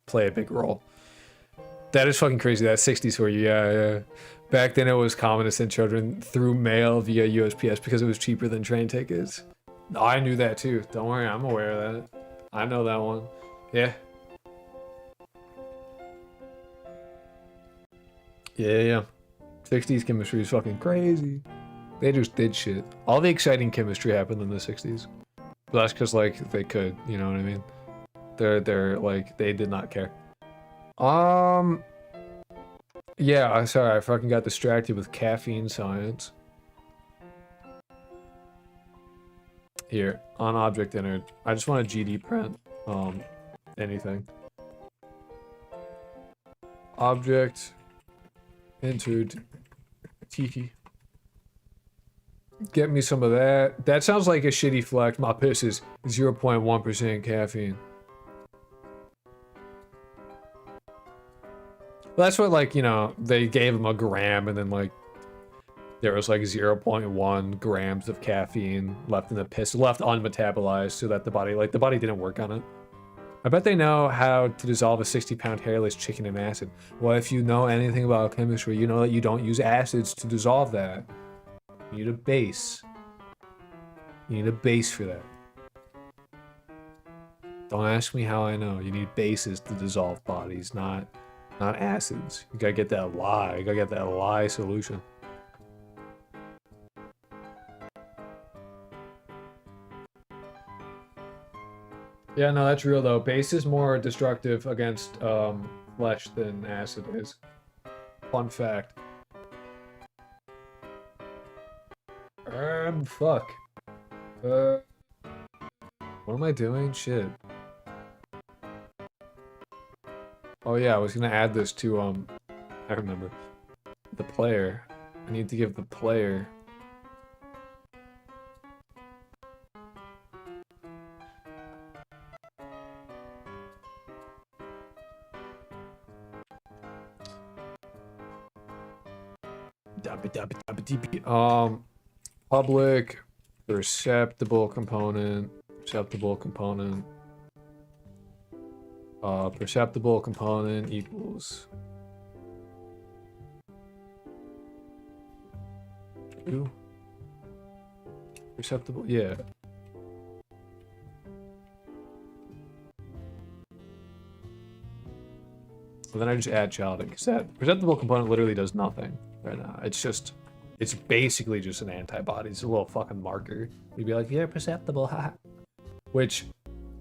play a big role. That is fucking crazy. That's 60s for you. Yeah. Back then it was common to send children through mail via USPS because it was cheaper than train tickets. I knew that too. Don't worry, I'm aware of that. I know that one. Yeah. Yeah. 60s chemistry is fucking crazy. They just did shit. All the exciting chemistry happened in the 60s. But that's because, like, they could, you know what I mean? They're like, they did not care. Yeah, sorry, I fucking got distracted with caffeine science. Here, on object entered. I just want a GD print, anything. Object entered Tiki. Get me some of that. That sounds like a shitty flex. My piss is 0.1% caffeine. Well, that's what, like, you know, they gave him a gram and then, like, there was, like, 0.1 grams of caffeine left in the piss, left unmetabolized so that the body didn't work on it. I bet they know how to dissolve a 60-pound hairless chicken in acid. Well, if you know anything about chemistry, you know that you don't use acids to dissolve that. You need a base. You need a base for that. Don't ask me how I know. You need bases to dissolve bodies, not acids. You gotta get that lye. You gotta get that lye solution. Yeah, no, that's real though. Base is more destructive against flesh than acid is. Fun fact. Fuck. What am I doing? Shit. Oh yeah, I was gonna add this to, I remember. The player. I need to give the player... Public, perceptible component, perceptible component equals Ooh. Perceptible, yeah. And then I just add child because that perceptible component literally does nothing right now. It's basically just an antibody. It's a little fucking marker. You'd be like, yeah, perceptible, haha. Which,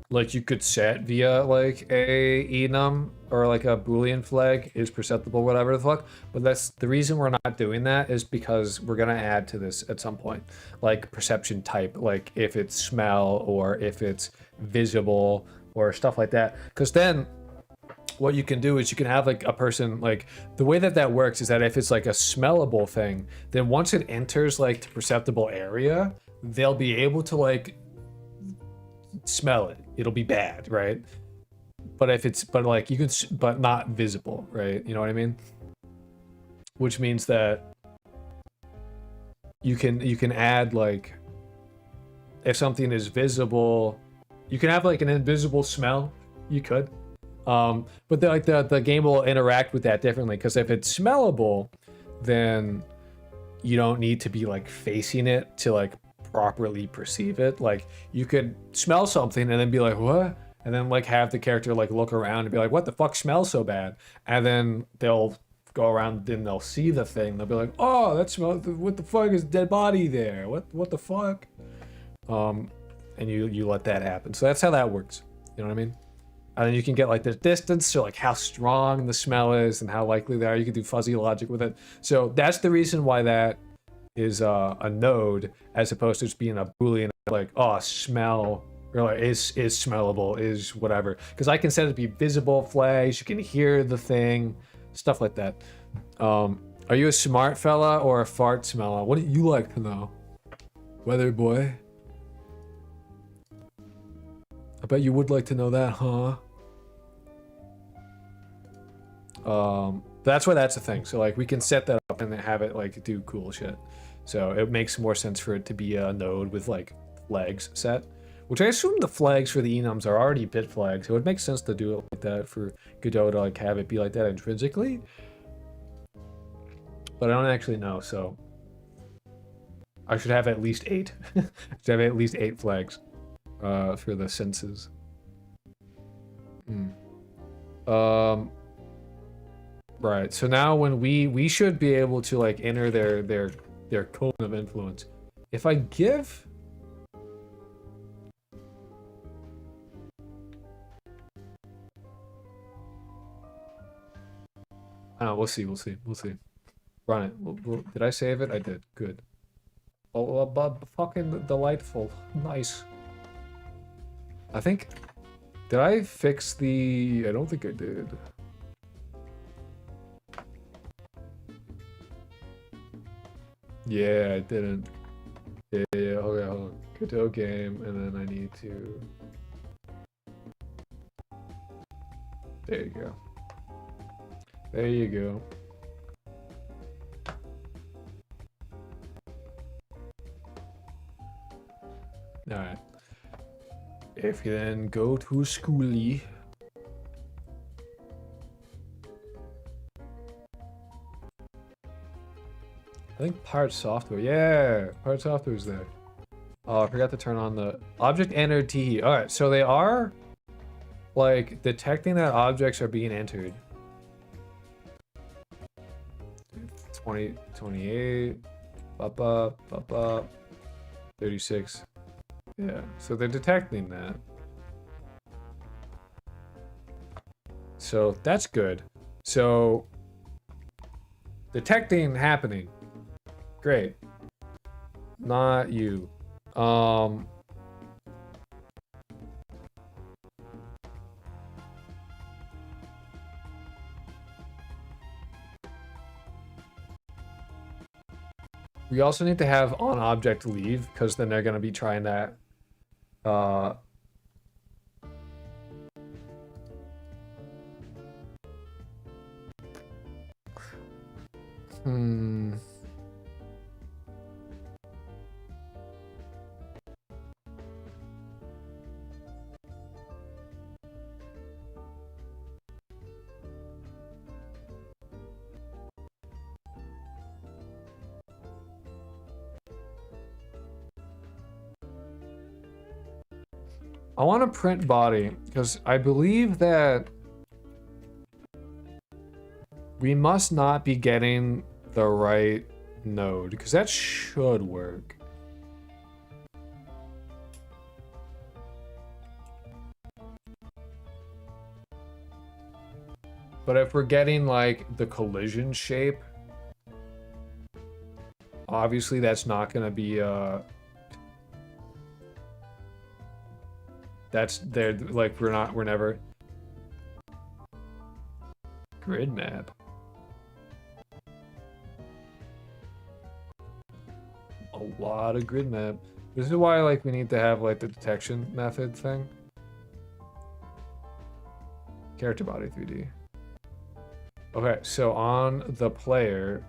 like, you could set via, like, a enum or, like, a Boolean flag is perceptible, whatever the fuck. But that's the reason we're not doing that is because we're gonna add to this at some point. Like, perception type, like, if it's smell or if it's visible or stuff like that. Because then what you can do is you can have like a person, like the way that works is that if it's like a smellable thing, then once it enters like the perceptible area, they'll be able to like smell it. It'll be bad, right? But if it's, but like you can, but not visible, right? You know what I mean? Which means that you can add like, if something is visible, you can have like an invisible smell, you could. But the game will interact with that differently because if it's smellable, then you don't need to be like facing it to like properly perceive it. Like you could smell something and then be like, what? And then like have the character like look around and be like, what the fuck smells so bad? And then they'll go around and they'll see the thing. They'll be like, oh, that smells, what the fuck is a dead body there? What the fuck? And you let that happen. So that's how that works. You know what I mean? And then you can get like the distance, so like how strong the smell is and how likely they are. You can do fuzzy logic with it. So that's the reason why that is a node as opposed to just being a Boolean, like, oh, smell, or like is smellable, is whatever. Because I can set it to be visible flags, you can hear the thing, stuff like that. Are you a smart fella or a fart smeller? What do you like to know? Weather boy? I bet you would like to know that, huh? That's why that's a thing. So like we can set that up and then have it like do cool shit. So it makes more sense for it to be a node with like flags set, which I assume the flags for the enums are already bit flags. So it makes sense to do it like that for Godot to like have it be like that intrinsically. But I don't actually know, so I should have at least 8. I should have at least 8 flags for the senses. Right, so now when we should be able to like enter their their cone of influence. If I give... I don't know, we'll see. Run it. Did I save it? I did. Good. Oh, fucking delightful. Nice. I think... Did I fix the... I don't think I did. Yeah, I didn't. Yeah, okay, hold on. Godot game, and then I need to... There you go. There you go. Alright. If you then go to schoolie. I think part software. Yeah, part software is there. Oh, I forgot to turn on the object entered T. Alright, so they are like detecting that objects are being entered. 20, 28, up, 36. Yeah, so they're detecting that. So that's good. So detecting happening. Great. Not you. We also need to have on object leave, because then they're gonna be trying that. I want to print body, because I believe that we must not be getting the right node, because that should work. But if we're getting like the collision shape, obviously that's not going to be that's there, like we're never grid map. A lot of grid map. This is why like we need to have like the detection method thing. Character body 3D. Okay, so on the player,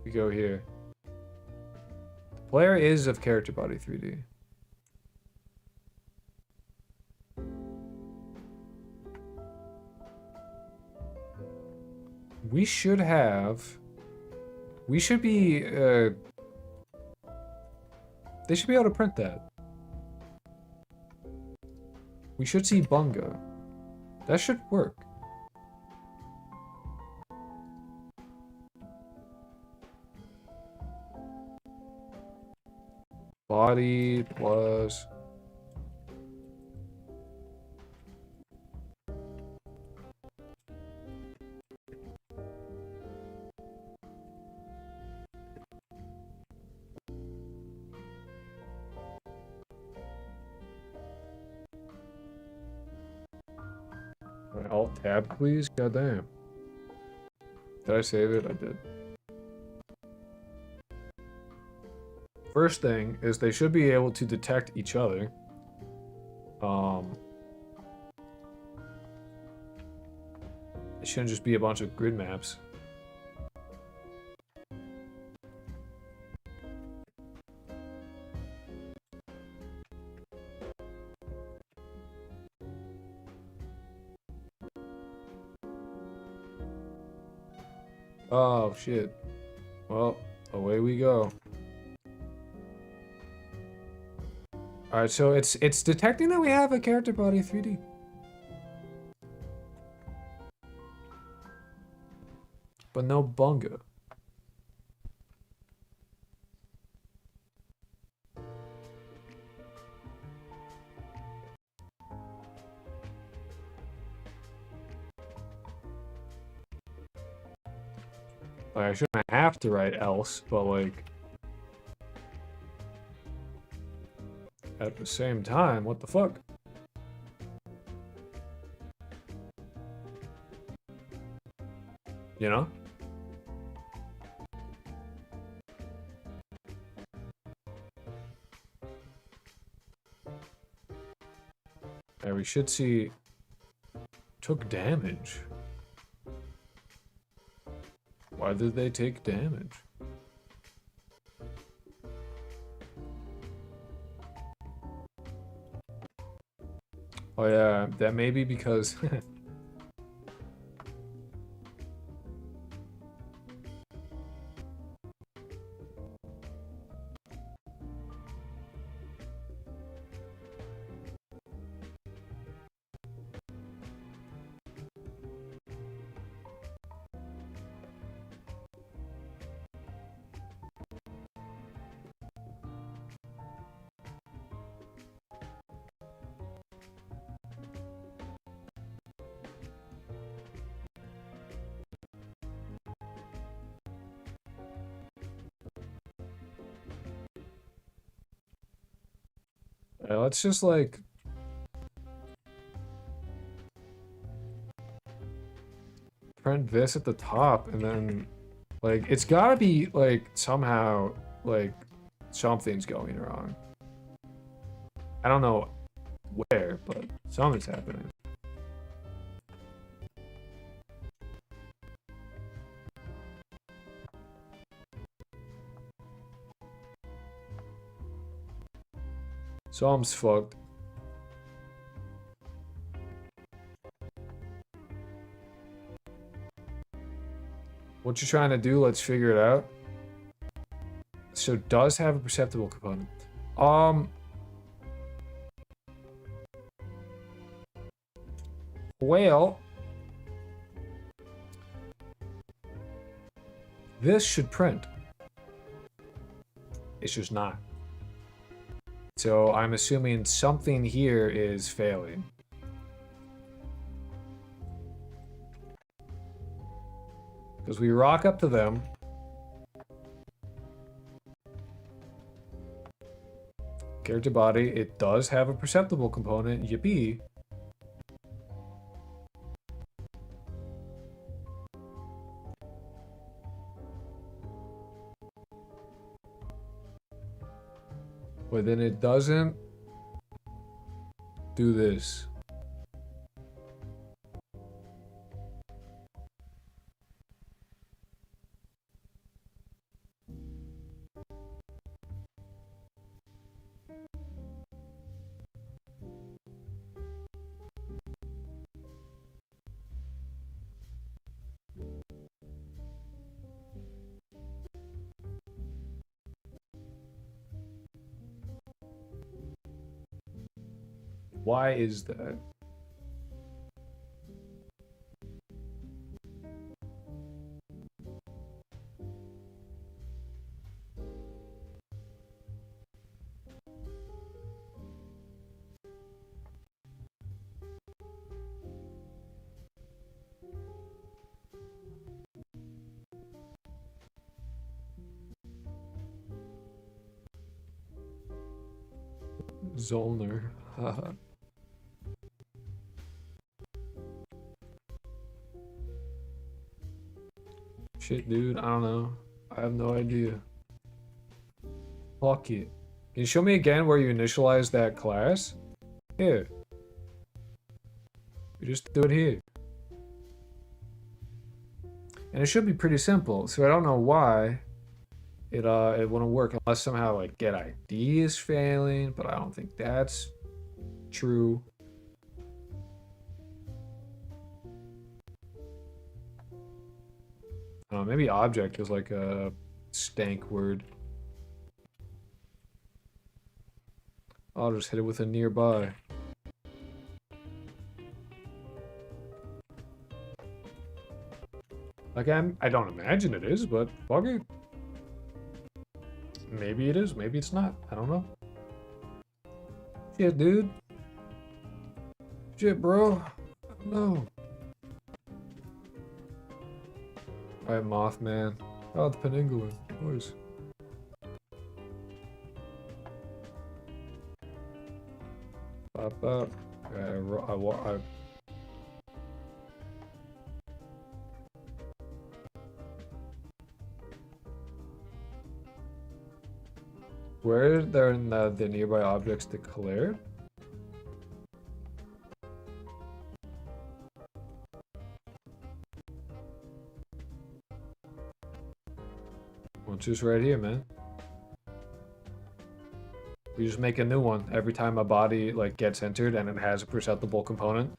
we go here. The player is of character body 3D. We should have... We should be... they should be able to print that. We should see Bunga. That should work. Body plus... Alt tab, please. Goddamn. Did I save it? I did. First thing is they should be able to detect each other. It shouldn't just be a bunch of grid maps. Oh, shit. Well, away we go. Alright, so it's detecting that we have a character body 3D. but no bunga. Like, I shouldn't have to write else, but like at the same time, what the fuck? You know? Yeah, we should see took damage. Why did they take damage? Oh yeah, that may be because let's just like print this at the top and then like it's gotta be like somehow like something's going wrong. I don't know where, but something's happening. Something's fucked. What you trying to do? Let's figure it out. So it does have a perceptible component. Well, this should print. It's just not. So I'm assuming something here is failing. Because we rock up to them. Character body, it does have a perceptible component, yippee. But then it doesn't do this. Why is that? Zollner. Haha. Shit, dude. I don't know. I have no idea. Fuck it. Can you show me again where you initialize that class? Here. You just do it here. And it should be pretty simple. So I don't know why it wouldn't work unless somehow like get ID is failing, but I don't think that's true. Maybe object is like a stank word. I'll just hit it with a nearby. Like, I don't imagine it is, but fuck it. Maybe it is, maybe it's not. I don't know. Shit, dude. Shit, bro. I don't know. Alright, Mothman. Oh, the Peningulin. Nice. Pop up. Where are there in the nearby objects declared? Well, it's just right here, man. We just make a new one every time a body like gets entered and it has a perceptible component.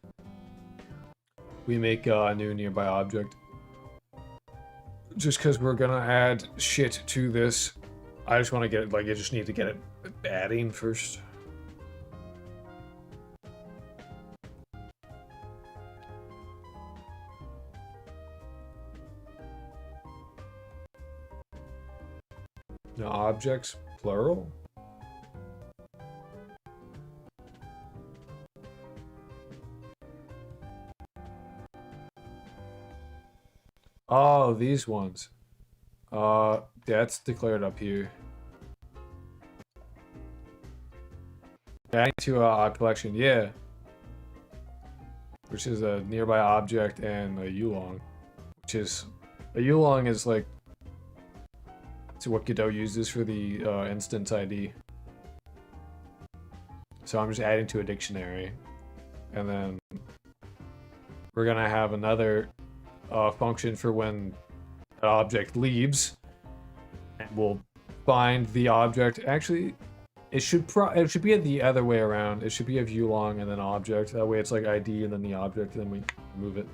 We make a new nearby object. Just because we're gonna add shit to this, I just want to get it, like, I just need to get it adding first. No, objects, plural? Oh, these ones. That's declared up here. Adding to a collection, yeah. Which is a nearby object and a Yulong. Which is... A Yulong is like... It's what Godot uses for the instance ID. So I'm just adding to a dictionary. And then... We're gonna have another function for when an object leaves. And we'll find the object. Actually... It should be the other way around. It should be a view long and then object. That way it's like ID and then the object, and then we move it.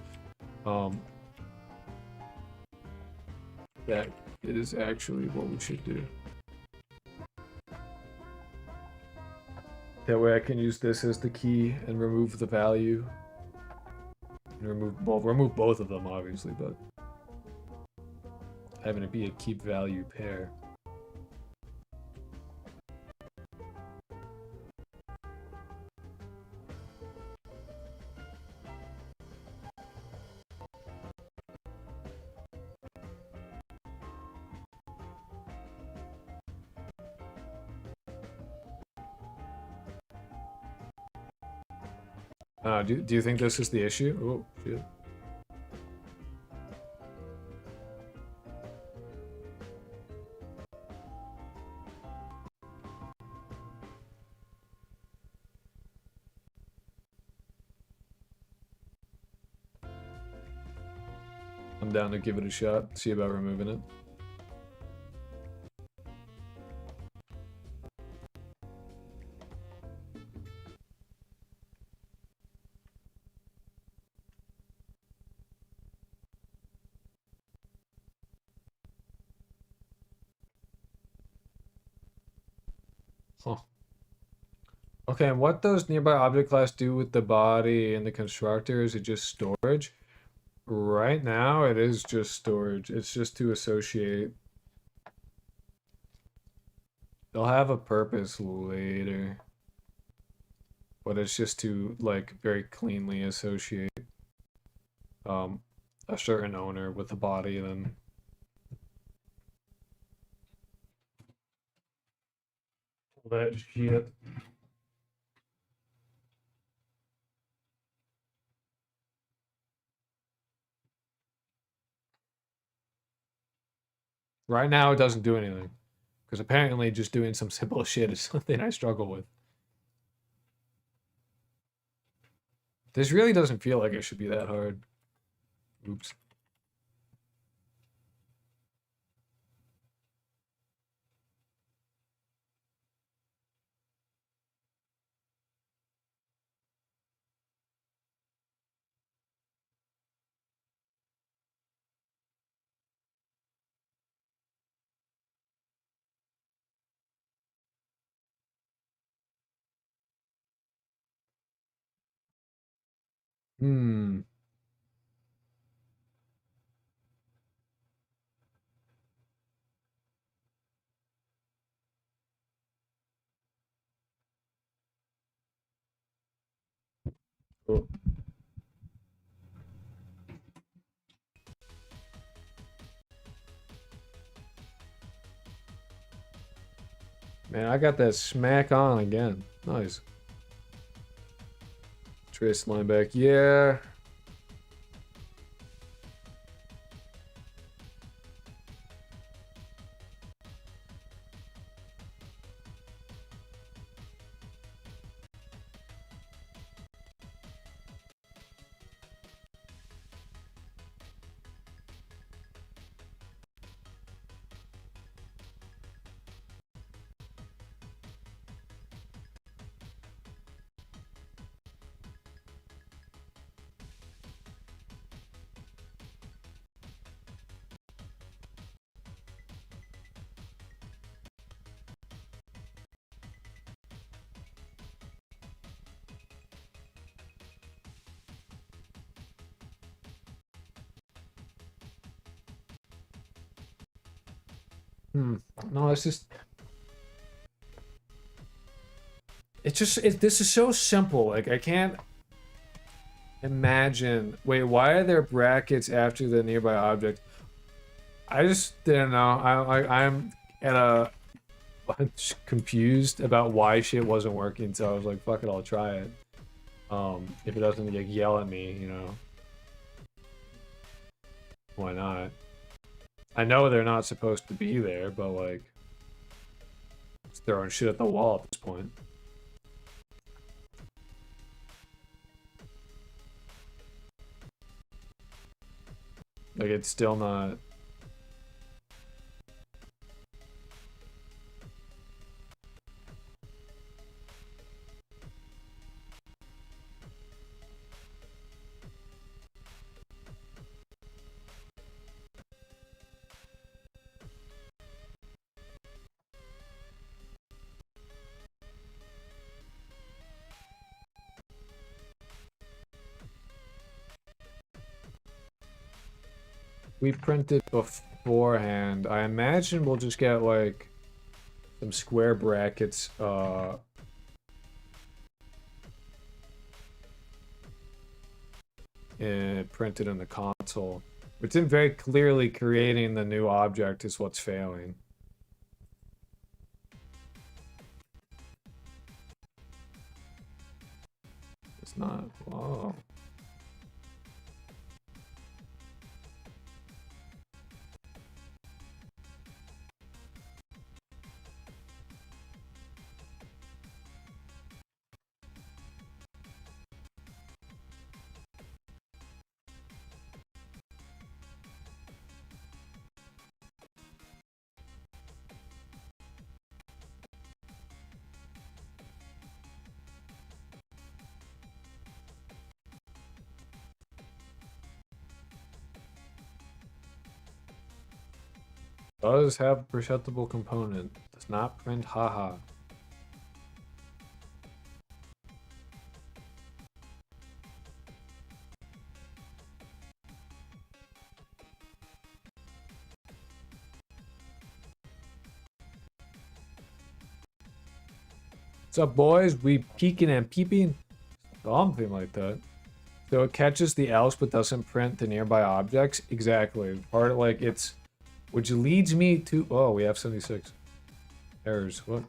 That is actually what we should do. That way I can use this as the key and remove the value. And remove both of them, obviously, but having it be a keep value pair. Do you think this is the issue? Oh, shit. I'm down to give it a shot, see about removing it. Huh. Okay, and what does nearby object class do with the body and the constructor? Is it just storage? Right now, it is just storage. It's just to associate. They'll have a purpose later. But it's just to, like, very cleanly associate a certain owner with the body, and then... That shit. Right now, it doesn't do anything. Because apparently just doing some simple shit is something I struggle with. This really doesn't feel like it should be that hard. Oops. Hmm. Oh. Man, I got that smack on again. Nice. Trace line back. Yeah. No, it's just... this is so simple. Like, I can't imagine... Wait, why are there brackets after the nearby object? I just didn't know. I'm at a bunch confused about why shit wasn't working, so I was like, fuck it, I'll try it. If it doesn't, like, yell at me, you know. Why not? I know they're not supposed to be there, but, like... It's throwing shit at the wall at this point. Like, it's still not... We printed beforehand. I imagine we'll just get, like, some square brackets, and printed in the console. Which then very clearly creating the new object is what's failing. It's not. Oh. Does have a perceptible component. Does not print haha. What's up, boys? We peeking and peeping? Something like that. So it catches the else but doesn't print the nearby objects? Exactly. Part of, like, it's... Which leads me to... Oh, we have 76. Errors. What?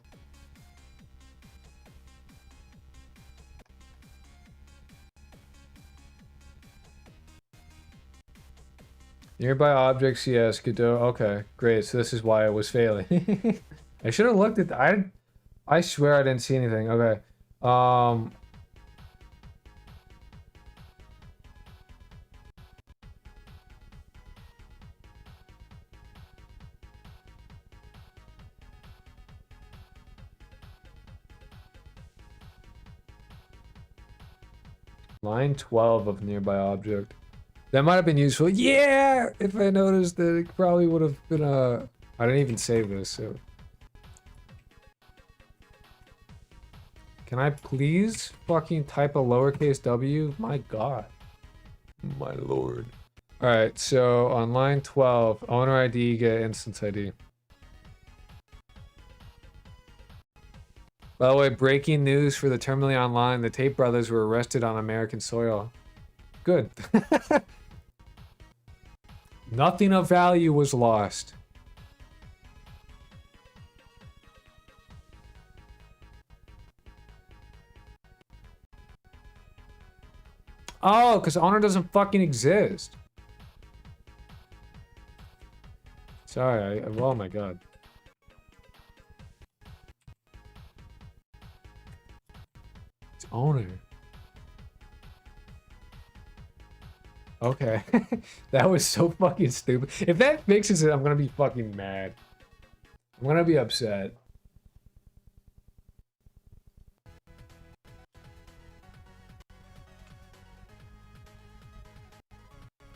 Nearby objects, yes. Godot. Okay, great. So this is why it was failing. I should have looked at that. I swear I didn't see anything. Okay. Line 12 of nearby object. That might have been useful. Yeah! If I noticed that, it probably would have been a... I didn't even save this, so... Can I please fucking type a lowercase w? My god. My lord. Alright, so on line 12, owner ID, get instance ID. By the way, breaking news for the Terminally Online. The Tate brothers were arrested on American soil. Good. Nothing of value was lost. Oh, because honor doesn't fucking exist. Sorry, oh my god. It's honor. Okay. That was so fucking stupid. If that fixes it, I'm gonna be fucking mad. I'm gonna be upset.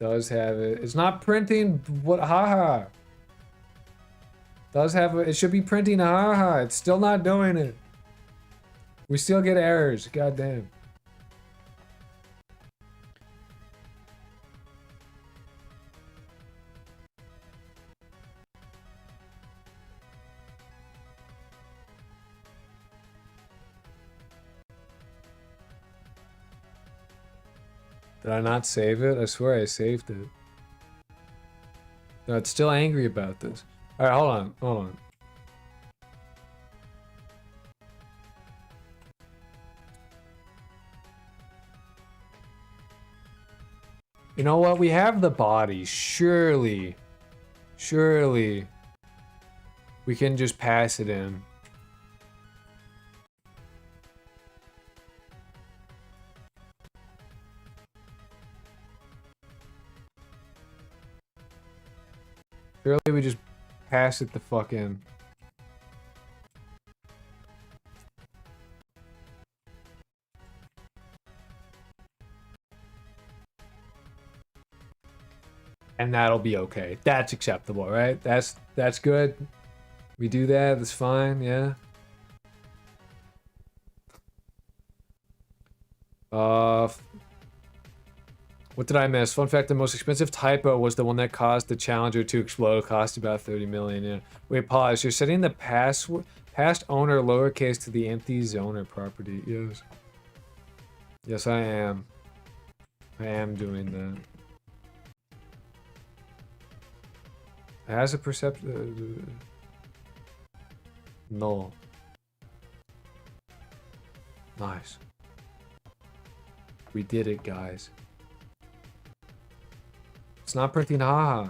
Does have it. It's not printing. What? Haha. Does have it. It should be printing. Haha. It's still not doing it. We still get errors. Goddamn. Did I not save it? I swear I saved it. No, it's still angry about this. Alright, hold on. Hold on. You know what? We have the body. Surely. Surely. We can just pass it in. Surely we just pass it the fuck in. And that'll be okay. That's acceptable, right? That's good. We do that, that's fine, yeah. What did I miss? Fun fact, the most expensive typo was the one that caused the Challenger to explode. Cost about 30 million, yeah. Wait, pause. You're setting the past owner lowercase to the empty zoner property. Yes. Yes, I am. I am doing that. It has a perception. No. Nice. We did it, guys. It's not printing, haha.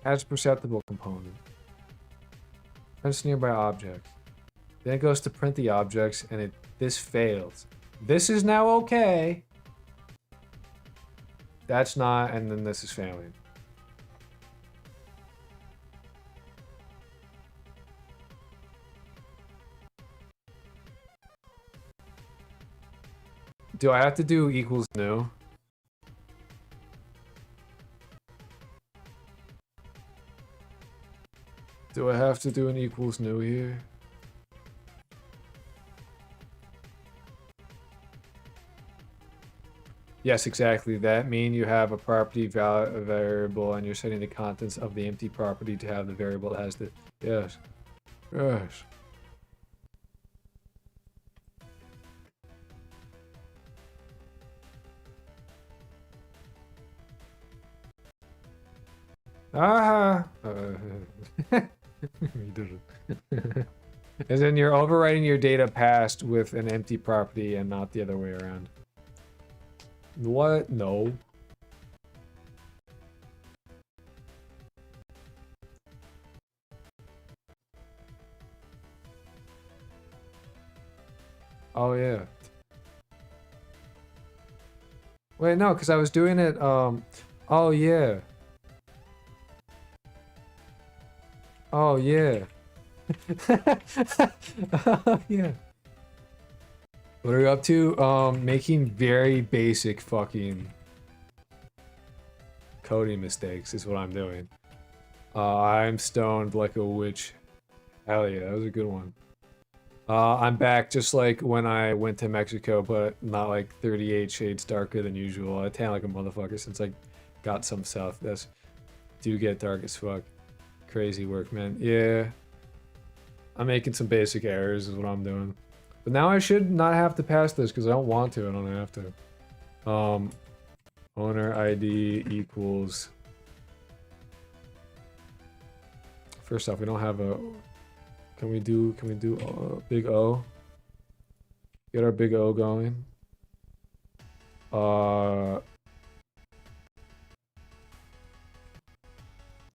Has a perceptible component. Prints nearby objects. Then it goes to print the objects, and this fails. This is now okay. That's not, and then this is failing. Do I have to do equals new? Do I have to do an equals new here? Yes, exactly. That mean you have a property variable and you're setting the contents of the empty property to have the variable that has the... Yes. Yes. Ah! You did it. As in, you're overwriting your data past with an empty property and not the other way around. What? No. Oh, yeah. Wait, no, because I was doing it, oh, yeah. Oh, yeah. Oh, yeah. What are we up to? Making very basic fucking coding mistakes is what I'm doing. I'm stoned like a witch. Hell yeah, that was a good one. I'm back just like when I went to Mexico, but not like 38 shades darker than usual. I tan like a motherfucker since I got some south. That's do get dark as fuck. Crazy work, man. Yeah. I'm making some basic errors is what I'm doing. But now I should not have to pass this because I don't want to. I don't have to. Owner ID equals... First off, we don't have a... Can we do big O? Get our big O going.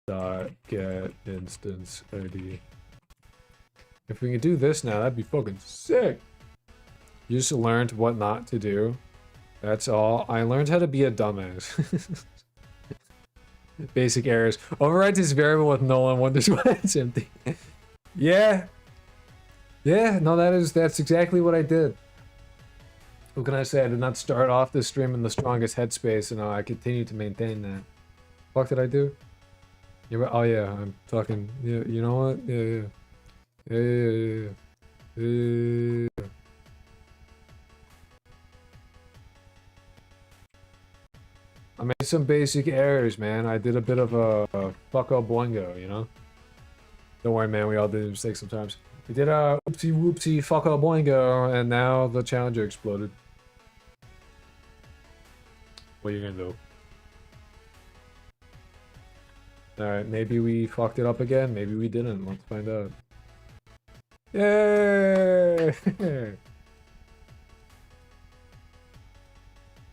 Dot get instance ID. If we can do this now, that'd be fucking sick. You just learned what not to do. That's all. I learned how to be a dumbass. Basic errors. Override this variable with null and wonders why it's empty. Yeah. Yeah, no, that's exactly what I did. What can I say? I did not start off this stream in the strongest headspace, and I continue to maintain that. What did I do? Oh yeah, I'm talking. Yeah, you know what? Yeah. I made some basic errors, man. I did a bit of a fuck up boingo, you know? Don't worry, man. We all do mistakes sometimes. We did a oopsie whoopsie fuck up boingo, and now the challenger exploded. What are you gonna do? Alright, maybe we fucked it up again. Maybe we didn't. Let's find out. Yay!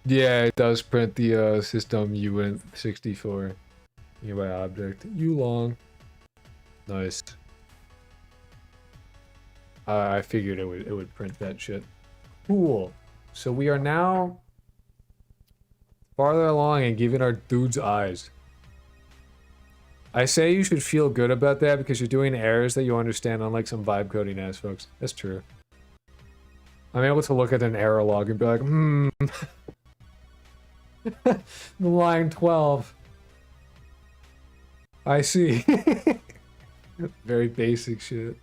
Yeah, it does print the system uint64 nearby object. Long. Nice. I figured it would print that shit. Cool. So we are now farther along and giving our dudes eyes. I say you should feel good about that because you're doing errors that you understand, unlike some vibe coding ass folks. That's true. I'm able to look at an error log and be like, line 12. I see. Very basic shit.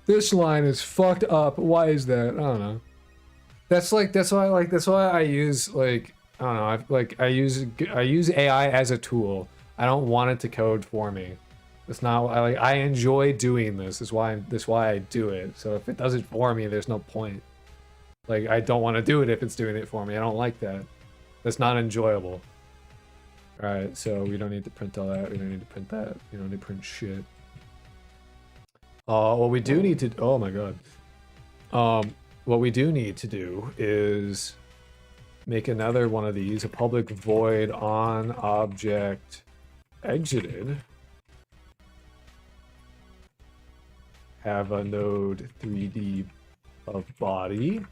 This line is fucked up. Why is that? I don't know. That's why I use like I don't know. I use AI as a tool. I don't want it to code for me. It's not I enjoy doing this. That's why I do it. So if it does it for me, there's no point. Like I don't want to do it if it's doing it for me. I don't like that. That's not enjoyable. Alright, so we don't need to print all that. We don't need to print that. We don't need to print shit. What we do need to... Oh my god. What we do need to do is make another one of these. A public void on object exited. Have a node 3D of body.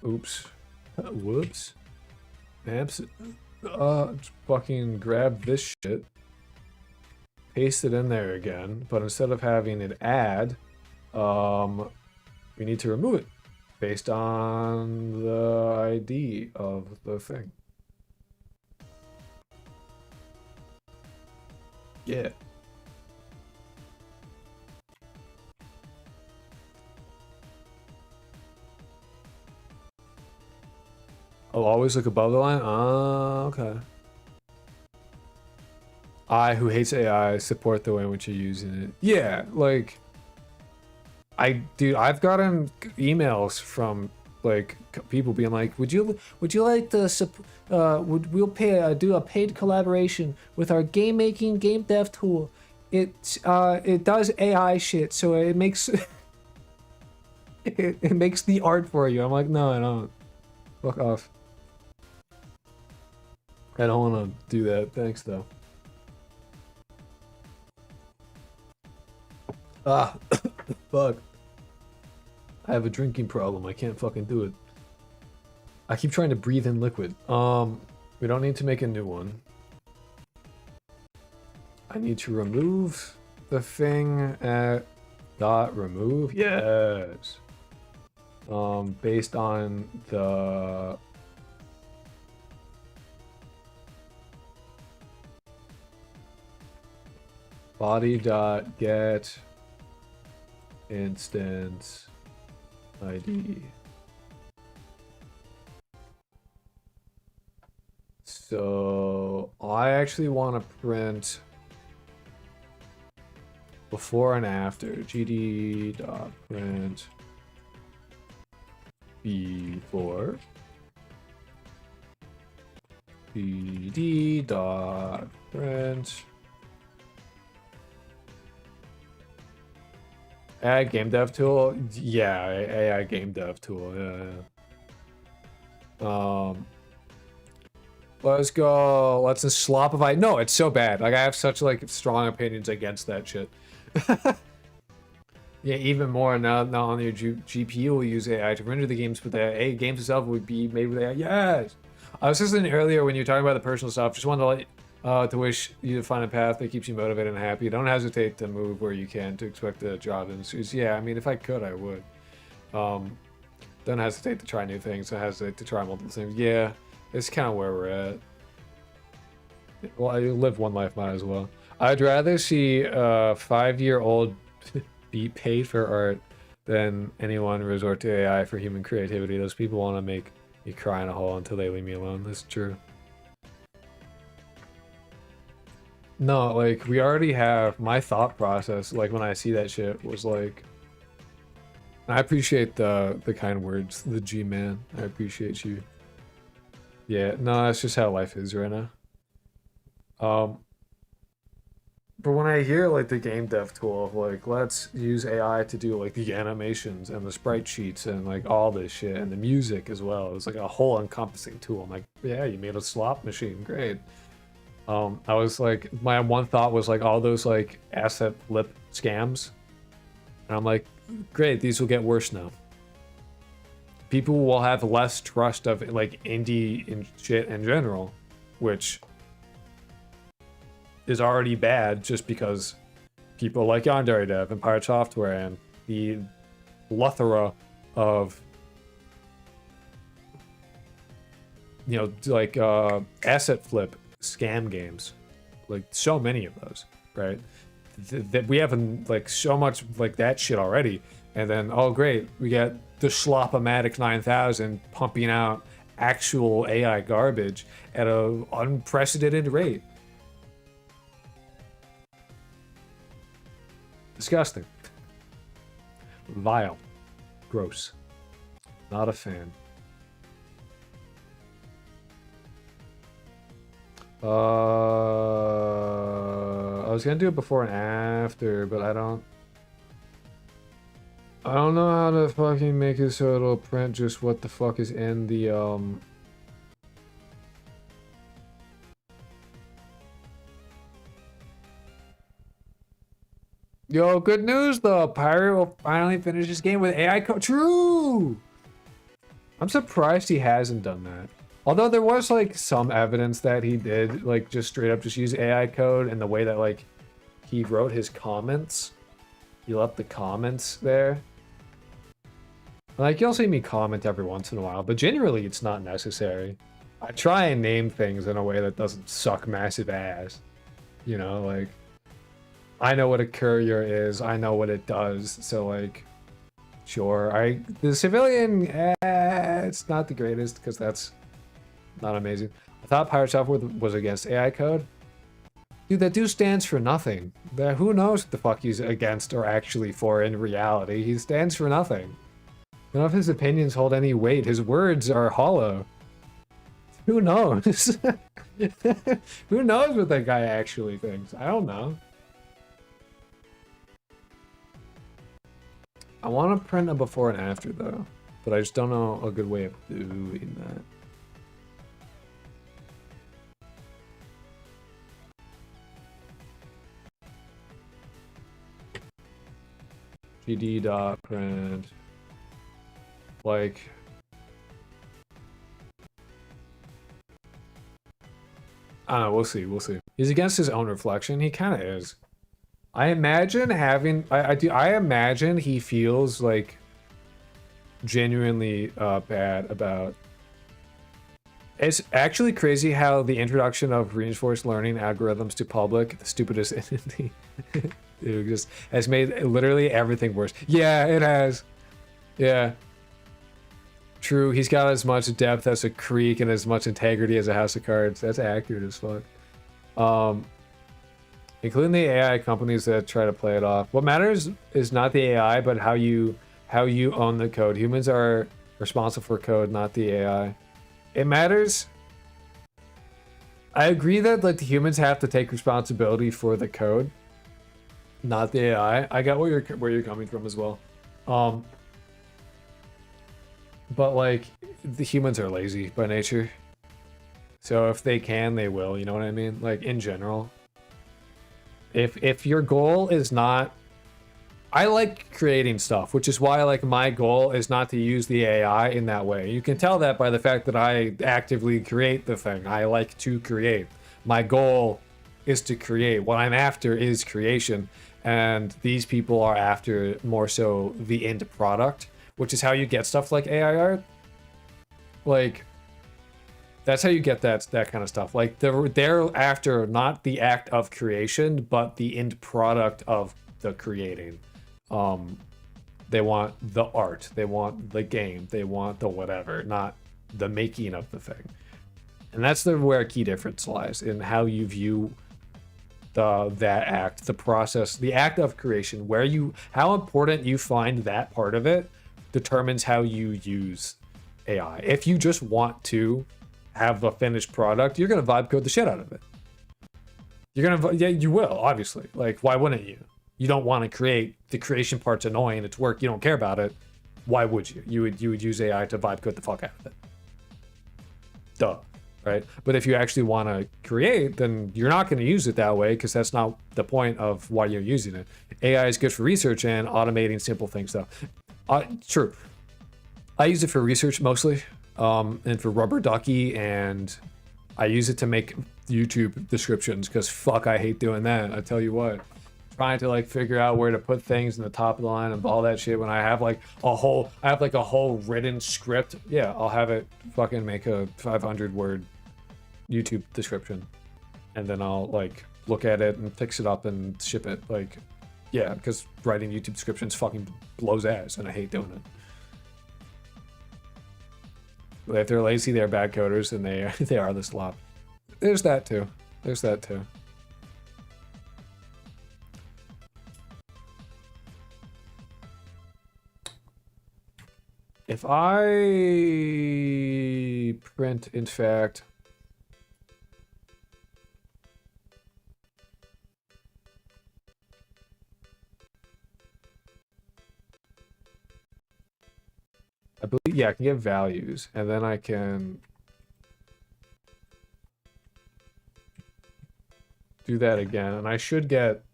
Oops. Whoops. Amps. Fucking grab this shit. Paste it in there again, but instead of having it add, we need to remove it based on the ID of the thing. Yeah. I'll always look above the line? Oh, okay. I, who hates AI, support the way in which you're using it. Yeah, like... Dude, I've gotten emails from, like, people being like, would you like to, we'll do a paid collaboration with our game dev tool. It does AI shit, so it makes... it makes the art for you. I'm like, no, I don't. Fuck off. I don't want to do that. Thanks, though. Ah, fuck. I have a drinking problem. I can't fucking do it. I keep trying to breathe in liquid. We don't need to make a new one. I need to remove the thing at dot remove. Yes. Based on the body dot get instance ID. So I actually want to print before and after. GD.print before. GD.print. AI game dev tool? Yeah, AI game dev tool. Yeah. Let's go. Let's just slopify. No, it's so bad. Like I have such like strong opinions against that shit. Yeah, even more now on your GPU will use AI to render the games, but the games itself would be made with AI. Yes. I was listening earlier when you were talking about the personal stuff. Just wanted to wish you to find a path that keeps you motivated and happy. Don't hesitate to move where you can to expect the job industries. Yeah, I mean, if I could, I would. Don't hesitate to try new things. Don't hesitate to try multiple things. Yeah, it's kind of where we're at. Well, I live one life, might as well. I'd rather see a 5-year-old be paid for art than anyone resort to AI for human creativity. Those people want to make me cry in a hole until they leave me alone. That's true. No, like, we already have my thought process, like, when I see that shit, was like... I appreciate the kind words, the G-man. I appreciate you. Yeah, no, that's just how life is right now. But when I hear, like, the game dev tool of, like, let's use AI to do, like, the animations and the sprite sheets and, like, all this shit, and the music as well, it was, like, a whole encompassing tool. I'm like, yeah, you made a slot machine, great. I was like, my one thought was like all those like asset flip scams, and I'm like, great, these will get worse now. People will have less trust of like indie and shit in general, which is already bad just because people like Yandere Dev and Pirate Software and the plethora of, you know, like asset flip scam games, like so many of those, right? That we have like so much like that shit already, and then oh great, we got the Slopomatic 9000 pumping out actual AI garbage at an unprecedented rate. Disgusting. Vile. Gross. Not a fan. I was gonna do it before and after, but I don't know how to fucking make it so it'll print just what the fuck is in the Yo, good news though. Pirate will finally finish his game with AI code. True! I'm surprised he hasn't done that. Although there was like some evidence that he did like just straight up just use AI code, and the way that like he wrote his comments. He left the comments there. Like you'll see me comment every once in a while, but generally it's not necessary. I try and name things in a way that doesn't suck massive ass. You know, like I know what a courier is, I know what it does, so like sure, the civilian it's not the greatest because that's not amazing. I thought Pirate Software was against AI code. Dude, that dude stands for nothing. Who knows what the fuck he's against or actually for in reality. He stands for nothing. None of his opinions hold any weight. His words are hollow. Who knows? Who knows what that guy actually thinks? I don't know. I want to print a before and after though, but I just don't know a good way of doing that. GD.print. Like, I don't know, we'll see, we'll see. He's against his own reflection. He kind of is. I imagine having, I imagine he feels like genuinely bad about. It's actually crazy how the introduction of reinforced learning algorithms to public, the stupidest entity, it just has made literally everything worse. Yeah, it has. Yeah. True, he's got as much depth as a creek and as much integrity as a house of cards. That's accurate as fuck. Including the AI companies that try to play it off. What matters is not the AI, but how you own the code. Humans are responsible for code, not the AI. It matters. I agree that like the humans have to take responsibility for the code, not the AI. I got where you're coming from as well. But like the humans are lazy by nature. So if they can, they will, you know what I mean? Like in general. If your goal is not, I like creating stuff, which is why like my goal is not to use the AI in that way. You can tell that by the fact that I actively create the thing. I like to create. My goal is to create. What I'm after is creation. And these people are after more so the end product, which is how you get stuff like AI art. Like, that's how you get that kind of stuff. Like they're after not the act of creation, but the end product of the creating. They want the art, they want the game, they want the whatever, not the making of the thing. And that's where a key difference lies in how you view that act, the process, the act of creation, how important you find that part of it determines how you use AI. If you just want to have a finished product, you're gonna vibe code the shit out of it. Yeah, you will, obviously. Like, why wouldn't you? You don't want to create. The creation part's annoying. It's work. You don't care about it. Why would you? You would use AI to vibe code the fuck out of it. Duh, right? But if you actually want to create, then you're not going to use it that way because that's not the point of why you're using it. AI is good for research and automating simple things, though. True. I use it for research mostly. And for rubber ducky, and I use it to make YouTube descriptions because fuck, I hate doing that. I tell you what, trying to like figure out where to put things in the top of the line and all that shit when I have like a whole written script. Yeah, I'll have it fucking make a 500 word YouTube description, and then I'll like look at it and fix it up and ship it. Like, yeah, because writing YouTube descriptions fucking blows ass, and I hate doing it. But if they're lazy, they're bad coders, and they are the slop. There's that too. There's that too. If I print, in fact, I believe, yeah, I can get values, and then I can do that again, and I should get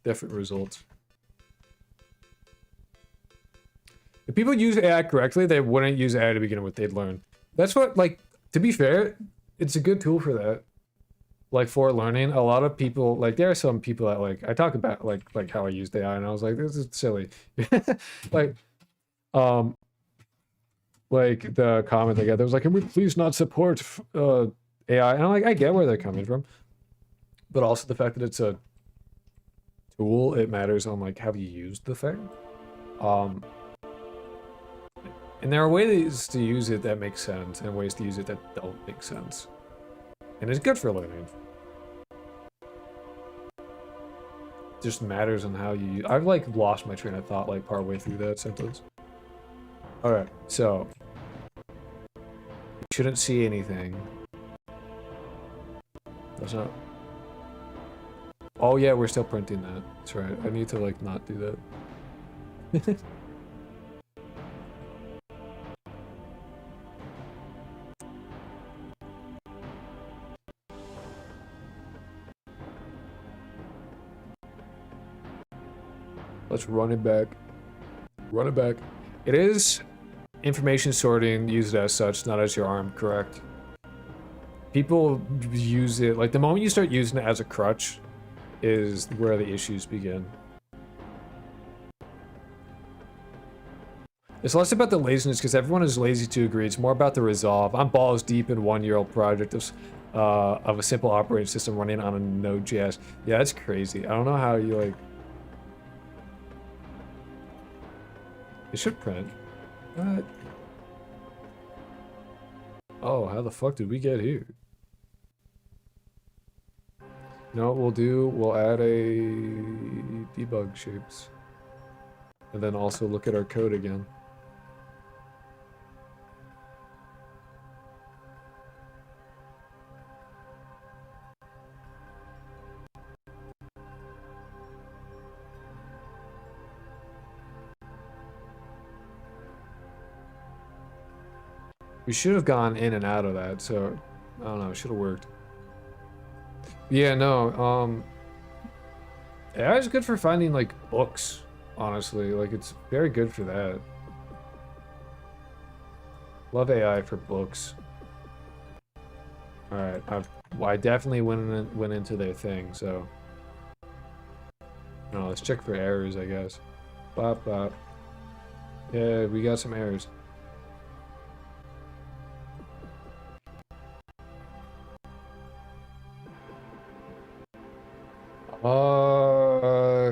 different results. If people use AI correctly, they wouldn't use AI to begin with, they'd learn. That's what, like, to be fair, it's a good tool for that. Like, for learning, a lot of people, like, there are some people that, like, I talk about, like how I used AI, and I was like, this is silly. Like the comment they got, there was like, can we please not support AI? And I'm like, I get where they're coming from, but also the fact that it's a tool, it matters on like how you use the thing. And there are ways to use it that make sense, and ways to use it that don't make sense, and it's good for learning. Just matters on how you. I've like lost my train of thought like partway through that sentence. Alright, so you shouldn't see anything. That's not. Oh yeah, we're still printing that. That's right. I need to like not do that. Let's run it back. Run it back. It is information sorting used as such, not as your arm, correct? People use it, like the moment you start using it as a crutch is where the issues begin. It's less about the laziness because everyone is lazy to agree. It's more about the resolve. I'm balls deep in 1-year-old project of a simple operating system running on a Node.js. Yeah, that's crazy. I don't know how you like. It should print. What? Oh, how the fuck did we get here? You know what we'll do? We'll add a debug shapes. And then also look at our code again. We should have gone in and out of that, so I don't know, it should have worked. Yeah, no, AI is good for finding like books, honestly. Like it's very good for that. Love AI for books. Alright, I definitely went into their thing, so. No, let's check for errors, I guess. Bop bop. Yeah, we got some errors.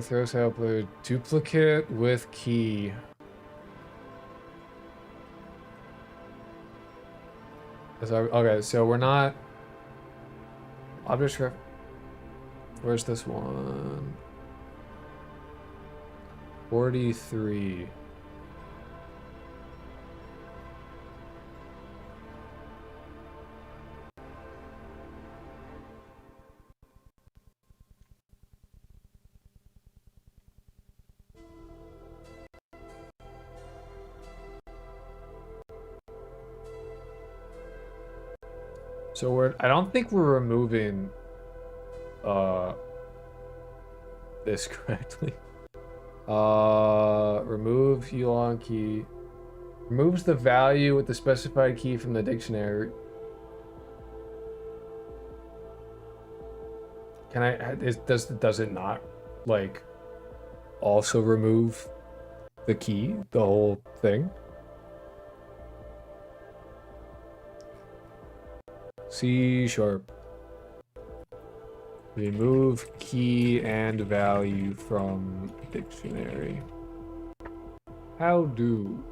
Throws helper duplicate with key. Okay, so we're not object ref. Where's this one? 43. So I don't think we're removing this correctly. Remove Elon key. Removes the value with the specified key from the dictionary. Can I, does it not, like, also remove the key, the whole thing? C#. Remove key and value from dictionary. How do?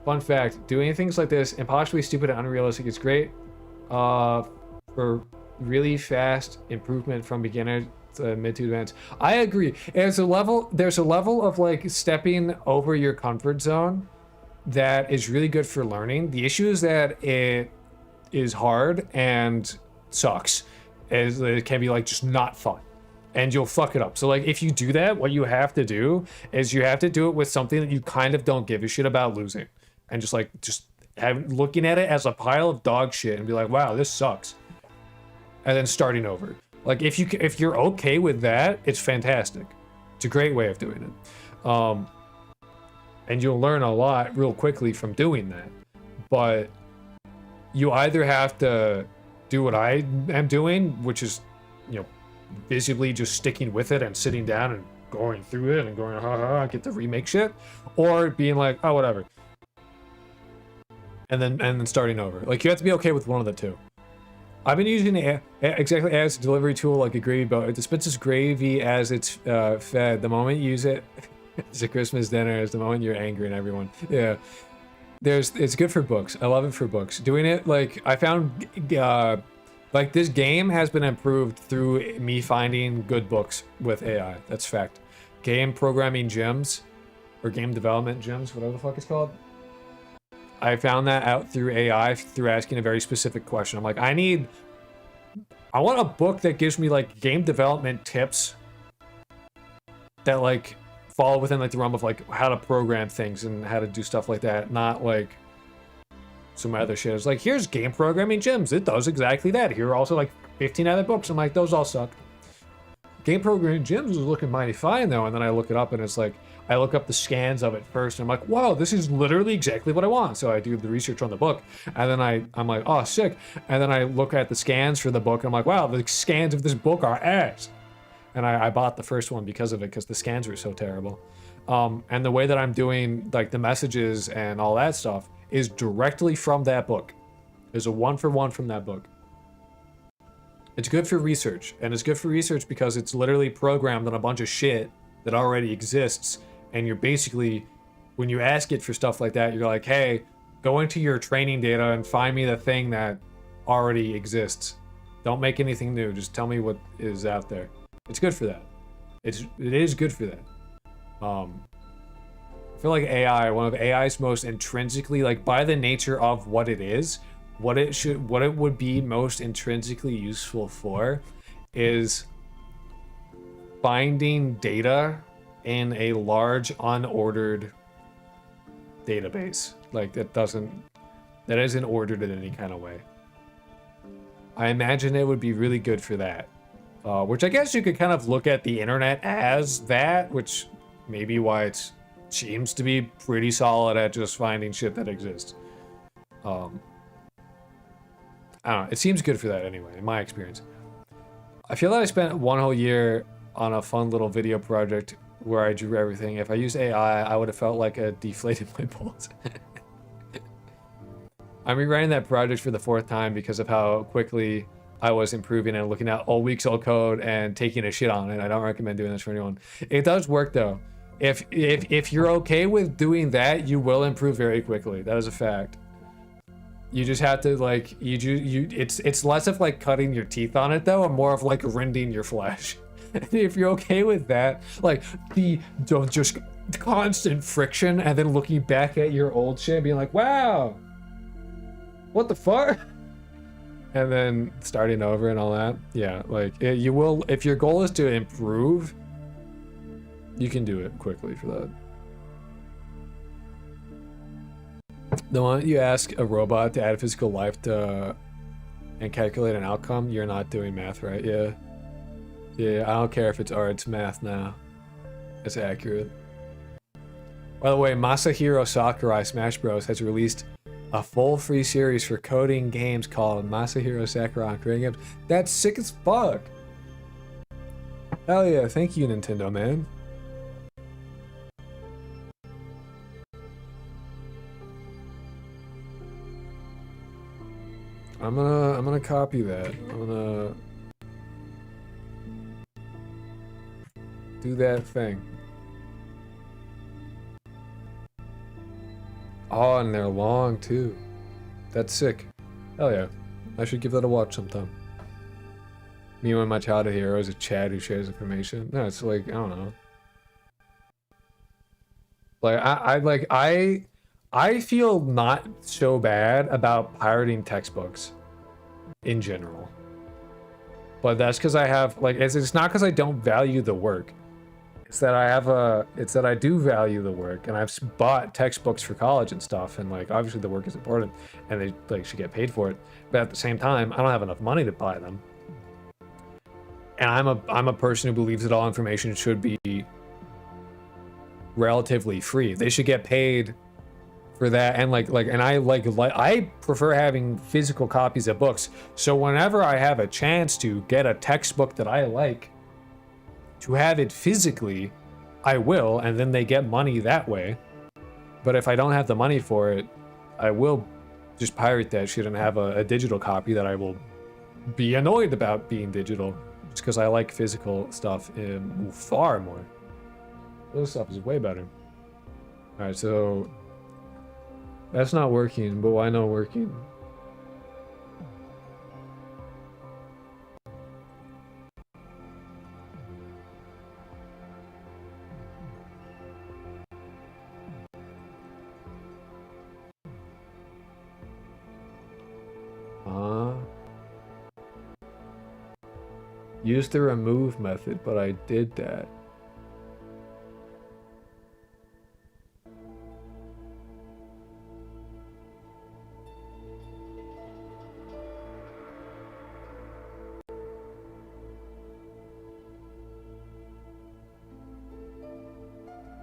Fun fact, doing things like this, impossibly stupid and unrealistic, is great for really fast improvement from beginner to mid to advanced. I agree. There's a level of like stepping over your comfort zone that is really good for learning. The issue is that it is hard and sucks. It can be like just not fun. And you'll fuck it up. So like if you do that, what you have to do is you have to do it with something that you kind of don't give a shit about losing. And just looking at it as a pile of dog shit and be like, wow, this sucks. And then starting over. Like if you're okay with that, it's fantastic. It's a great way of doing it. And you'll learn a lot real quickly from doing that. But you either have to do what I am doing, which is, visibly just sticking with it and sitting down and going through it and going, get the remake shit, or being like, oh, whatever. And then starting over. Like, you have to be okay with one of the two. I've been using it exactly as a delivery tool, like a gravy boat. It dispenses gravy as it's fed. The moment you use it, it's a Christmas dinner. It's the moment you're angering everyone. Yeah. It's good for books. I love it for books. Doing it, like, I found, like, this game has been improved through me finding good books with AI. That's fact. Game programming gems, or game development gems, whatever the fuck it's called. I found that out through AI, through asking a very specific question. I'm like, I want a book that gives me, like, game development tips that, like, fall within, like, the realm of, like, how to program things and how to do stuff like that, not, like, some other shit. It's like, here's game programming gems. It does exactly that. Here are also, like, 15 other books. I'm like, those all suck. Game programming gems is looking mighty fine, though, and then I look it up, and it's like, I look up the scans of it first, and I'm like, wow, this is literally exactly what I want. So I do the research on the book, and then I'm like, oh, sick. And then I look at the scans for the book, and I'm like, wow, the scans of this book are ass. And I bought the first one because of it, because the scans were so terrible. And the way that I'm doing, like, the messages and all that stuff is directly from that book. There's a one-for-one from that book. It's good for research, and it's good for research because it's literally programmed on a bunch of shit that already exists, and you're basically, when you ask it for stuff like that, you're like, hey, go into your training data and find me the thing that already exists. Don't make anything new. Just tell me what is out there. It's good for that. It is good for that. I feel like AI, one of AI's most intrinsically, like by the nature of what it is, what it would be most intrinsically useful for is finding data in a large unordered database. Like that isn't ordered in any kind of way. I imagine it would be really good for that. Which I guess you could kind of look at the internet as that, which may be why it seems to be pretty solid at just finding shit that exists. I don't know. It seems good for that anyway, in my experience. I feel that I spent one whole year on a fun little video project where I drew everything. If I used AI, I would have felt like a deflated light bulbs. I'm rewriting that project for the 4th time because of how quickly I was improving and looking at all weeks old code and taking a shit on it. I don't recommend doing this for anyone. It does work though. If you're okay with doing that, you will improve very quickly. That is a fact. You just have to like it's less of like cutting your teeth on it though, and more of like rending your flesh. If you're okay with that, like don't just constant friction and then looking back at your old shit and being like, wow, what the fuck? And then starting over and all that. Yeah, like you will, if your goal is to improve, you can do it quickly for that. The moment you ask a robot to add physical life to and calculate an outcome, you're not doing math right. Yeah. Yeah, I don't care if it's art, it's math now. It's accurate. By the way, Masahiro Sakurai Smash Bros. Has released a full free series for coding games called Masahiro Sakurai on Creating Games. That's sick as fuck. Hell yeah, thank you, Nintendo, man. I'm gonna copy that. I'm gonna do that thing. Oh, and they're long too. That's sick. Hell yeah. I should give that a watch sometime. Me and my childhood hero is a Chad who shares information. No, it's like, I don't know. Like I feel not so bad about pirating textbooks in general. But that's because I have like it's not because I don't value the work. It's that I do value the work, and I've bought textbooks for college and stuff, and like obviously the work is important and they like should get paid for it. But at the same time, I don't have enough money to buy them. And I'm a person who believes that all information should be relatively free. They should get paid for that, and I prefer having physical copies of books. So whenever I have a chance to get a textbook that I like, to have it physically, I will, and then they get money that way. But if I don't have the money for it, I will just pirate that shit and have a digital copy that I will be annoyed about being digital, just because I like physical stuff far more. This stuff is way better. Alright, so that's not working, but why not working? Use the remove method, but I did that.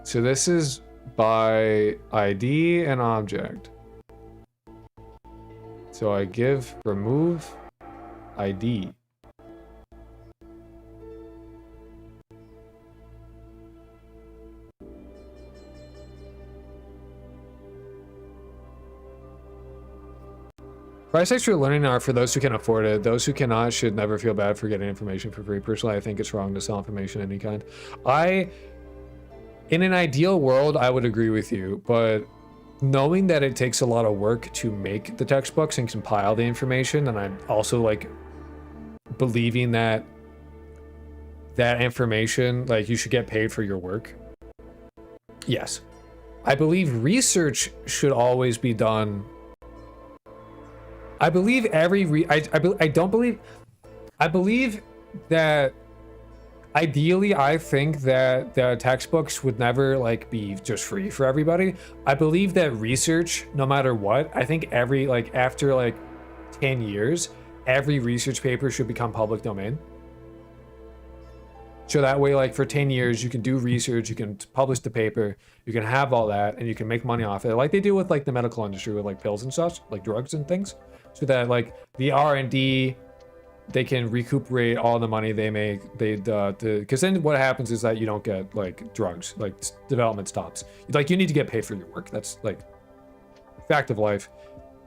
So this is by ID and object. So I give remove ID. Price extra learning are for those who can afford it. Those who cannot should never feel bad for getting information for free. Personally, I think it's wrong to sell information of any kind. In an ideal world, I would agree with you, but knowing that it takes a lot of work to make the textbooks and compile the information, and I'm also like believing that that information, like, you should get paid for your work. Yes. I believe research should always be done. I believe I believe that ideally, I think that the textbooks would never like be just free for everybody. I believe that research, no matter what, I think every like after like 10 years, every research paper should become public domain. So that way, like for 10 years, you can do research, you can publish the paper, you can have all that, and you can make money off it, like they do with like the medical industry with like pills and stuff, like drugs and things. So that like the R&D, they can recuperate all the money they make. Because then what happens is that you don't get like drugs, like development stops. Like you need to get paid for your work. That's like fact of life.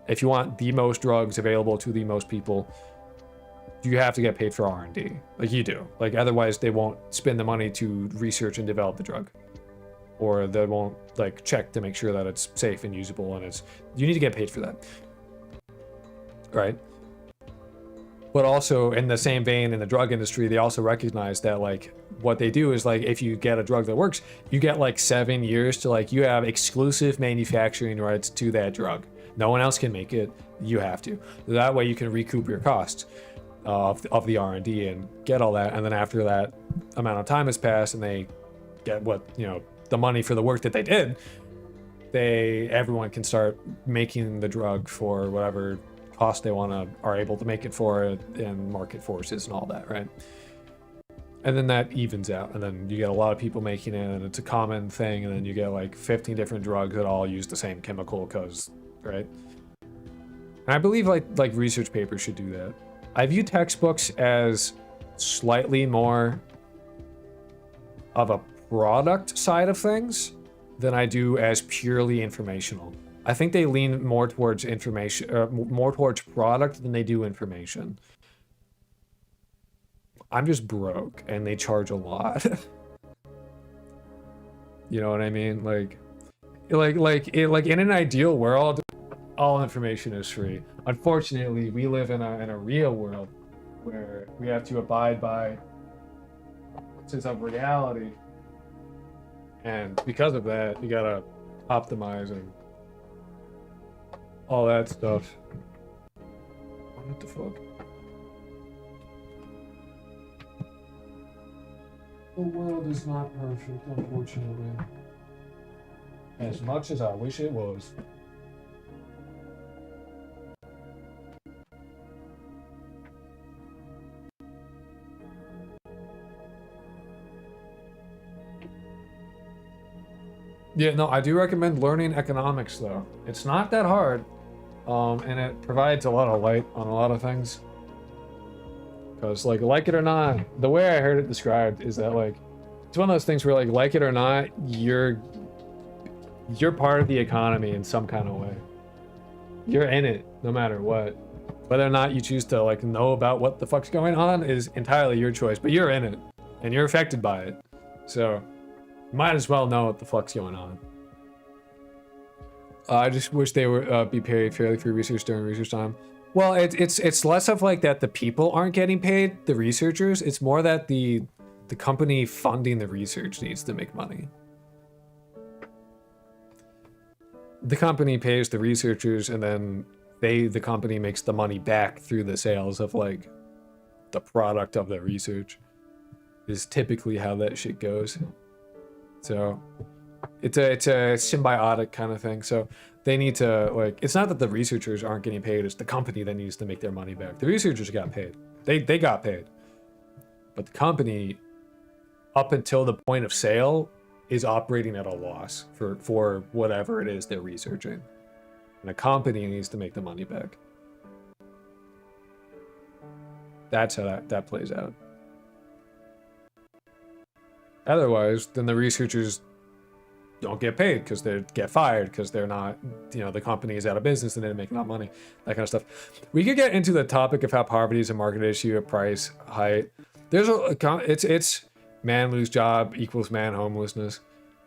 If you want the most drugs available to the most people, you have to get paid for R&D. Like you do. Like otherwise they won't spend the money to research and develop the drug. Or they won't like check to make sure that it's safe and usable, and you need to get paid for that. Right? But also in the same vein, in the drug industry, they also recognize that like what they do is like if you get a drug that works, you get like 7 years to like you have exclusive manufacturing rights to that drug. No one else can make it. You have to. That way you can recoup your costs of the R&D and get all that. And then after that amount of time has passed and they get what, you know, the money for the work that they did, everyone can start making the drug for whatever cost they are able to make it for it, and market forces and all that, right? And then that evens out, and then you get a lot of people making it, and it's a common thing, and then you get like 15 different drugs that all use the same chemical, because, right? And I believe like research papers should do that. I view textbooks as slightly more of a product side of things than I do as purely informational. I think they lean more towards information, more towards product than they do information. I'm just broke, and they charge a lot. You know what I mean? Like in an ideal world, all information is free. Unfortunately, we live in a real world where we have to abide by a sense of reality, and because of that, you gotta optimize and all that stuff. What the fuck? The world is not perfect, unfortunately. As much as I wish it was. Yeah, no, I do recommend learning economics, though. It's not that hard, and it provides a lot of light on a lot of things. Because, like it or not, the way I heard it described is that, like, it's one of those things where, like it or not, you're part of the economy in some kind of way. You're in it, no matter what. Whether or not you choose to, like, know about what the fuck's going on is entirely your choice, but you're in it, and you're affected by it. So, might as well know what the fuck's going on. I just wish they would be paid fairly for research during research time. Well, it's less of like that the people aren't getting paid, the researchers. It's more that the company funding the research needs to make money. The company pays the researchers, and then the company makes the money back through the sales of like the product of the research. Is typically how that shit goes. So it's a symbiotic kind of thing. So they need to, like, it's not that the researchers aren't getting paid, it's the company that needs to make their money back. The researchers got paid. They got paid. But the company, up until the point of sale, is operating at a loss for whatever it is they're researching. And the company needs to make the money back. That's how that plays out. Otherwise, then the researchers don't get paid because they get fired because they're not, you know, the company is out of business and they're making enough money, that kind of stuff. We could get into the topic of how poverty is a market issue, a price, height. It's man lose job equals man homelessness.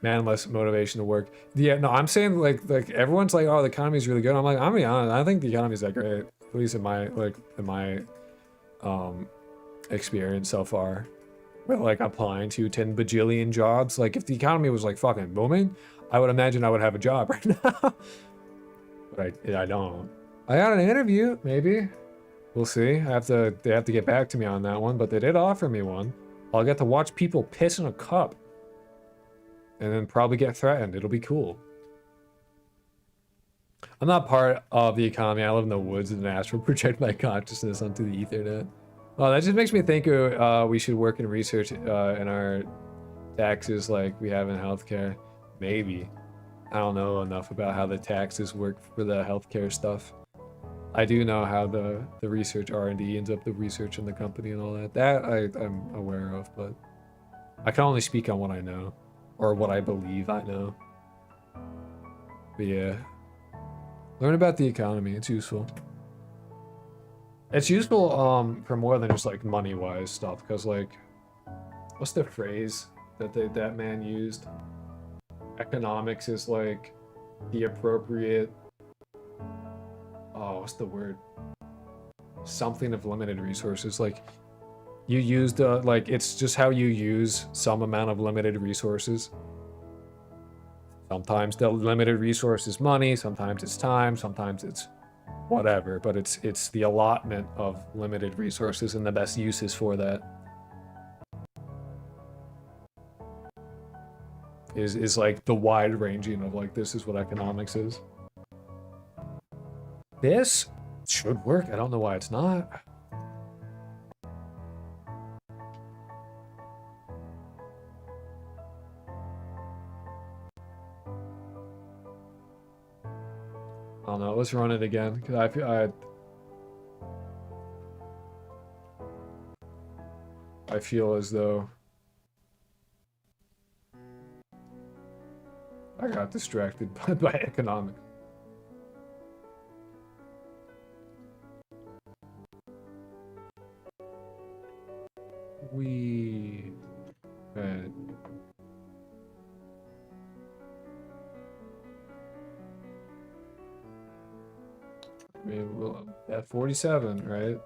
Man, less motivation to work. Yeah, no, I'm saying like everyone's like, oh, the economy's really good. I'm like, I'm being honest, I think the economy's that great. At least in my experience so far. With like applying to 10 bajillion jobs. Like if the economy was like fucking booming, I would imagine I would have a job right now. But I don't. I got an interview, maybe. We'll see. They have to get back to me on that one, but they did offer me one. I'll get to watch people piss in a cup. And then probably get threatened. It'll be cool. I'm not part of the economy. I live in the woods and astral project my consciousness onto the ethernet. Oh, that just makes me think we should work in research in our taxes like we have in healthcare. Maybe. I don't know enough about how the taxes work for the healthcare stuff. I do know how the research R&D ends up the research in the company and all that. That I'm aware of, but I can only speak on what I know. Or what I believe I know. But yeah. Learn about the economy, it's useful. It's useful for more than just like money-wise stuff, because like what's the phrase that man used? Economics is like the appropriate what's the word? Something of limited resources. Like you used like it's just how you use some amount of limited resources. Sometimes the limited resource is money, sometimes it's time, sometimes it's whatever, but it's the allotment of limited resources and the best uses for that is like the wide ranging of like this is what economics is. This should work. I don't know why it's not. I don't know. Let's run it again because I feel as though I got distracted by economics. Okay. I mean, we'll, at 47, right?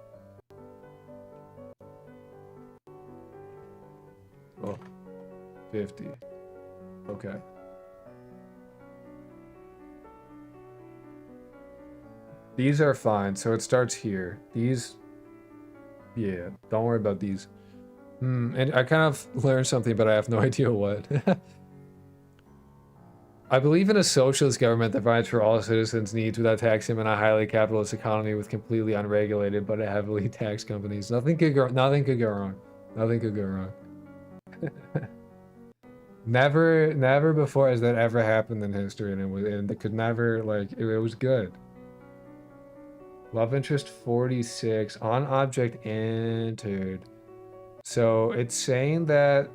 Oh, 50. Okay. These are fine, so it starts here. These, yeah, don't worry about these. And I kind of learned something, but I have no idea what. I believe in a socialist government that provides for all citizens' needs without taxing them in a highly capitalist economy with completely unregulated but heavily taxed companies. Nothing could go wrong. Nothing could go wrong. Nothing could go wrong. Never before has that ever happened in history, and it could never, like, it was good. Love interest 46 on object entered. So it's saying that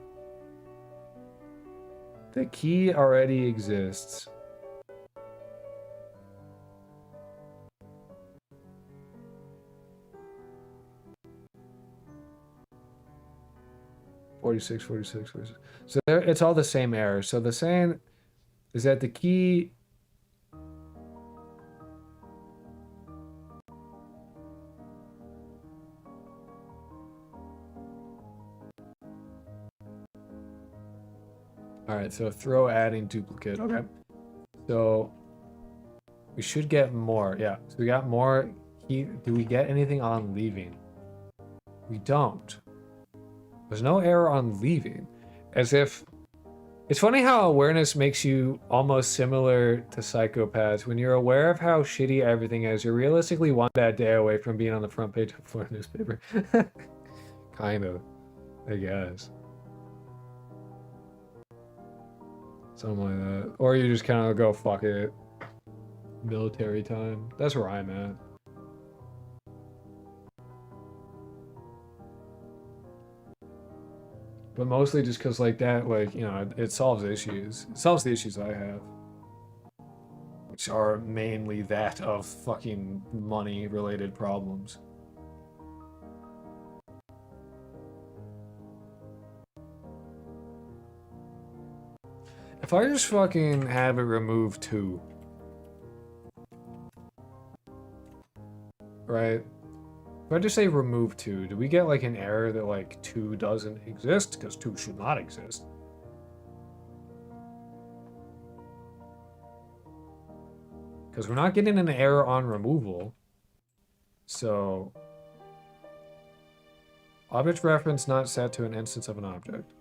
the key already exists. Forty-six. So there, it's all the same error. So the saying is that the key. All right, so throw adding duplicate. Okay. So we should get more. Yeah, so we got more. Do we get anything on leaving? We don't. There's no error on leaving. As if... It's funny how awareness makes you almost similar to psychopaths. When you're aware of how shitty everything is, you're realistically one bad day away from being on the front page of a Florida newspaper. Kind of, I guess. Something like that. Or you just kind of go, fuck it. Military time. That's where I'm at. But mostly just because, like, that, like, you know, it solves issues. It solves the issues I have. Which are mainly that of fucking money-related problems. If I just fucking have it remove 2. Right? If I just say remove 2, do we get like an error that like 2 doesn't exist? Because 2 should not exist. Because we're not getting an error on removal. So... Object reference not set to an instance of an object.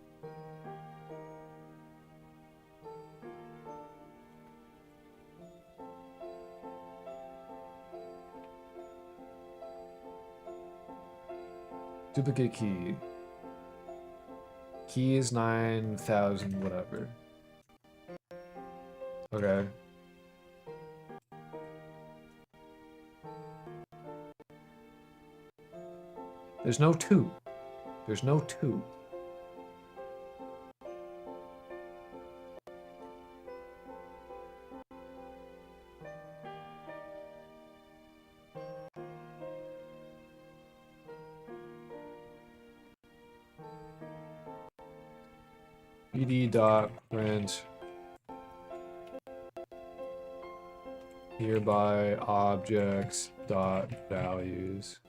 Duplicate key. Key is 9,000 whatever. Okay. There's no 2. There's no 2. ed.print hereby objects dot values.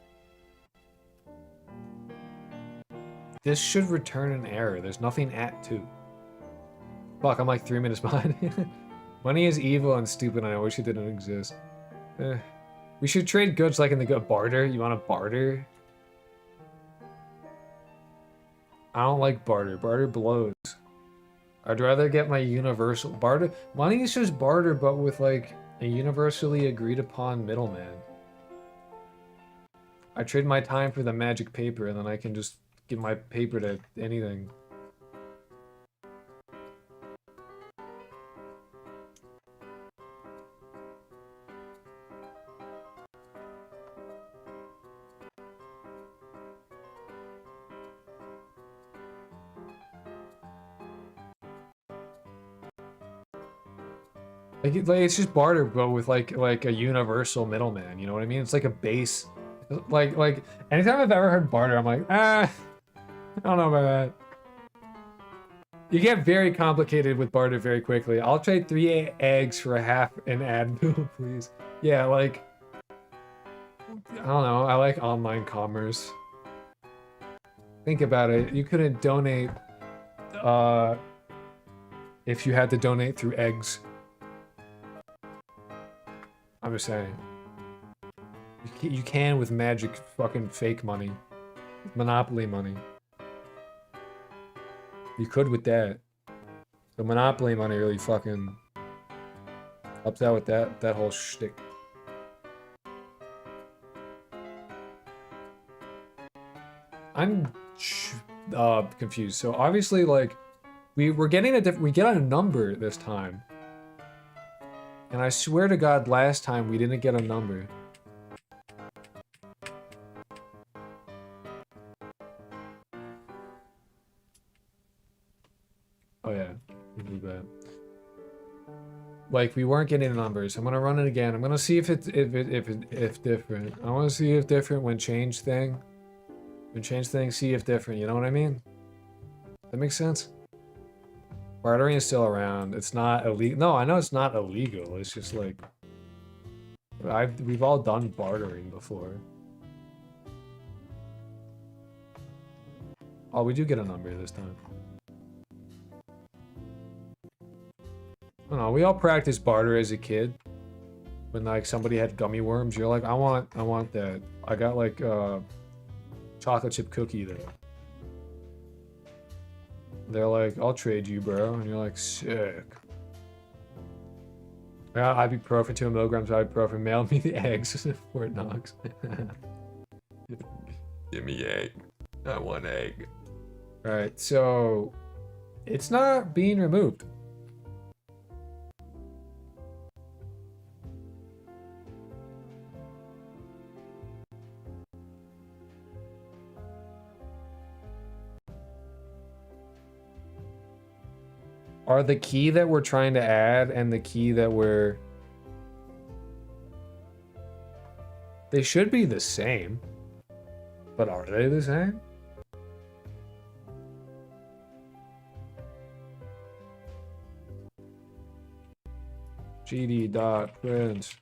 This should return an error. There's nothing at 2. Fuck, I'm like 3 minutes behind. Money is evil and stupid, and I wish it didn't exist. We should trade goods like in the good barter. You want to barter? I don't like barter. Barter blows. I'd rather get my universal barter. Money is just barter, but with like a universally agreed upon middleman. I trade my time for the magic paper, and then I can just give my paper to anything. Like it's just barter, but with like a universal middleman. You know what I mean? It's like a base. Like anytime I've ever heard barter, I'm like, I don't know about that. You get very complicated with barter very quickly. I'll trade 3 eggs for a half an Advil, please. Yeah, like I don't know. I like online commerce. Think about it. You couldn't donate if you had to donate through eggs. I'm just saying. You can with magic fucking fake money. Monopoly money. You could with that. The Monopoly money really fucking helps out with that whole shtick. I'm confused. So obviously, like, we're getting we get a number this time. And I swear to God, last time we didn't get a number. Oh yeah, we do that. Like we weren't getting numbers. I'm gonna run it again. I'm gonna see if it's different. I want to see if different when change thing. When change things, see if different. You know what I mean? That makes sense. Bartering is still around. It's not illegal. No, I know it's not illegal. It's just like we've all done bartering before. Oh, we do get a number this time. I don't know. We all practiced barter as a kid. When like somebody had gummy worms, you're like, I want that. I got like chocolate chip cookie there. They're like, I'll trade you, bro. And you're like, sick. Yeah, ibuprofen, 2 milligrams ibuprofen. Mail me the eggs. Fort Knox. Give me egg. I want egg. Alright, so it's not being removed. Are the key that we're trying to add and the key that we're... They should be the same. But are they the same? gd.print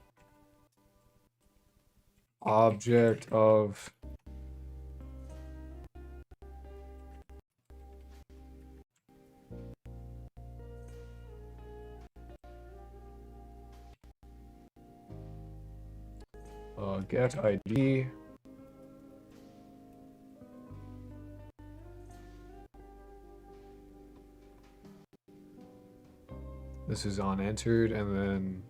object of get ID. This is on entered, and then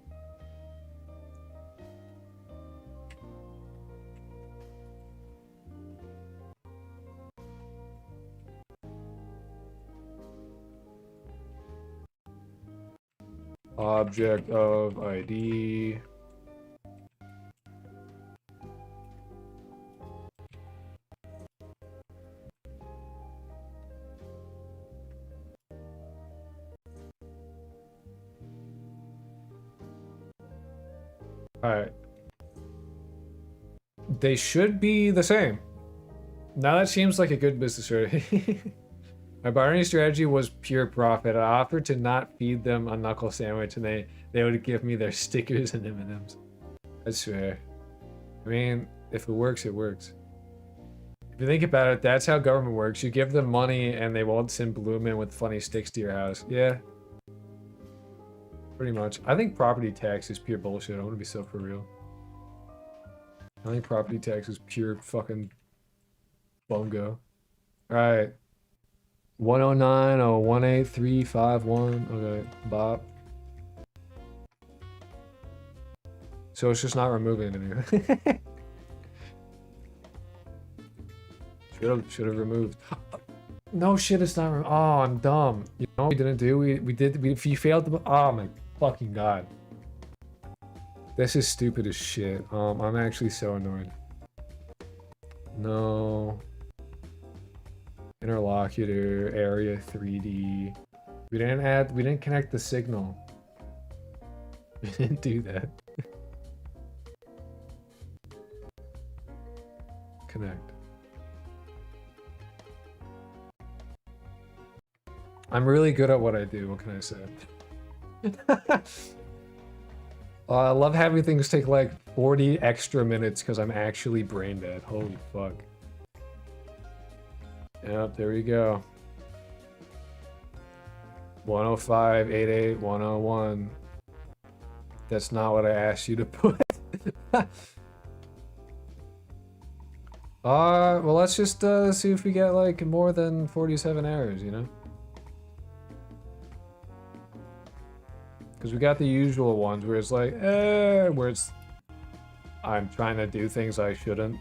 object of ID. Alright. They should be the same. Now that seems like a good business strategy. My bartering strategy was pure profit. I offered to not feed them a knuckle sandwich and they would give me their stickers and M&Ms. That's fair. I mean, if it works, it works. If you think about it, that's how government works. You give them money and they won't send Bloom with funny sticks to your house. Yeah. Pretty much. I think property tax is pure bullshit. I want to be so for real. I think property tax is pure fucking bungo. Alright. 109.018.351. Okay, Bob. So it's just not removing it anymore. Should have removed. No shit, it's not. Oh, I'm dumb. You know what we didn't do? We failed to. Oh my fucking god. This is stupid as shit. I'm actually so annoyed. No. Interlocutor, area 3D. We didn't connect the signal. We didn't do that. Connect. I'm really good at what I do, what can I say? I love having things take like 40 extra minutes because I'm actually brain dead. Holy fuck. Yep, there we go. 105.88.101. That's not what I asked you to put. Well, let's just see if we get like more than 47 errors, you know? Because we got the usual ones where it's like, where it's I'm trying to do things I shouldn't.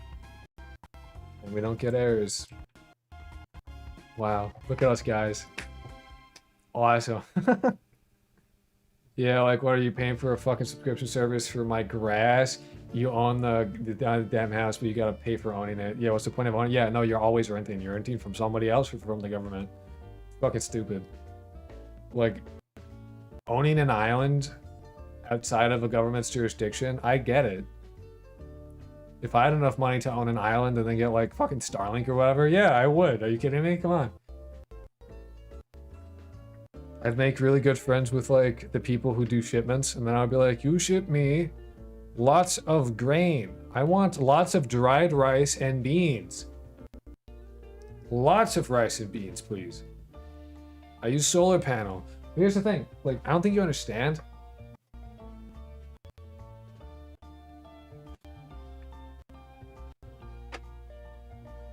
And we don't get errors. Wow, look at us guys. Awesome. Yeah, like what are you paying for a fucking subscription service for my grass? You own the damn house, but you gotta pay for owning it. Yeah, what's the point of owning? Yeah, no, you're always renting. You're renting from somebody else or from the government. Fucking stupid. Like, owning an island outside of a government's jurisdiction, I get it. If I had enough money to own an island and then get like fucking Starlink or whatever, yeah, I would. Are you kidding me? Come on. I'd make really good friends with like the people who do shipments, and then I'd be like, you ship me lots of grain. I want lots of dried rice and beans. Lots of rice and beans, please. I use solar panel. Here's the thing, like, I don't think you understand.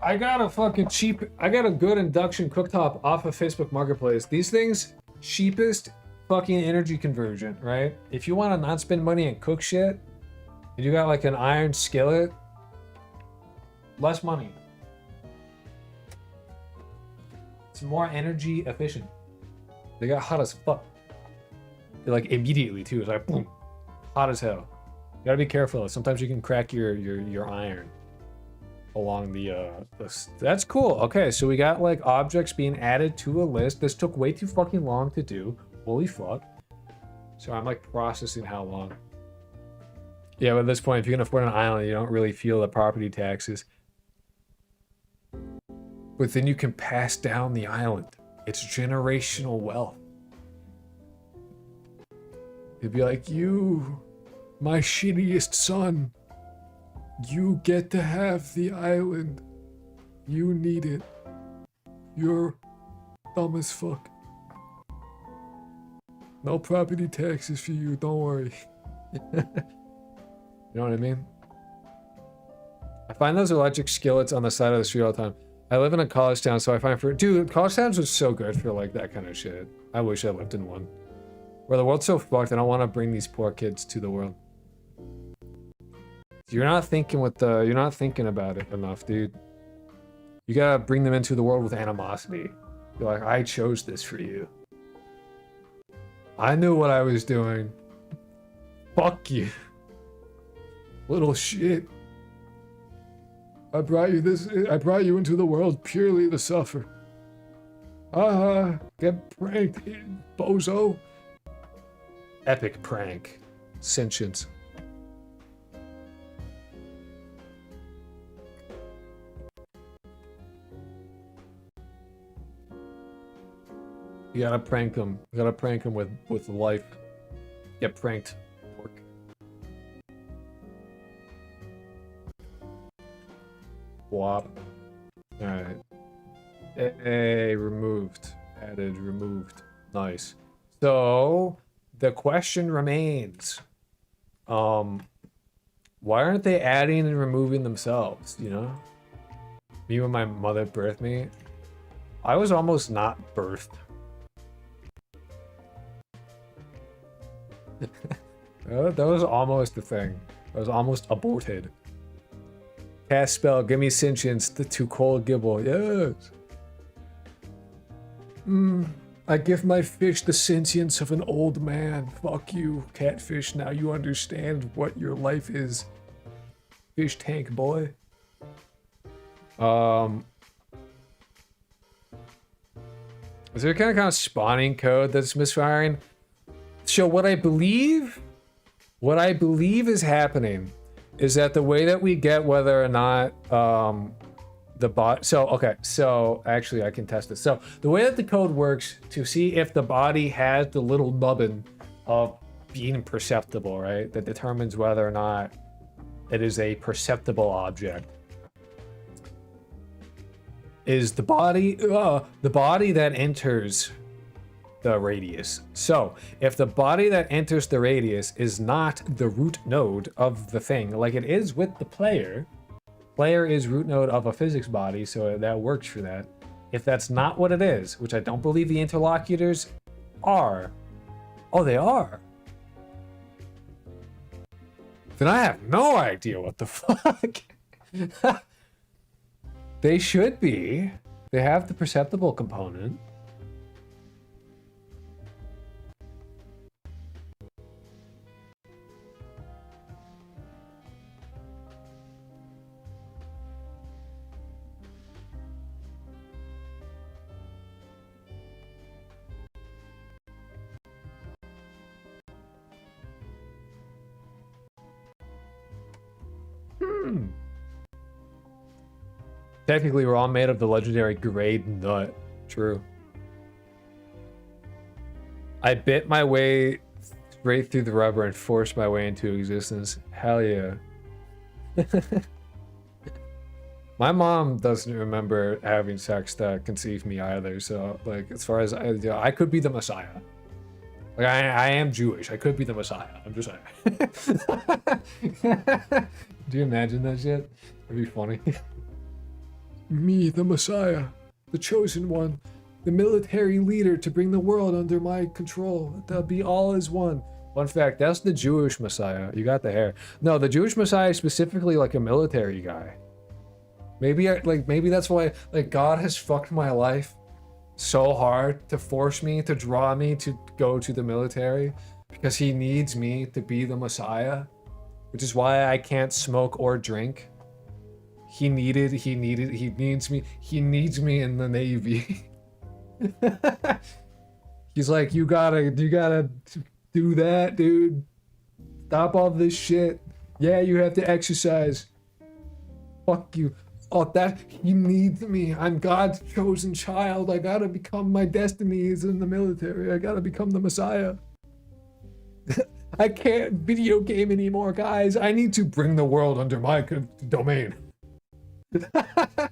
I got a good induction cooktop off of Facebook Marketplace. These things, cheapest fucking energy conversion, right? If you want to not spend money and cook shit, and you got like an iron skillet, less money. It's more energy efficient. They got hot as fuck. They're like immediately too. It's like boom, hot as hell. You gotta be careful. Sometimes you can crack your iron along the that's cool. Okay, so we got like objects being added to a list. This took way too fucking long to do. Holy fuck. So I'm like processing how long. Yeah, but at this point, if you can afford an island, you don't really feel the property taxes. But then you can pass down the island. It's generational wealth. He'd be like, you, my shittiest son, you get to have the island. You need it. You're dumb as fuck. No property taxes for you, don't worry. You know what I mean? I find those electric skillets on the side of the street all the time. I live in a college town, so I find dude, college towns are so good for like that kind of shit. I wish I lived in one. Where the world's so fucked, I don't want to bring these poor kids to the world. You're not thinking about it enough, dude. You gotta bring them into the world with animosity. You're like, I chose this for you. I knew what I was doing. Fuck you. Little shit. I brought you into the world purely to suffer. Get pranked, bozo. Epic prank. Sentience. You gotta prank them. You gotta prank them with life. Get pranked. Work. Wop. Alright. Hey, removed. Added, removed. Nice. So, the question remains. Why aren't they adding and removing themselves, you know? Me when my mother birthed me, I was almost not birthed. That was almost the thing. I was almost aborted. Cast spell, give me sentience, the too cold gibble. Yes. I give my fish the sentience of an old man. Fuck you, catfish. Now you understand what your life is. Fish tank boy. Is there kind of spawning code that's misfiring? So what I believe is happening is that the way that we get whether or not the bot. So actually I can test this. So the way that the code works to see if the body has the little nubbin of being perceptible, right? That determines whether or not it is a perceptible object. Is the body that enters the radius. So if the body that enters the radius is not the root node of the thing, like it is with the player is root node of a physics body, so that works for that. If that's not what it is, which I don't believe the interlocutors are. Oh, they are. Then I have no idea what the fuck. They should be. They have the perceptible component. Technically, we're all made of the legendary grade nut. True. I bit my way straight through the rubber and forced my way into existence. Hell yeah. My mom doesn't remember having sex to conceive me either, so like as far as I could be the Messiah. Like I am Jewish. I could be the Messiah. I'm just saying. Do you imagine that shit? That'd be funny. Me, the Messiah, the chosen one, the military leader to bring the world under my control. That'll be all as one. Fun fact, that's the Jewish Messiah. You got the hair. No, the Jewish Messiah is specifically like a military guy. Maybe that's why like God has fucked my life so hard to force me, to draw me to go to the military, because he needs me to be the Messiah, which is why I can't smoke or drink. He needs me in the Navy. He's like, you gotta do that, dude. Stop all this shit. Yeah, you have to exercise. Fuck you. Oh, that he needs me. I'm God's chosen child. I gotta become, my destiny is in the military. I gotta become the Messiah. I can't video game anymore, guys. I need to bring the world under my domain. The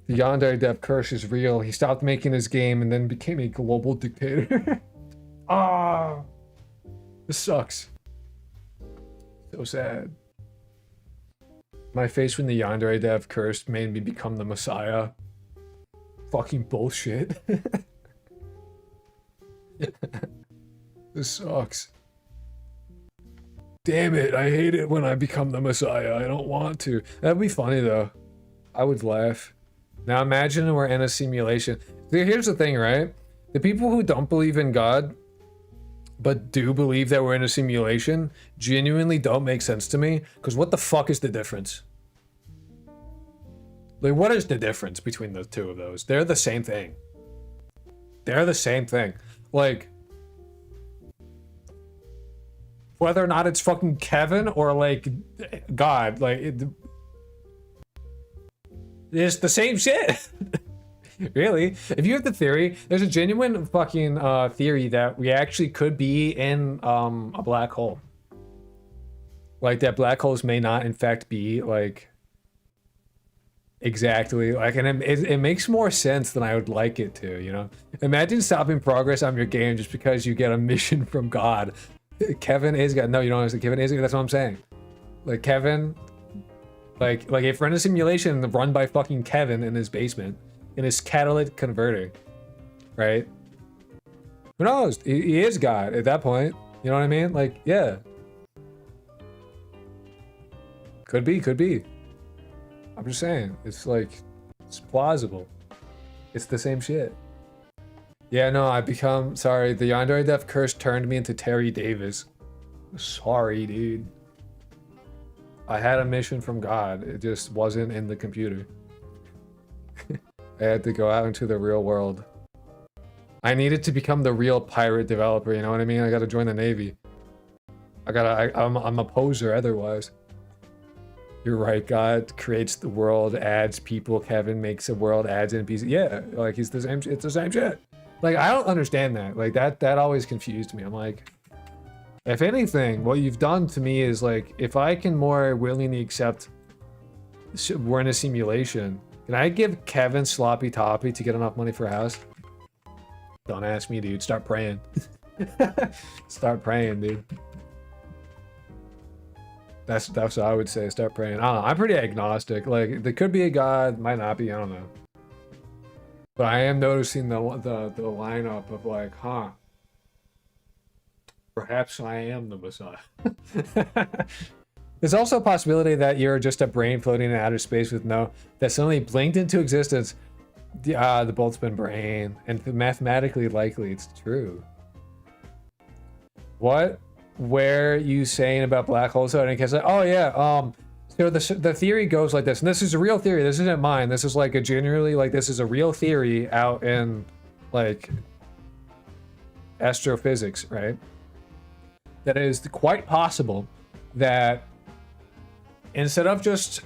Yandere dev curse is real. He stopped making his game and then became a global dictator. Ah, this sucks. So sad. My face when the Yandere dev curse made me become the Messiah. Fucking bullshit. This sucks. Damn it, I hate it when I become the Messiah. I don't want to. That'd be funny though. I would laugh. Now imagine we're in a simulation. Here's the thing, right? The people who don't believe in God, but do believe that we're in a simulation, genuinely don't make sense to me. Because what the fuck is the difference? Like, what is the difference between the two of those? They're the same thing. They're the same thing. Like, whether or not it's fucking Kevin or like God, like it's the same shit. Really? If you have the theory, there's a genuine fucking theory that we actually could be in a black hole. Like that black holes may not in fact be like exactly like, and it makes more sense than I would like it to, you know? Imagine stopping progress on your game just because you get a mission from God. Kevin is God. No, you don't understand. Kevin is God. That's what I'm saying. Like Kevin, like if we're in a simulation run by fucking Kevin in his basement, in his catalytic converter, right? Who knows? He is God at that point. You know what I mean? Like, yeah. Could be, could be. I'm just saying. It's like, it's plausible. It's the same shit. Yeah, no, sorry, the Yandere dev curse turned me into Terry Davis. Sorry, dude. I had a mission from God. It just wasn't in the computer. I had to go out into the real world. I needed to become the real pirate developer, you know what I mean? I gotta join the Navy. I'm a poser otherwise. You're right, God creates the world, adds people, Kevin makes a world, adds NPCs. Yeah, like it's the same shit. Like, I don't understand that. Like, that always confused me. I'm like, if anything, what you've done to me is like, if I can more willingly accept we're in a simulation, can I give Kevin sloppy toppy to get enough money for a house? Don't ask me, dude. Start praying. Start praying, dude. That's what I would say. Start praying. I don't know. I'm pretty agnostic. Like, there could be a God, might not be. I don't know. But I am noticing the lineup of like, huh? Perhaps I am the Messiah. There's also a possibility that you're just a brain floating in outer space with that suddenly blinked into existence. The Boltzmann brain, and mathematically likely it's true. What were you saying about black holes? So, like, oh yeah, so the theory goes like this, and this is a real theory. This isn't mine. This is like this is a real theory out in like astrophysics, right? That is quite possible that instead of just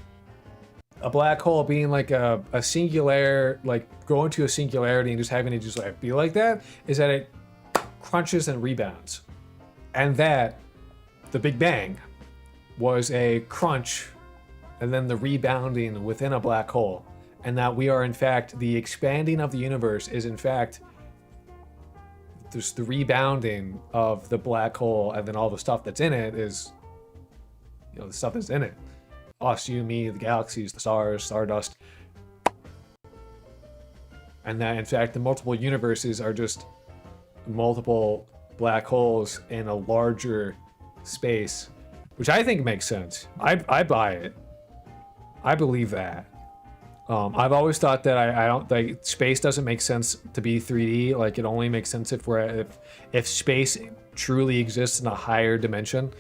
a black hole being like a singular, like going to a singularity and just having it just like be like that, is that it crunches and rebounds. And that the Big Bang was a crunch and then the rebounding within a black hole. And that we are in fact, the expanding of the universe is in fact there's the rebounding of the black hole, and then all the stuff that's in it is, you know, the stuff that's in it. Us, you, me, the galaxies, the stars, stardust. And that, in fact, the multiple universes are just multiple black holes in a larger space, which I think makes sense. I buy it. I believe that. I've always thought that I don't like space doesn't make sense to be 3D. Like, it only makes sense if space truly exists in a higher dimension,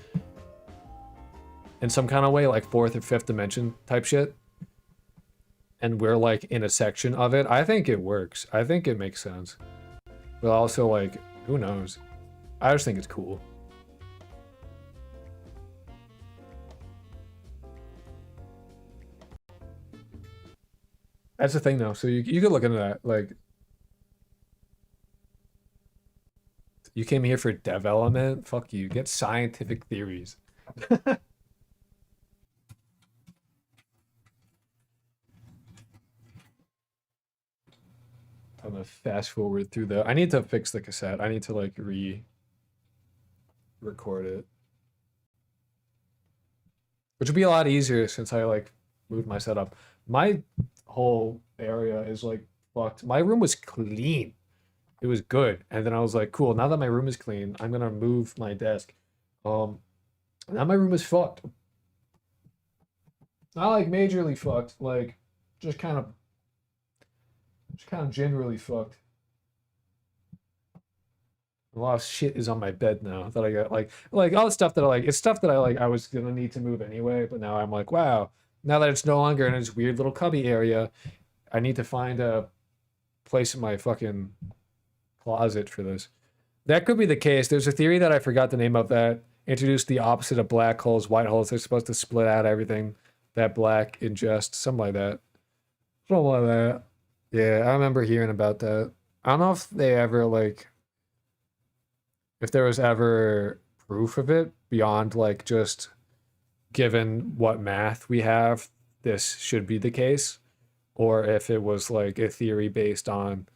in some kind of way, like fourth or fifth dimension type shit, and we're like in a section of it. I think it works. I think it makes sense. But also, like, who knows? I just think it's cool. That's the thing, though. So you could look into that. Like, You came here for development? Fuck you. Get scientific theories. I'm gonna fast forward through the. I need to fix the cassette. I need to like record it, which would be a lot easier since I like moved my setup. My whole area is like fucked. My room was clean. It was good, and then I was like, cool. Now that my room is clean, I'm gonna move my desk. Now my room is fucked. Not like majorly fucked, like just kind of generally fucked. A lot of shit is on my bed now that I got like all the stuff that I like. It's stuff that I was gonna need to move anyway, but now I'm like, wow. Now that it's no longer in this weird little cubby area, I need to find a place in my fucking closet for this. That could be the case. There's a theory that I forgot the name of that introduced the opposite of black holes, white holes. They're supposed to split out everything that black ingests, something like that. Something like that. Yeah, I remember hearing about that. I don't know if they ever like if there was ever proof of it beyond like just given what math we have, this should be the case, or if it was like a theory based on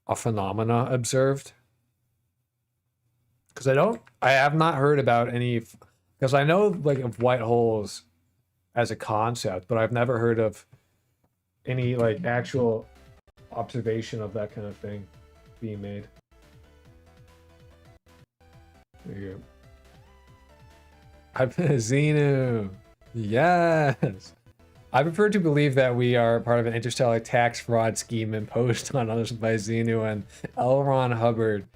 a phenomena observed. Because I have not heard about any, because I know like of white holes as a concept, but I've never heard of any like actual observation of that kind of thing being made. There you go. I've been a Xenu. Yes. I prefer to believe that we are part of an interstellar tax fraud scheme imposed on us by Xenu, and L. Ron Hubbard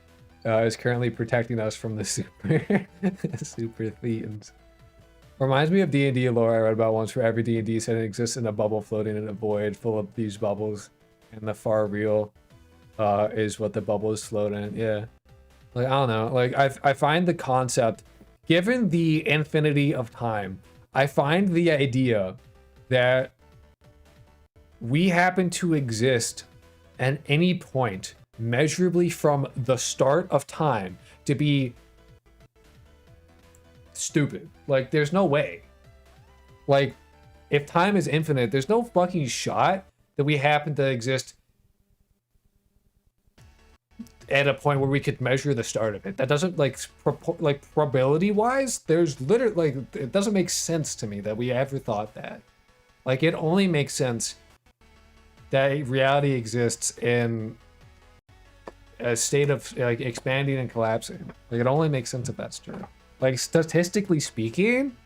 is currently protecting us from the super Thetans. Reminds me of D&D lore I read about once, where every D&D setting exists in a bubble floating in a void full of these bubbles, and the far real is what the bubble is floating in. Yeah. Like, I don't know. Like, I find the concept, given the infinity of time, I find the idea that we happen to exist at any point measurably from the start of time to be stupid. Like, there's no way. Like, if time is infinite, there's no fucking shot that we happen to exist at a point where we could measure the start of it. That doesn't like probability wise, there's literally like, it doesn't make sense to me that we ever thought that. Like, it only makes sense that reality exists in a state of like expanding and collapsing. Like, it only makes sense if that's true. Like, statistically speaking,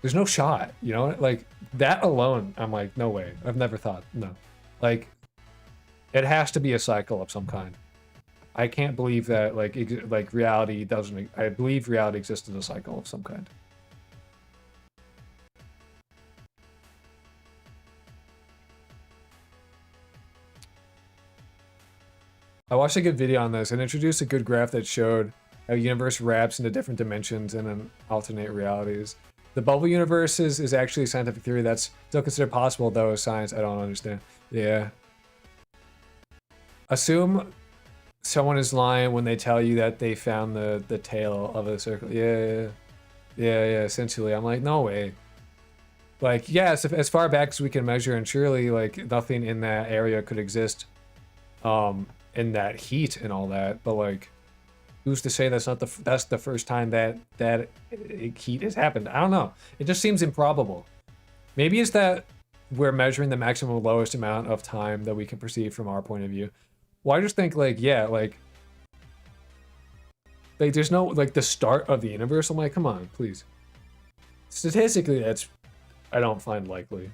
there's no shot, you know? Like, that alone, I'm like, no way. I've never thought, no. Like, it has to be a cycle of some kind. I can't believe that like reality doesn't. I believe reality exists in a cycle of some kind. I watched a good video on this and introduced a good graph that showed how the universe wraps into different dimensions and then alternate realities. The bubble universe is actually a scientific theory that's still considered possible, though, as science. I don't understand. Yeah. Assume someone is lying when they tell you that they found the tail of a circle. Yeah. Essentially, I'm like, no way. Like, yes, as far back as we can measure, and surely like nothing in that area could exist, in that heat and all that. But like, who's to say that's the first time that heat has happened? I don't know. It just seems improbable. Maybe it's that we're measuring the maximum lowest amount of time that we can perceive from our point of view. Well, I just think like, yeah, like there's no like the start of the universe. I'm like, come on, please. Statistically, that's I don't find likely.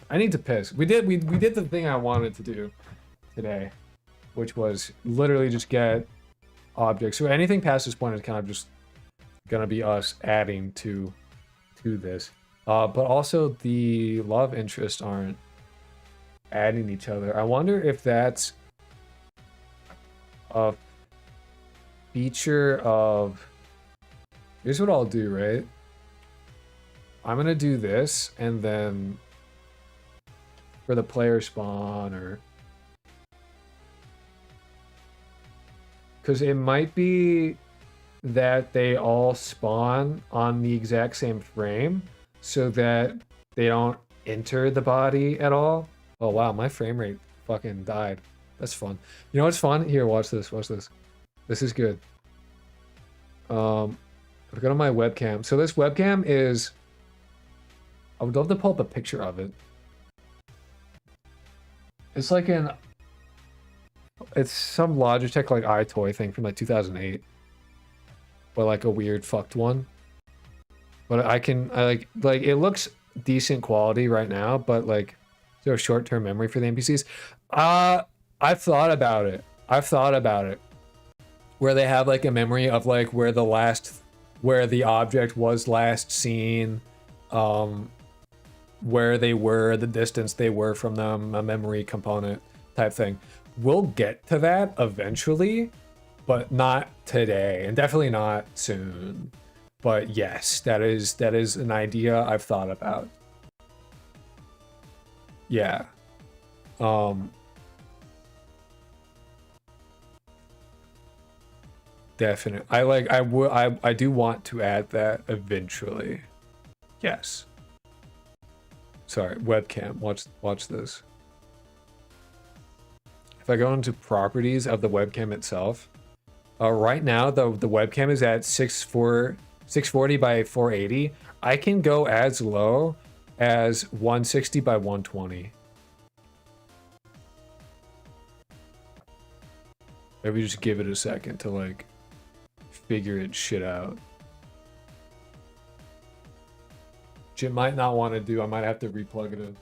I need to piss. We did the thing I wanted to do today, which was literally just get objects. So anything past this point is kind of just gonna be us adding to this. But also the love interests aren't adding each other. I wonder if that's a feature of... Here's what I'll do, right? I'm gonna do this, and then for the player spawn, or because it might be that they all spawn on the exact same frame so that they don't enter the body at all. Oh wow, my frame rate fucking died. That's fun. You know what's fun? Here, watch this. Watch this. This is good. I'll go to my webcam. So this webcam is, I would love to pull up a picture of it. It's like it's some Logitech like iToy thing from like 2008. But like a weird fucked one. But I like it looks decent quality right now, but like so short-term memory for the NPCs. I've thought about it. Where they have like a memory of like where the object was last seen, where they were, the distance they were from them, a memory component type thing. We'll get to that eventually, but not today, and definitely not soon. But yes, that is an idea I've thought about. Yeah. Definitely. I do want to add that eventually. Yes. Sorry, webcam. Watch this. If I go into properties of the webcam itself, right now the webcam is at 640 by 480. I can go as low as 160 by 120. Maybe just give it a second to like figure its shit out. Which it might not want to do. I might have to replug it in.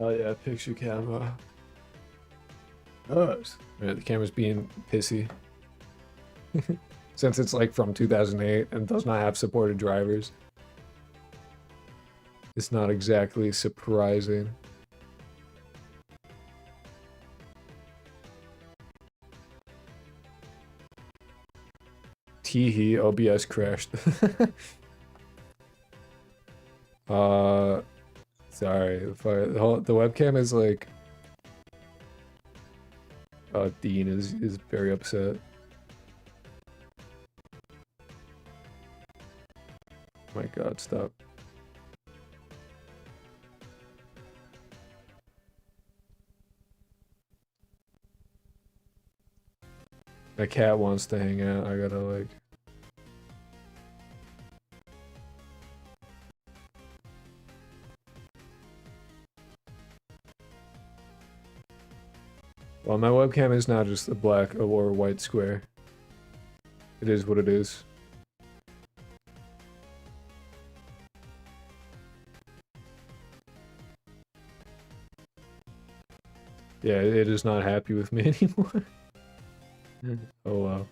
Oh yeah, picture camera. Oh, yeah, the camera's being pissy. Since it's like from 2008 and does not have supported drivers. It's not exactly surprising. Teehee, OBS crashed. Sorry, the webcam is like... Dean is very upset. Oh my god, stop. My cat wants to hang out, I gotta like... Well, my webcam is now just a black or white square. It is what it is. Yeah, it is not happy with me anymore. Oh wow.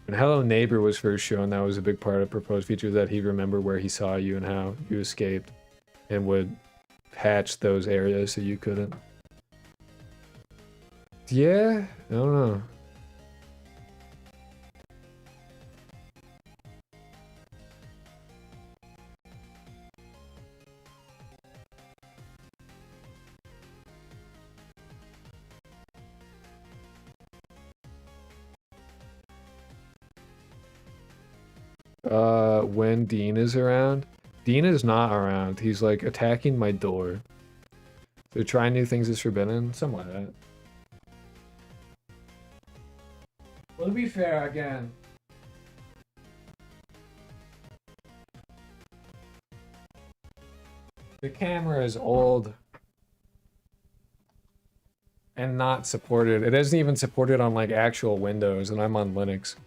When Hello Neighbor was first shown, that was a big part of proposed feature, that he'd remember where he saw you and how you escaped, and would patch those areas so you couldn't. Yeah, I don't know. When Dean is around? Dean is not around. He's like attacking my door. So trying new things is forbidden? Something like that. Well, to be fair, again. The camera is old. And not supported. It isn't even supported on like actual Windows, and I'm on Linux.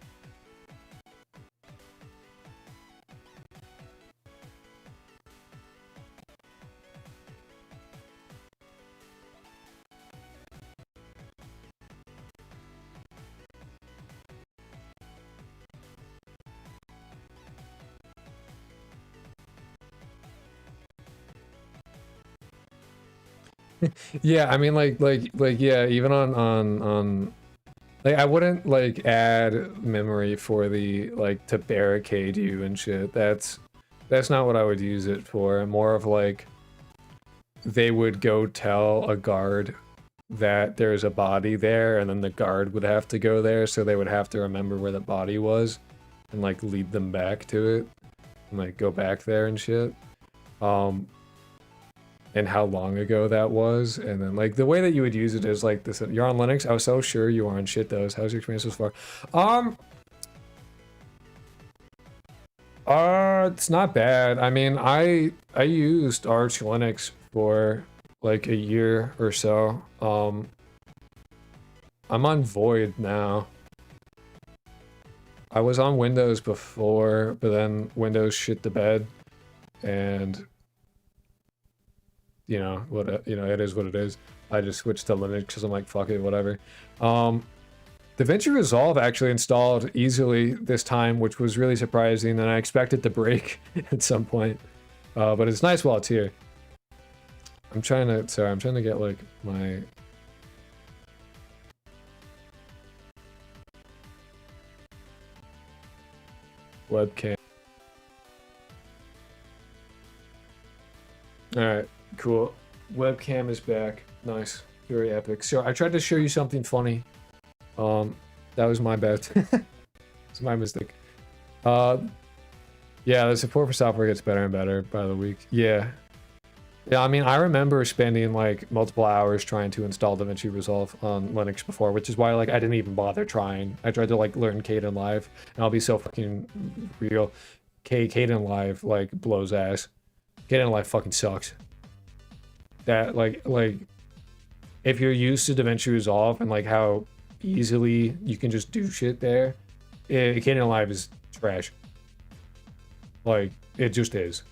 Yeah, I mean, yeah, even on like, I wouldn't, like, add memory for the, like, to barricade you and shit. That's not what I would use it for. More of, like, they would go tell a guard that there's a body there, and then the guard would have to go there, so they would have to remember where the body was, and, like, lead them back to it, and, like, go back there and shit. And how long ago that was, and then, like, the way that you would use it is, like, this, you're on Linux? I was so sure you are on shit, though. How's your experience so far? It's not bad. I mean, I used Arch Linux for, like, a year or so. I'm on Void now. I was on Windows before, but then Windows shit the bed, and you know what, you know, it is what it is. I just switched to Linux because I'm like, fuck it, whatever. DaVinci Resolve actually installed easily this time, which was really surprising, and I expect it to break at some point. But it's nice while it's here. I'm trying to get, like, my... webcam. Alright, cool. Webcam is back. Nice. Very epic. So I tried to show you something funny. That was my bad. It's my mistake. Yeah, the support for software gets better and better by the week. Yeah. Yeah, I mean, I remember spending, like, multiple hours trying to install DaVinci Resolve on Linux before, which is why, like, I didn't even bother trying. I tried to, like, learn Kdenlive, and I'll be so fucking real. Kdenlive, like, blows ass. Kdenlive fucking sucks. That, like, if you're used to DaVinci Resolve and, like, how easily you can just do shit there, Kdenlive is trash. Like, it just is.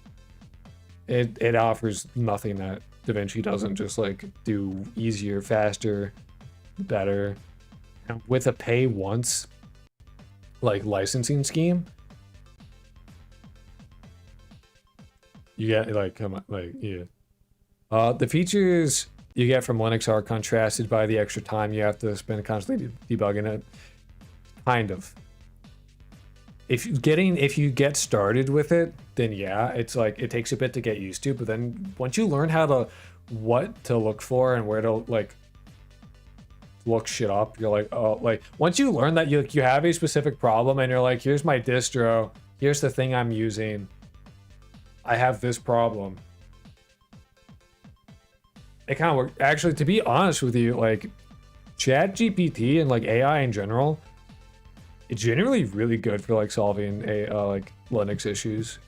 It offers nothing that DaVinci doesn't, just, like, do easier, faster, better. And with a pay once, like, licensing scheme, you get, like, come on, like, yeah. The features you get from Linux are contrasted by the extra time you have to spend constantly debugging it. Kind of. If you get started with it, then yeah, it's like, it takes a bit to get used to, but then once you learn what to look for and where to, like, look shit up, you're like, oh, like, once you learn that you have a specific problem and you're like, here's my distro, here's the thing I'm using, I have this problem. It kind of worked. Actually, to be honest with you, like, ChatGPT and, like, AI in general, it's generally really good for, like, solving like, Linux issues.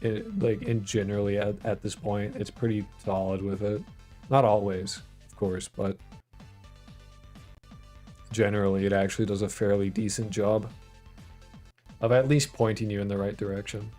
Generally at this point, it's pretty solid with it. Not always, of course, but generally it actually does a fairly decent job of at least pointing you in the right direction.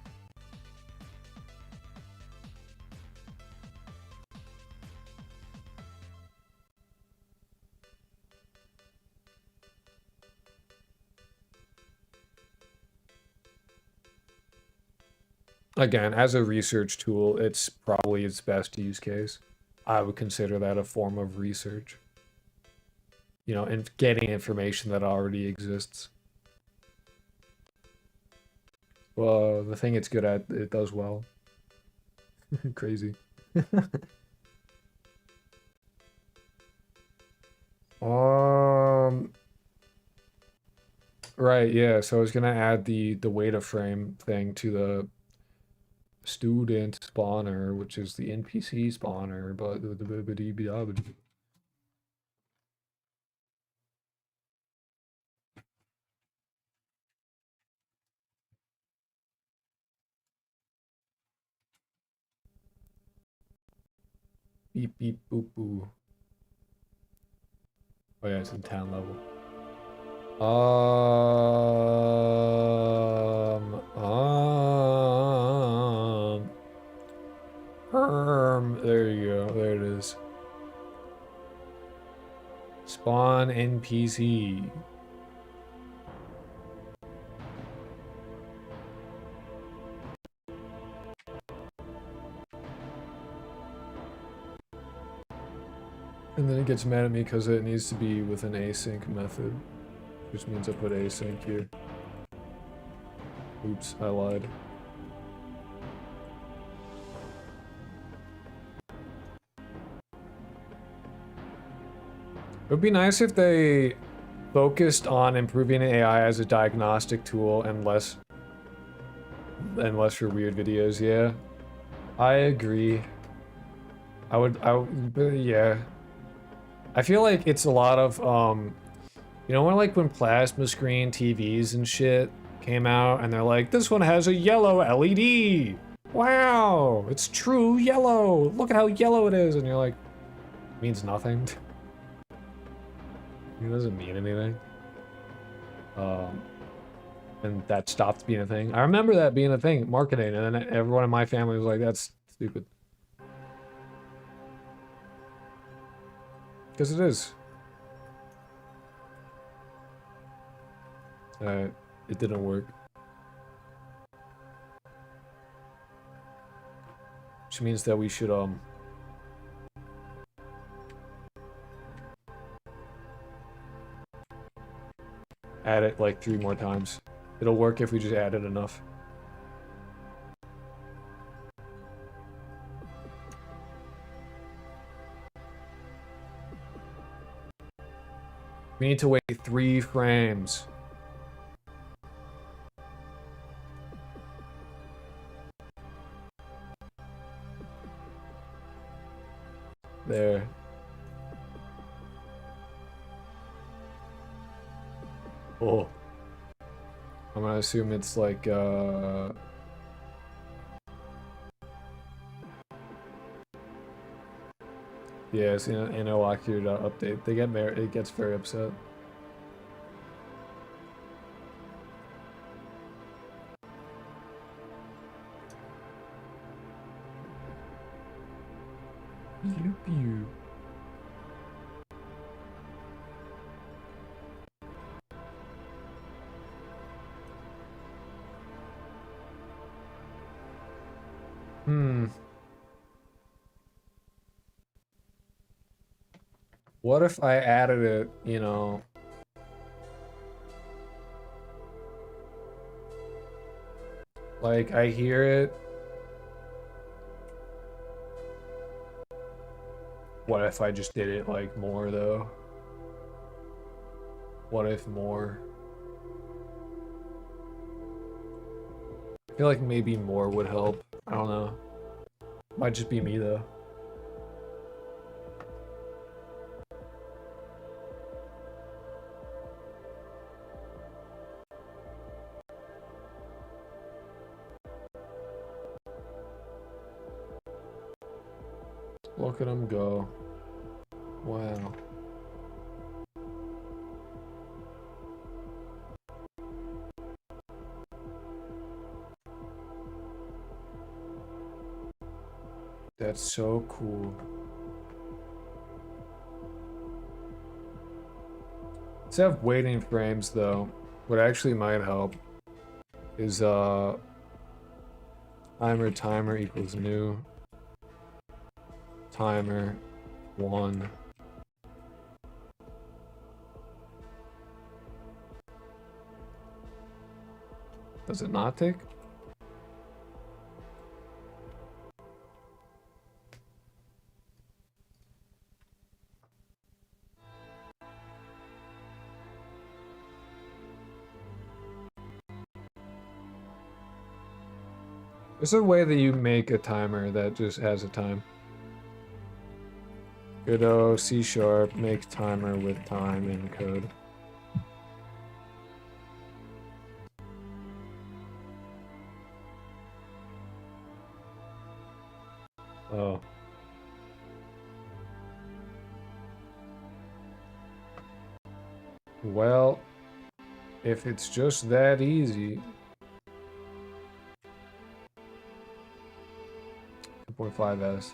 Again, as a research tool, it's probably its best use case. I would consider that a form of research. You know, and getting information that already exists. Well, the thing it's good at, it does well. Crazy. Right, yeah, so I was gonna add the wait a frame thing to the student spawner, which is the NPC spawner, but beep beep boop boo. Oh yeah, it's in town level. There you go. There it is. Spawn NPC. It gets mad at me because it needs to be with an async method. Which means I put async here. Oops, I lied. It would be nice if they focused on improving AI as a diagnostic tool and less for weird videos, yeah. I agree. But yeah. I feel like it's a lot of, you know, when plasma screen TVs and shit came out and they're like, this one has a yellow LED. Wow, it's true yellow. Look at how yellow it is. And you're like, means nothing. It doesn't mean anything. And that stopped being a thing. I remember that being a thing, marketing, and then everyone in my family was like, that's stupid. Because it is. It didn't work. Which means that we should, add it like 3 more times. It'll work if we just add it enough. We need to wait 3 frames. There. Oh. I'm gonna assume it's like, yeah, it's in an update. It gets very upset. Pew pew. What if I added it, you know, like I hear it. What if I just did it like more though? What if more? I feel like maybe more would help. I don't know. Might just be me though. Look at him go. Wow. That's so cool. Instead of waiting frames though, what actually might help is timer equals new timer 1. Does it not take? There's a way that you make a timer that just has a time. Godot C# make timer with time in code. Oh. Well, if it's just that easy. 2.5S.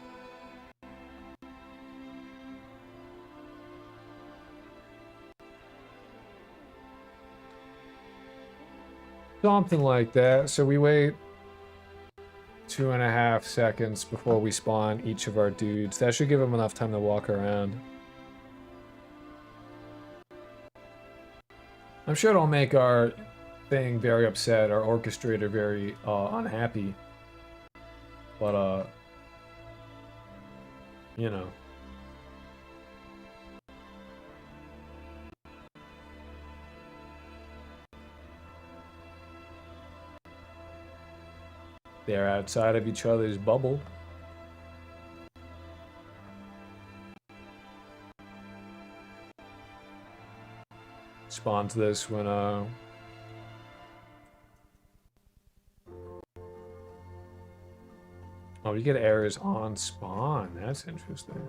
Something like that. So we wait 2.5 seconds before we spawn each of our dudes. That should give them enough time to walk around. I'm sure it'll make our thing very upset, our orchestrator very unhappy. But you know. They're outside of each other's bubble. Spawns this when oh, you get errors on spawn. That's interesting.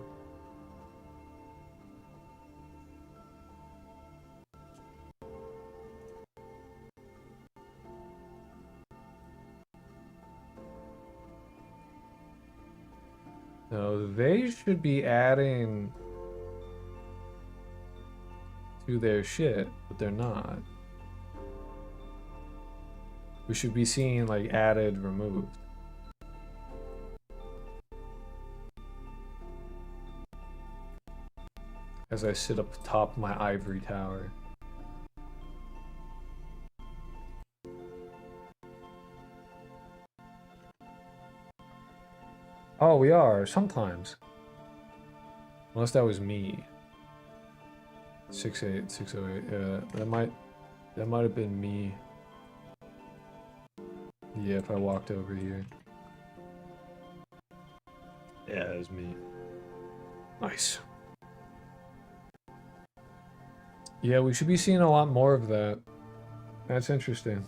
No, they should be adding to their shit, but they're not. We should be seeing like added, removed. As I sit up top of my ivory tower. Oh, we are, sometimes. Unless that was me. 6'8", 608, yeah, that might have been me. Yeah, if I walked over here. Yeah, that was me. Nice. Yeah, we should be seeing a lot more of that. That's interesting.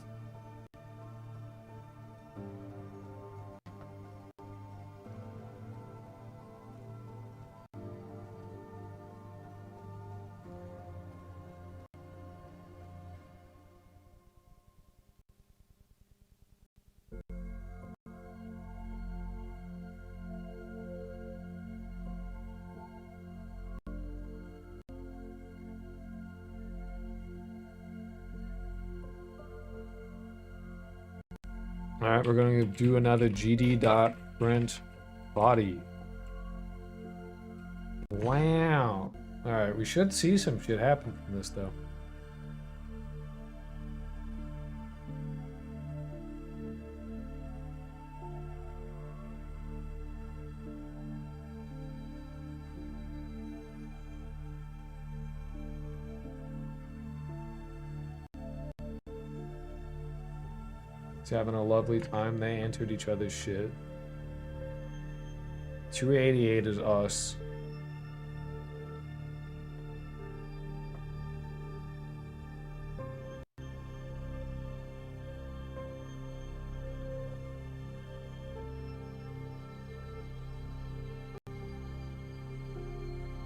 Alright, we're gonna do another gd.print body. Wow. Alright, we should see some shit happen from this though. He's having a lovely time. They entered each other's shit. 288 is us.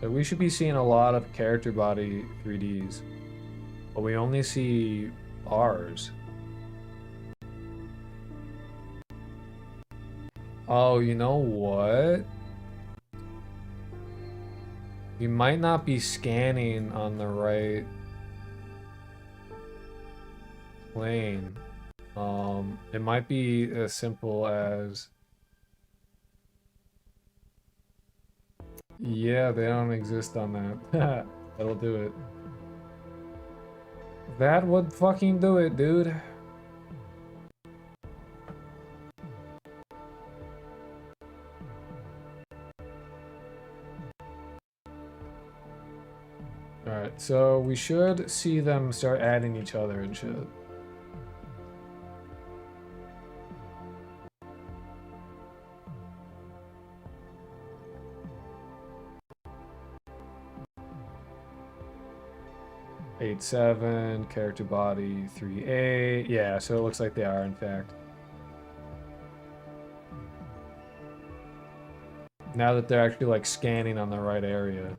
But we should be seeing a lot of character body 3Ds. But we only see ours. Oh, you know what? You might not be scanning on the right plane. It might be as simple as... Yeah, they don't exist on that. That'll do it. That would fucking do it, dude. Alright, so we should see them start adding each other and shit. Eight, 7, character body 3A. Yeah, so it looks like they are in fact. Now that they're actually like scanning on the right area.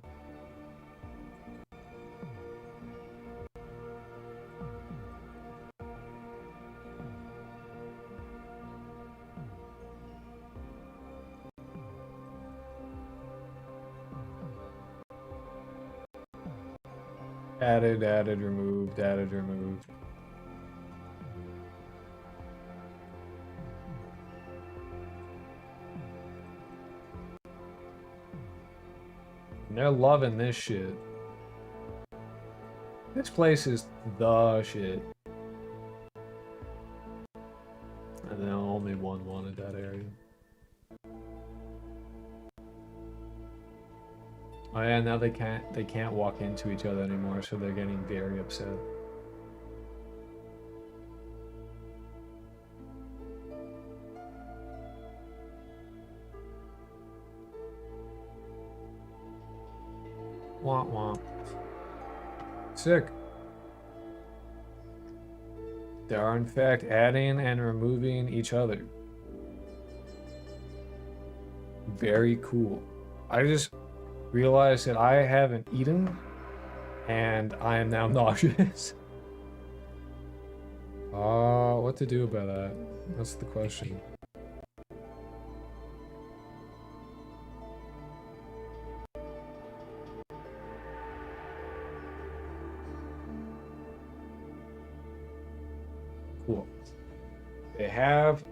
Added, added, removed, added, removed. And they're loving this shit. This place is the shit. And then only one wanted that area. Oh yeah, now they can't walk into each other anymore, so they're getting very upset. Womp womp. Sick. They are in fact adding and removing each other. Very cool. I just realized that I haven't eaten and I am now nauseous. What to do about that? That's the question. Cool. They have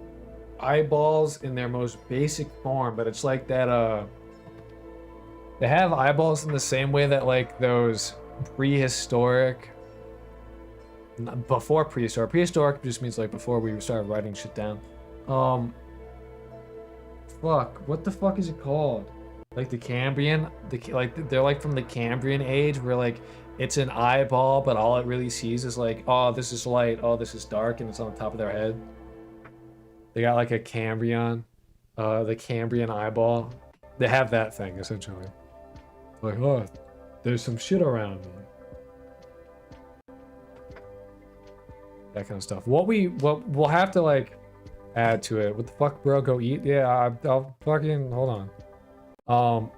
eyeballs in their most basic form, but it's like that, they have eyeballs in the same way that, like, those prehistoric... Before prehistoric. Prehistoric just means, like, before we started writing shit down. Fuck. What the fuck is it called? Like, the Cambrian? They're, like, from the Cambrian age, where, like, it's an eyeball, but all it really sees is, like, oh, this is light, oh, this is dark, and it's on the top of their head. They got, like, a Cambrian. The Cambrian eyeball. They have that thing, essentially. Like, oh, there's some shit around me. That kind of stuff. What we'll have to, like, add to it. What the fuck, bro? Go eat? Yeah, I'll fucking... Hold on.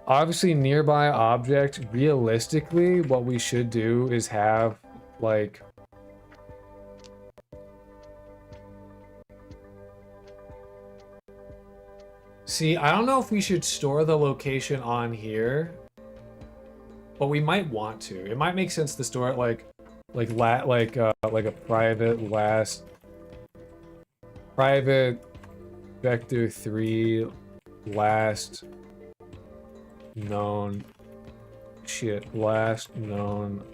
Obviously, nearby object, realistically, what we should do is have, like... See, I don't know if we should store the location on here, but we might want to. It might make sense to store it like a private vector 3 last known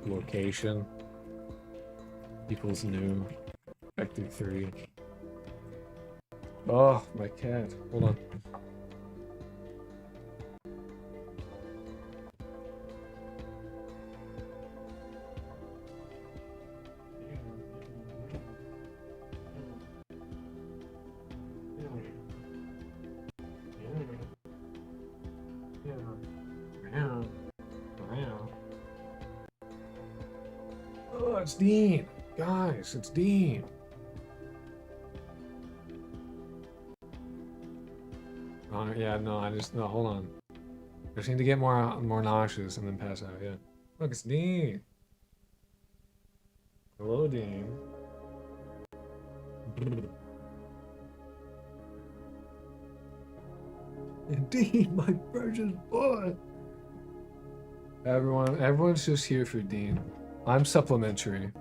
location equals new vector 3. Oh, my cat. Hold on. Oh, it's Dean. Guys, it's Dean. Yeah, no, hold on. I just need to get more nauseous and then pass out, yeah. Look, it's Dean. Hello, Dean. Dean, my precious boy. Everyone's just here for Dean. I'm supplementary.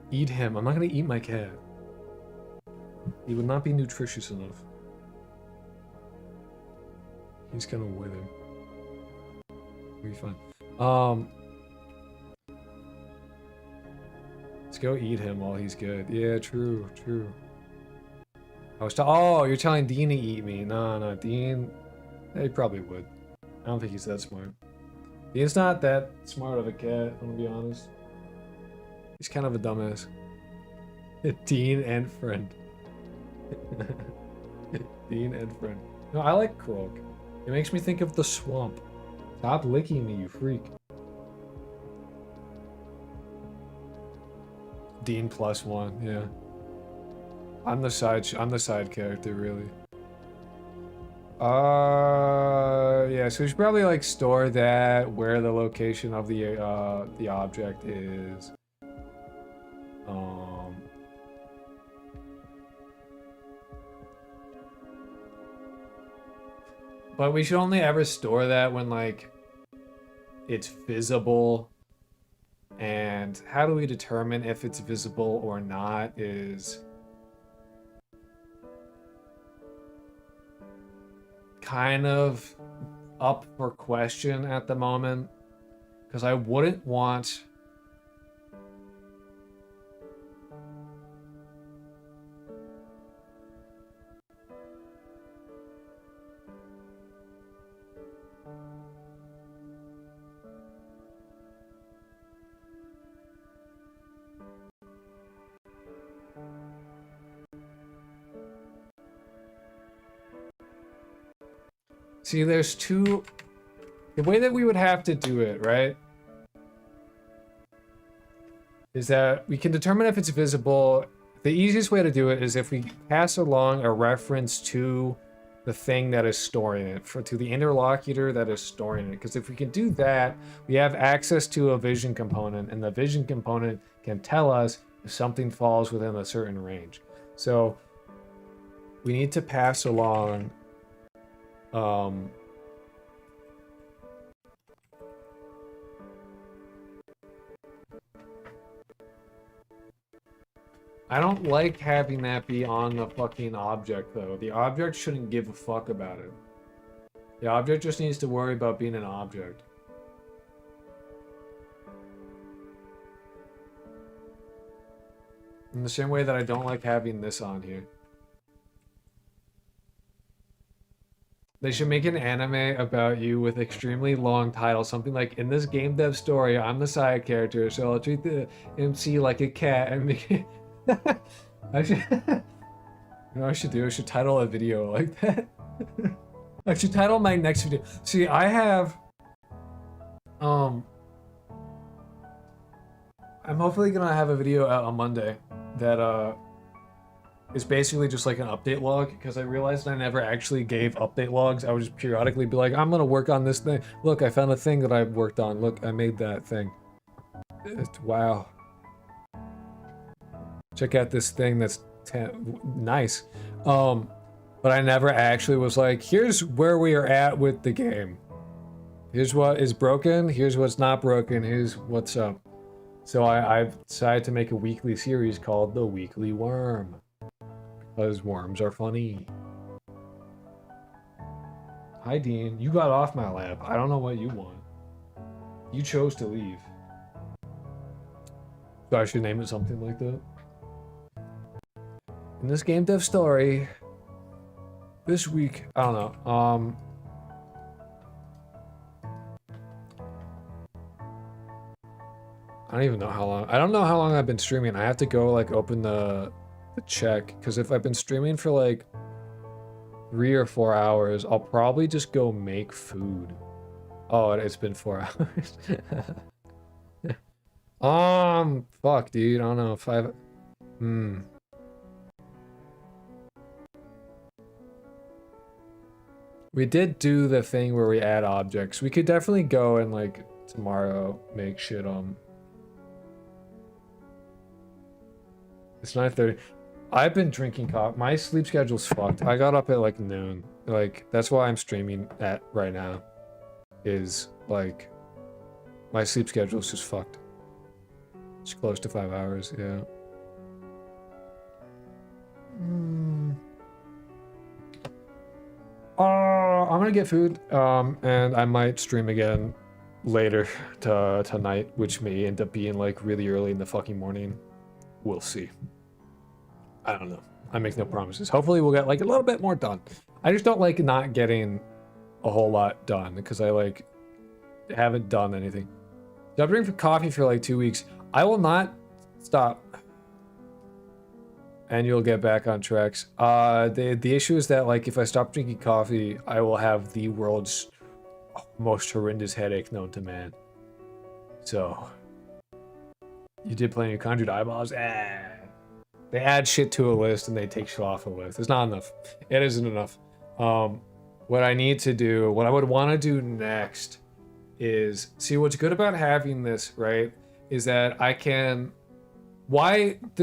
Eat him. I'm not gonna eat my cat. He would not be nutritious enough. He's kind of withered. We'll be fine. Let's go eat him while he's good. Yeah, true. Oh, you're telling Dean to eat me. No, Dean... Yeah, he probably would. I don't think he's that smart. Dean's not that smart of a cat, I'm gonna be honest. He's kind of a dumbass. Dean and friend. Dean and friend. No, I like Croak. It makes me think of the swamp. Stop licking me, you freak. Dean +1, yeah. I'm the side character, really. Yeah, so we should probably, like, store that where the location of the object is. But we should only ever store that when, like, it's visible. And how do we determine if it's visible or not is kind of up for question at the moment, because I wouldn't want... See, there's two... The way that we would have to do it, right? Is that we can determine if it's visible. The easiest way to do it is if we pass along a reference to the thing that is storing it, to the interlocutor that is storing it. Because if we can do that, we have access to a vision component, and the vision component can tell us if something falls within a certain range. So we need to pass along I don't like having that be on the fucking object, though. The object shouldn't give a fuck about it. The object just needs to worry about being an object. In the same way that I don't like having this on here. They should make an anime about you with extremely long titles, something like, in this game dev story, I'm the side character, so I'll treat the MC like a cat and make it... I should... You know what I should do? I should title a video like that. I should title my next video. See, I have... I'm hopefully gonna have a video out on Monday that, is basically just like an update log, because I realized I never actually gave update logs. I would just periodically be like, I'm gonna work on this thing. Look, I found a thing that I've worked on. Look, I made that thing. Wow. Check out this thing that's nice. But I never actually was like, here's where we are at with the game. Here's what is broken, here's what's not broken, here's what's up. So I've decided to make a weekly series called The Weekly Worm. Because worms are funny. Hi, Dean. You got off my lap. I don't know what you want. You chose to leave. So I should name it something like that. In this game dev story, this week, I don't know, I don't even know how long. I don't know how long I've been streaming. I have to go, like, open the check, because if I've been streaming for like 3 or 4 hours, I'll probably just go make food. Oh, it's been 4 hours. Fuck, dude. I don't know if I've... We did do the thing where we add objects. We could definitely go and, like, tomorrow make shit on... It's 9:30. I've been drinking coffee. My sleep schedule's fucked. I got up at like noon. Like, that's why I'm streaming at right now. Is like, my sleep schedule's just fucked. It's close to 5 hours, yeah. I'm gonna get food, and I might stream again later tonight, which may end up being like really early in the fucking morning. We'll see. I don't know. I make no promises. Hopefully we'll get like a little bit more done. I just don't like not getting a whole lot done, because I like haven't done anything. So I've been drinking coffee for like 2 weeks. I will not stop. And you'll get back on tracks. The issue is that like if I stop drinking coffee, I will have the world's most horrendous headache known to man. So you did play your Conjured Eyeballs? They add shit to a list and they take shit off a list. It's not enough. It isn't enough. What I need to do, what I would want to do next is, see what's good about having this, right? Is that I can,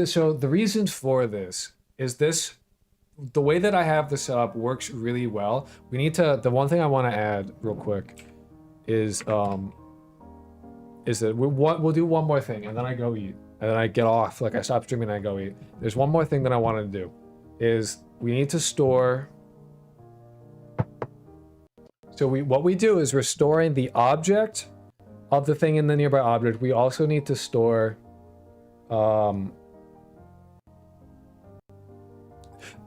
so the reasons for this is the way that I have this set up works really well. We need to, the one thing I want to add real quick is that we'll do one more thing and then I go eat. And then I get off, like I stop streaming and I go eat. There's one more thing that I wanted to do, is we need to store So what we do is we're storing the object of the thing in the nearby object. We also need to store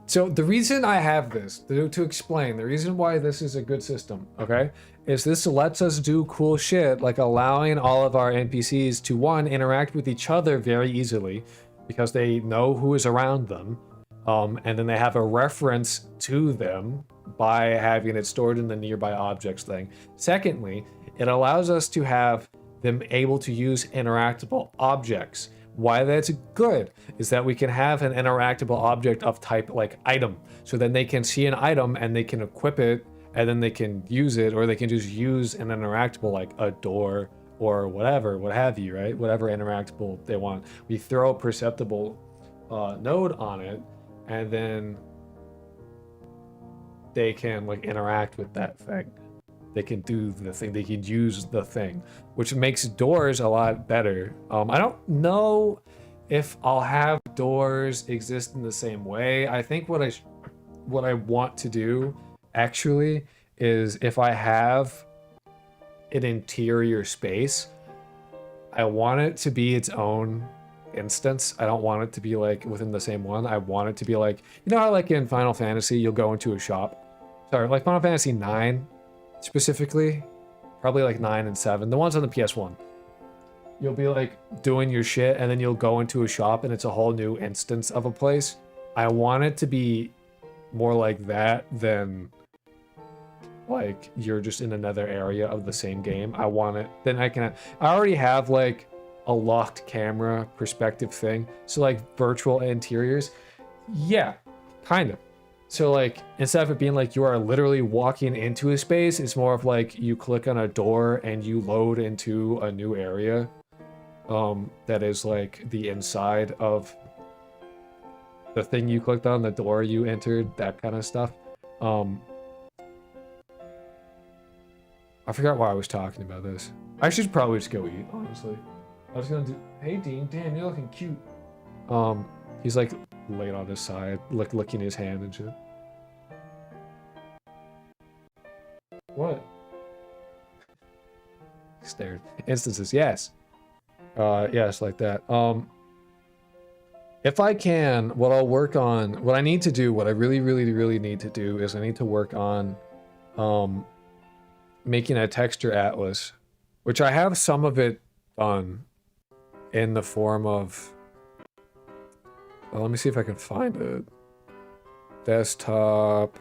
so the reason I have this, to explain, the reason why this is a good system, okay, is this lets us do cool shit, like allowing all of our NPCs to, one, interact with each other very easily, because they know who is around them, and then they have a reference to them by having it stored in the nearby objects thing. Secondly, it allows us to have them able to use interactable objects. Why that's good is that we can have an interactable object of type like item. So then they can see an item and they can equip it and then they can use it, or they can just use an interactable like a door or whatever, what have you, right? Whatever interactable they want. We throw a perceptible node on it and then they can like interact with that thing. They can do the thing, they can use the thing, which makes doors a lot better. I don't know if I'll have doors exist in the same way. I think what I want to do actually is, if I have an interior space, I want it to be its own instance. I don't want it to be like within the same one. I want it to be like, you know how like in Final Fantasy you'll go into a shop? Sorry, like Final Fantasy 9 specifically, probably like 9 and 7, the ones on the PS1. You'll be like doing your shit and then you'll go into a shop and it's a whole new instance of a place. I want it to be more like that than like you're just in another area of the same game. I want it, then I already have like a locked camera perspective thing. So like virtual interiors, yeah, kind of. So like, instead of it being like you are literally walking into a space, it's more of like you click on a door and you load into a new area that is like the inside of the thing you clicked on, the door you entered, that kind of stuff. I forgot why I was talking about this. I should probably just go eat, honestly. I was gonna do, hey Dean, damn, you're looking cute. He's like laid on his side, licking his hand and shit. What? Stared. Instances, yes. Yes, like that. If I can, what I'll work on, what I need to do, what I really need to do is I need to work on making a texture atlas, which I have some of it done in the form of, well, let me see if I can find it. Desktop.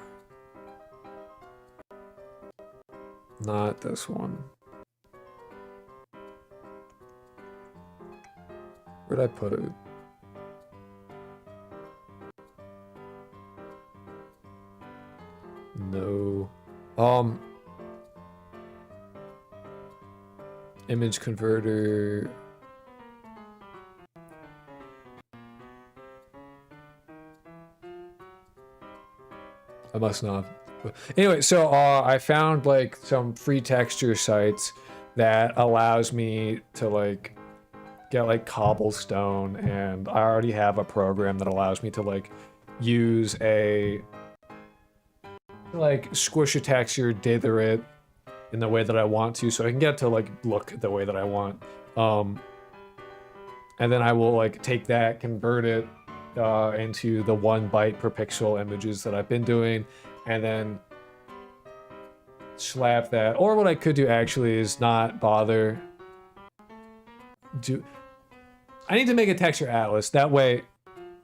Not this one. Where'd I put it? No. Image converter. I must not. Anyway, so I found like some free texture sites that allows me to like get like cobblestone, and I already have a program that allows me to like use a like squish a texture, dither it in the way that I want to, so I can get to like look the way that I want. And then I will like take that, convert it into the 1 byte per pixel images that I've been doing, and then slap that. Or what I could do actually is not bother. I need to make a texture atlas. That way,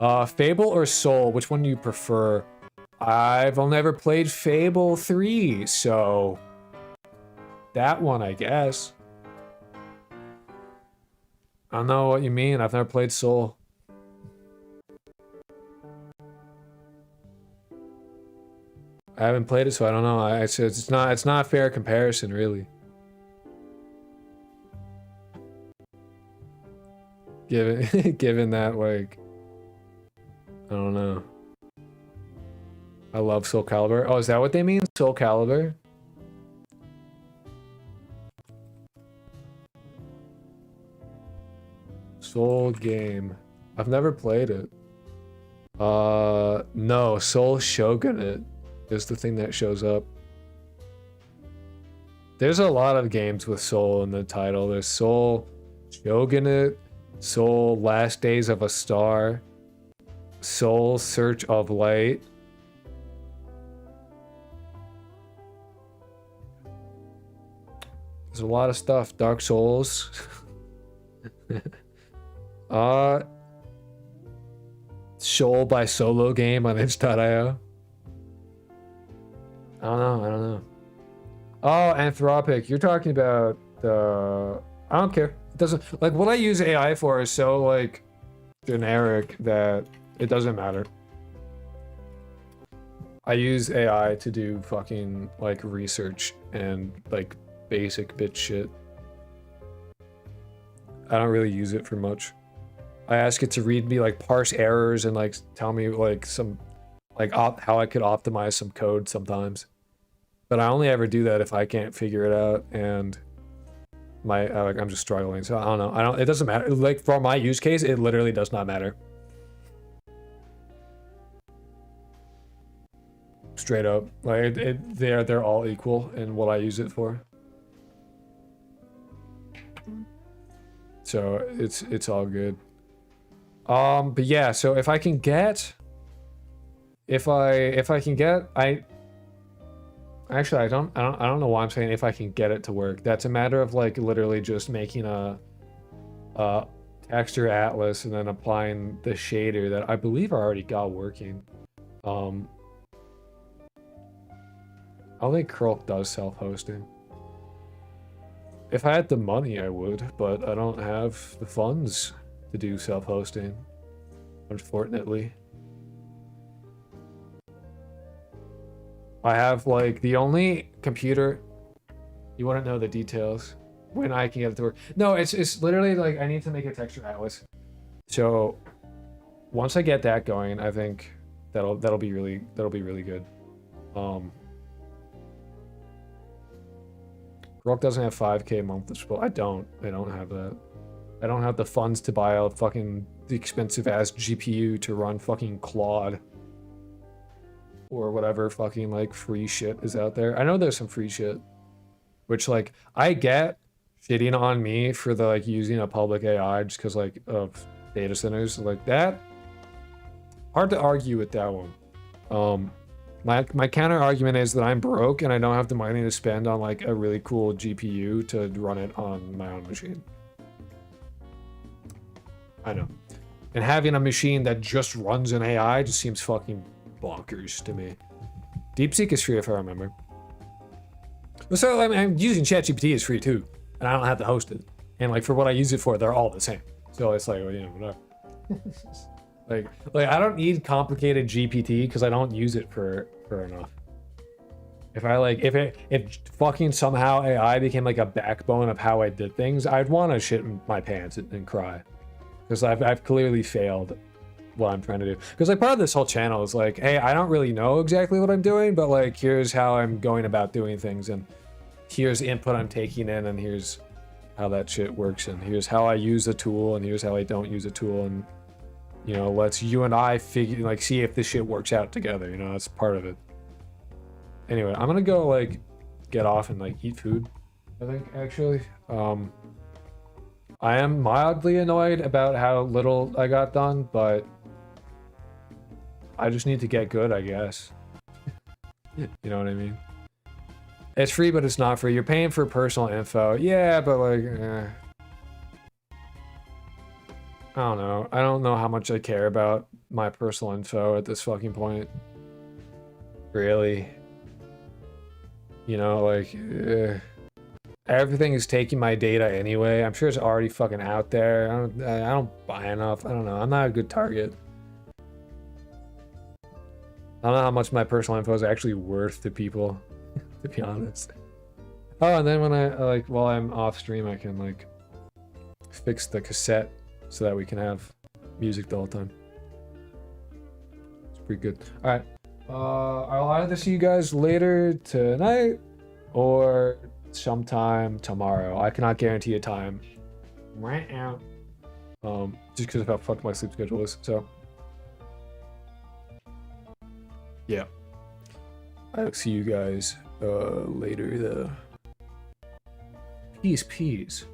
Fable or Soul, which one do you prefer? I've only ever played Fable 3, so that one, I guess. I don't know what you mean. I've never played Soul. I haven't played it, so I don't know. It's not a fair comparison, really. Given that, like, I don't know. I love Soul Calibur. Oh, is that what they mean? Soul Calibur? Soul game. I've never played it. No, Soul Shogunate is the thing that shows up. There's a lot of games with Soul in the title. There's Soul Shogunate, Soul Last Days of a Star, Soul Search of Light. There's a lot of stuff. Dark Souls. Soul by Solo Game on itch.io. I don't know. Oh, Anthropic. You're talking about the... I don't care. It doesn't... Like, what I use AI for is so, like, generic that it doesn't matter. I use AI to do fucking, like, research and, like, basic bitch shit. I don't really use it for much. I ask it to read me, like, parse errors and, like, tell me, like, some... Like, how I could optimize some code sometimes. But I only ever do that if I can't figure it out and like I'm just struggling. So I don't know. It doesn't matter. Like for my use case, it literally does not matter. Straight up. Like they're all equal in what I use it for. So it's all good. But yeah, so if I can get Actually, I don't know why I'm saying if I can get it to work. That's a matter of like literally just making a texture atlas and then applying the shader that I believe I already got working. I don't think Curl does self-hosting. If I had the money, I would, but I don't have the funds to do self-hosting, unfortunately. I have like the only computer, you wouldn't know the details when I can get it to work. No, it's literally like I need to make a texture atlas. So once I get that going, I think that'll be really good. Rock doesn't have 5K monthly support. I don't have that. I don't have the funds to buy a fucking expensive ass GPU to run fucking Claude. Or whatever fucking like free shit is out there. I know there's some free shit, which like I get shitting on me for the like using a public AI just because like of data centers like that. Hard to argue with that one. My counter argument is that I'm broke and I don't have the money to spend on like a really cool GPU to run it on my own machine. I know, and having a machine that just runs an AI just seems fucking bonkers to me. DeepSeek is free if I remember. So I mean, I'm using ChatGPT is free too, and I don't have to host it. And like for what I use it for, they're all the same. So it's like, well, you know, whatever. like I don't need complicated GPT because I don't use it for enough. If fucking somehow AI became like a backbone of how I did things, I'd want to shit in my pants and cry because I've clearly failed what I'm trying to do. Because like part of this whole channel is like, hey, I don't really know exactly what I'm doing, but like here's how I'm going about doing things, and here's input I'm taking in, and here's how that shit works, and here's how I use a tool, and here's how I don't use a tool, and you know, let's you and I figure like see if this shit works out together. You know, that's part of it. Anyway, I'm gonna go like get off and like eat food, I think actually. I am mildly annoyed about how little I got done, but I just need to get good, I guess. You know what I mean? It's free, but it's not free. You're paying for personal info. Yeah, but like, I don't know. I don't know how much I care about my personal info at this fucking point. Really. You know, like, everything is taking my data anyway. I'm sure it's already fucking out there. I don't buy enough. I don't know. I'm not a good target. I don't know how much my personal info is actually worth to people, to be honest. Oh, and then when I, like, while I'm off stream, I can, like, fix the cassette so that we can have music the whole time. It's pretty good. Alright. I'll either see you guys later tonight or sometime tomorrow. I cannot guarantee a time. Just because of how fucked my sleep schedule is, so. Yeah. I'll see you guys later though. Peas.